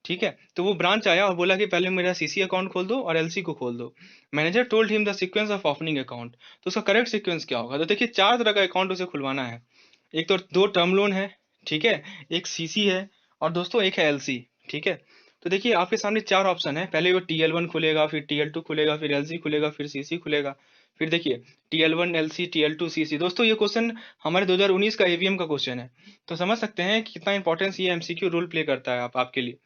ठीक है। तो वो ब्रांच आया और बोला कि पहले मेरा सीसी अकाउंट खोल दो और एलसी को खोल दो। Manager told him the sequence of opening account. तो उसका करेक्ट सीक्वेंस क्या होगा, तो देखिए 4 तरह का अकाउंट उसे खुलवाना है। एक तो 2 टर्म लोन है, ठीक है, एक सीसी है और दोस्तों एक है एलसी, ठीक है। तो देखिए आपके सामने 4 ऑप्शन है, पहले वो टीएल1 खुलेगा, फिर टीएल2 खुलेगा, फिर एलसी खुलेगा, फिर सीसी खुलेगा। फिर देखिए टीएल1 एलसी टीएल2 सीसी। दोस्तों ये क्वेश्चन हमारे 2019 का एवीएम का क्वेश्चन है, तो समझ सकते हैं कि कितना इंपॉर्टेंस ये एमसीक्यू रोल प्ले करता है आपके लिए।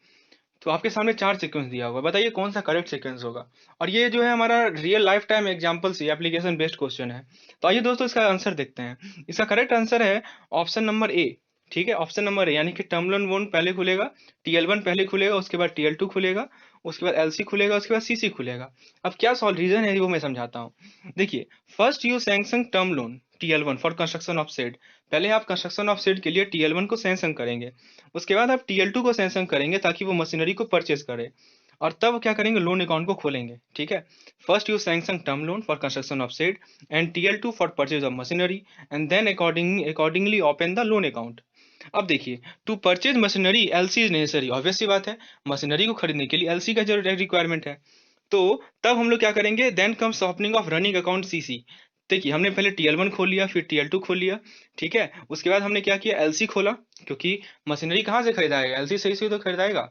तो आपके सामने 4 सीक्वेंस दिया होगा, बताइए कौन सा करेक्ट सीक्वेंस होगा। और ये जो है हमारा रियल लाइफ टाइम एग्जाम्पल से एप्लीकेशन बेस्ड क्वेश्चन है। तो आइए दोस्तों इसका आंसर देखते हैं। इसका करेक्ट आंसर है ऑप्शन नंबर ए, ठीक है, ऑप्शन नंबर ए, यानी कि टर्म लोन पहले खुलेगा, टीएल1 पहले खुलेगा, उसके बाद टीएल2 खुलेगा, उसके बाद एलसी खुलेगा, उसके बाद सीसी खुलेगा। अब क्या सॉल्व रीजन है वो मैं समझाता हूँ। देखिए first you sanction term loan TL one for construction of set. पहले आप कंस्ट्रक्शन ऑफ सेट के लिए टीएल1 को सैंक्शन करेंगे, उसके बाद आप टीएल2 को सैंक्शन करेंगे ताकि वो मशीनरी को परचेज करे, और तब क्या करेंगे, लोन अकाउंट को खोलेंगे, ठीक है। First you sanction term loan for construction of set and TL two for purchase of machinery and then accordingly open the loan account. अब देखिए to purchase machinery LC is necessary, obvious सी बात है, machinery को खरीदने के लिए एलसी का जरूर रिक्वायरमेंट है। तो तब हम लोग क्या करेंगे, then comes opening of running account CC. देखिए हमने पहले टीएल1 खोल लिया, फिर टीएल2 खोल लिया, ठीक है। उसके बाद हमने क्या किया, एलसी खोला, क्योंकि मशीनरी कहाँ से खरीदाएगा, एलसी सही से तो खरीदाएगा,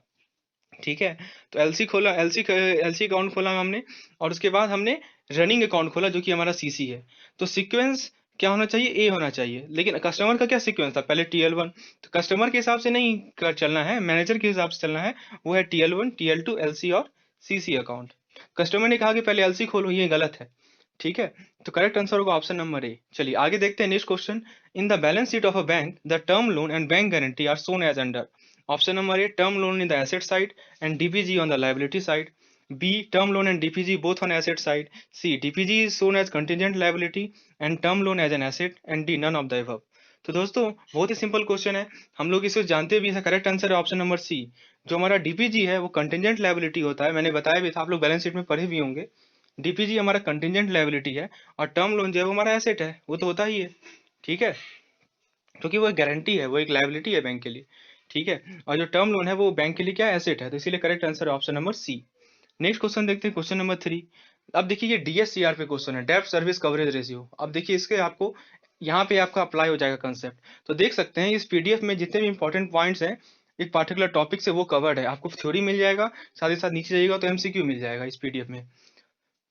ठीक है। तो एलसी खोला, एलसी अकाउंट खोला हमने, और उसके बाद हमने रनिंग अकाउंट खोला जो कि हमारा सीसी है। तो सीक्वेंस क्या होना चाहिए, ए होना चाहिए। लेकिन कस्टमर का क्या सीक्वेंस था, पहले टीएल1, तो कस्टमर के हिसाब से नहीं चलना है, मैनेजर के हिसाब से चलना है। वो है टीएल1 टीएल2 एलसी और सीसी अकाउंट। कस्टमर ने कहा कि पहले एलसी खोलो, ये गलत है, ठीक है। तो करेक्ट आंसर होगा ऑप्शन नंबर ए। चलिए आगे देखते हैं next question. In the balance sheet of a bank the term loan and bank guarantee are shown as under. Option number A term loan in the asset side and DPG on the liability side, B term loan and DPG both on asset side, C DPG is shown as contingent liability and term loan as an asset, and D none of the above. तो दोस्तों बहुत ही simple question है, हम लोग इसे जानते भी हैं। करेक्ट आंसर है ऑप्शन नंबर सी। जो हमारा डीपीजी है वो कंटिजेंट लायबिलिटी होता है, मैंने बताया भी था, आप लोग बैलेंस शीट में पढ़े भी होंगे। डीपीजी हमारा कंटिजेंट लायबिलिटी है और टर्म लोन जो है वो हमारा एसेट है, वो तो होता ही है, ठीक है, क्योंकि वो एक गारंटी है, वो एक लायबिलिटी है बैंक के लिए, ठीक है। और जो टर्म लोन है वो बैंक के लिए क्या एसेट है, तो इसीलिए करेक्ट आंसर है option number C. Next question देखते हैं, क्वेश्चन नंबर 3। अब देखिए ये डीएससीआर पे क्वेश्चन है, डेब्ट सर्विस कवरेज रेशियो। अब देखिए इसके आपको यहाँ पे आपका अप्लाई हो जाएगा कंसेप्ट। तो देख सकते हैं इस पीडीएफ में जितने भी इंपॉर्टेंट पॉइंट्स हैं एक पार्टिकुलर टॉपिक से वो कवर्ड है। आपको थ्योरी मिल जाएगा, साथ ही साथ नीचे जाइएगा तो एमसीक्यू मिल जाएगा इस पीडीएफ में।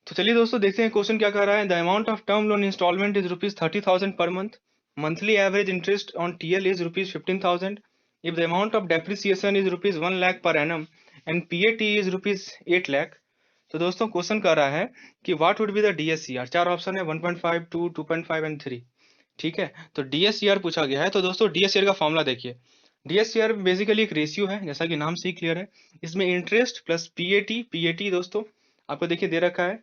तो चलिए दोस्तों देखते हैं क्वेश्चन क्या कह रहा है। The amount of term loan installment is ₹30,000 per month. Monthly average interest on TL is ₹15,000। If the amount of depreciation is ₹1 lakh per annum and PAT is ₹8 lakh. तो दोस्तों क्वेश्चन कर रहा है कि what would be the DSCR. चार ऑप्शन है 1.5, 2, 2.5 and 3। ठीक है, तो डीएससीआर पूछा गया है। तो दोस्तों डीएससीआर का फॉर्मूला देखिए। डीएससीआर बेसिकली एक रेशियो है, जैसा कि नाम से ही क्लियर है। इसमें इंटरेस्ट प्लस पीएटी, पीएटी दोस्तों आपको देखिए दे रखा है,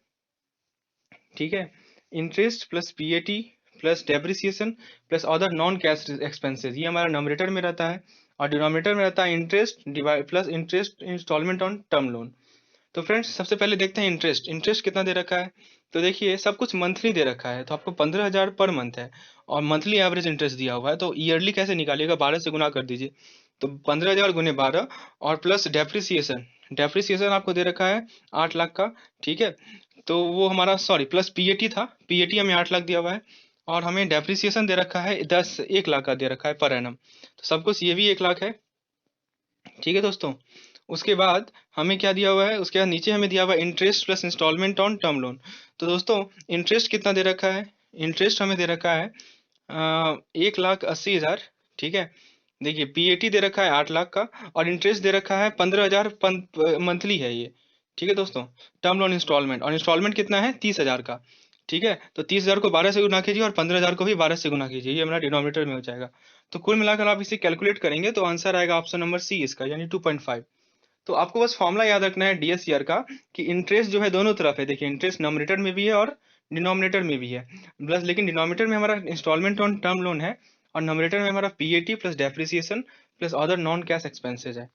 ठीक है। Interest plus PAT plus depreciation plus other non cash expenses, ये हमारा नॉमिनेटर में रहता है। और डिनोमिनेटर में रहता है interest divide plus interest installment on term loan. तो फ्रेंड्स सबसे पहले देखते हैं इंटरेस्ट। इंटरेस्ट कितना दे रखा है, तो देखिए सब कुछ मंथली दे रखा है, तो आपको 15,000 पर मंथ है और मंथली एवरेज इंटरेस्ट दिया हुआ है। तो ईयरली कैसे निकालिएगा, 12 से गुना कर दीजिए। तो 15,000 गुने 12 और प्लस डेप्रिसिएशन, डेप्रिसिएशन आपको दे रखा है 8 लाख का, ठीक है। तो वो हमारा सॉरी प्लस पीएटी था, पीएटी हमें 8 लाख दिया हुआ है और हमें डेप्रिसिएशन दे रखा है 1 लाख का दे रखा है पर एनम। तो सब कुछ ये भी 1 लाख है, ठीक है दोस्तों। उसके बाद हमें क्या दिया हुआ है, उसके बाद नीचे हमें दिया हुआ है interest plus installment on term loan. तो दोस्तों इंटरेस्ट कितना दे रखा है, इंटरेस्ट हमें दे रखा है 1,80,000, ठीक है। देखिए पीएटी दे रखा है 8 लाख का और इंटरेस्ट दे रखा है 15,000 मंथली है ये, ठीक है दोस्तों। टर्म लोन इंस्टॉलमेंट, और इंस्टॉलमेंट कितना है 30,000 का, ठीक है। तो 30,000 को 12 से गुना कीजिए और 15,000 को भी 12 से गुना कीजिए, ये हमारा डिनोमिनेटर में हो जाएगा। तो कुल मिलाकर आप इसे कैलकुलेट करेंगे तो आंसर आएगा ऑप्शन नंबर सी इसका, यानी 2.5। तो आपको बस फॉर्मूला याद रखना है डीएससीआर का कि इंटरेस्ट जो है दोनों तरफ है। देखिए इंटरेस्ट नॉमिनेटर में भी है और डिनोमिनेटर में भी है, प्लस लेकिन डिनोमिनेटर में हमारा इंस्टॉलमेंट ऑन टर्म लोन है और नॉमिनेटर में हमारा PAT plus depreciation plus other non cash expenses है।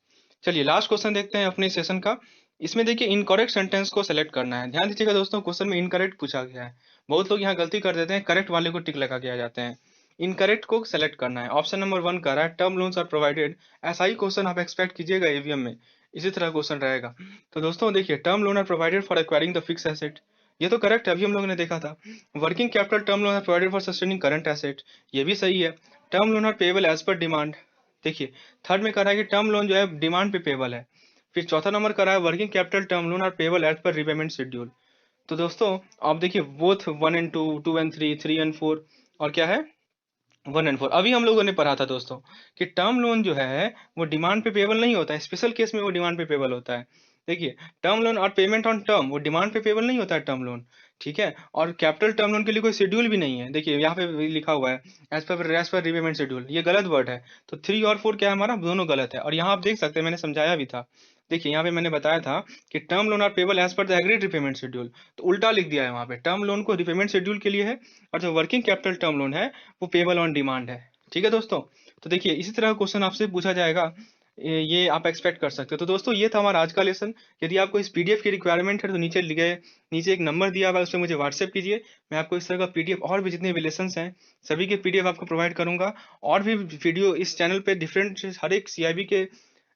चलिए लास्ट क्वेश्चन देखते हैं अपने सेशन का। इसमें देखिए इनकरेक्ट सेंटेंस को सेलेक्ट करना है। ध्यान दीजिएगा दोस्तों, क्वेश्चन में इनकरेक्ट पूछा गया है। बहुत लोग यहाँ गलती कर देते हैं, करेक्ट वाले को टिक लगा के आ जाते हैं। इनकरेक्ट को सेलेक्ट करना है। ऑप्शन नंबर 1 कह रहा है टर्म लोन्स आर प्रोवाइडेड। ऐसा ही क्वेश्चन आप एक्सपेक्ट कीजिएगा ईवीएम में, इसी तरह क्वेश्चन रहेगा। तो दोस्तों देखिए term loan are provided for acquiring the fix asset, ये तो करेक्ट है, अभी हम लोगों ने देखा था। Working capital term loan are provided for sustaining current asset, ये भी सही है। Term loan are payable as per demand, देखिए थर्ड में कह रहा है कि टर्म लोन जो है डिमांड पे पेबल है। फिर चौथा नंबर कह रहा है working capital term loan are payable as per repayment schedule. तो दोस्तों आप देखिए बोथ 1 एंड 2, 2 एंड 3, 3 एंड 4 और क्या है 1 एंड 4। अभी हम लोगों ने पढ़ा था दोस्तों कि टर्म लोन जो है वो डिमांड पे पेबल नहीं होता है, स्पेशल केस में वो डिमांड पे पेबल होता है। देखिए टर्म लोन और पेमेंट ऑन टर्म वो डिमांड पे पेबल नहीं होता है टर्म लोन, ठीक है। और कैपिटल टर्म लोन के लिए कोई शेड्यूल भी नहीं है। देखिए यहाँ पे लिखा हुआ है एज पर रिपेमेंट शेड्यूल, ये गलत वर्ड है। तो 3 और 4 क्या है हमारा, दोनों गलत है। और यहाँ आप देख सकते हैं मैंने समझाया भी था। देखिए यहाँ पे मैंने बताया था कि term loan are payable as per the agreed repayment schedule, तो उल्टा लिख दिया है वहाँ पे। टर्म लोन को रिपेमेंट शेड्यूल के लिए है और जो वर्किंग कैपिटल टर्म लोन है वो पेबल ऑन डिमांड है, ठीक है दोस्तों। तो देखिए इसी तरह क्वेश्चन आपसे पूछा जाएगा, ये आप एक्सपेक्ट कर सकते हो। तो दोस्तों ये था हमारा आज का लेसन। यदि आपको इस पीडीएफ की रिक्वायरमेंट है तो नीचे एक नंबर दिया हुआ है, उस पर मुझे व्हाट्सएप कीजिए। मैं आपको इस तरह का पीडीएफ और भी जितने भी लेसन्स हैं सभी के पीडीएफ आपको प्रोवाइड करूंगा। और भी वीडियो इस चैनल पे डिफरेंट हर एक सीआईबी के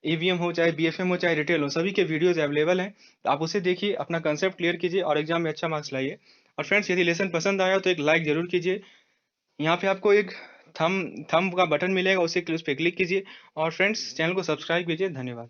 ईवीएम हो चाहे बीएफएम हो चाहे रिटेल हो, सभी के वीडियोज अवेलेबल हैं। तो आप उसे देखिए, अपना कंसेप्ट क्लियर कीजिए और एग्जाम में अच्छा मार्क्स लाइए। और फ्रेंड्स यदि लेसन पसंद आया तो एक लाइक जरूर कीजिए। यहाँ पे आपको एक थंब का बटन मिलेगा, उस पर क्लिक कीजिए। और फ्रेंड्स चैनल को सब्सक्राइब कीजिए। धन्यवाद।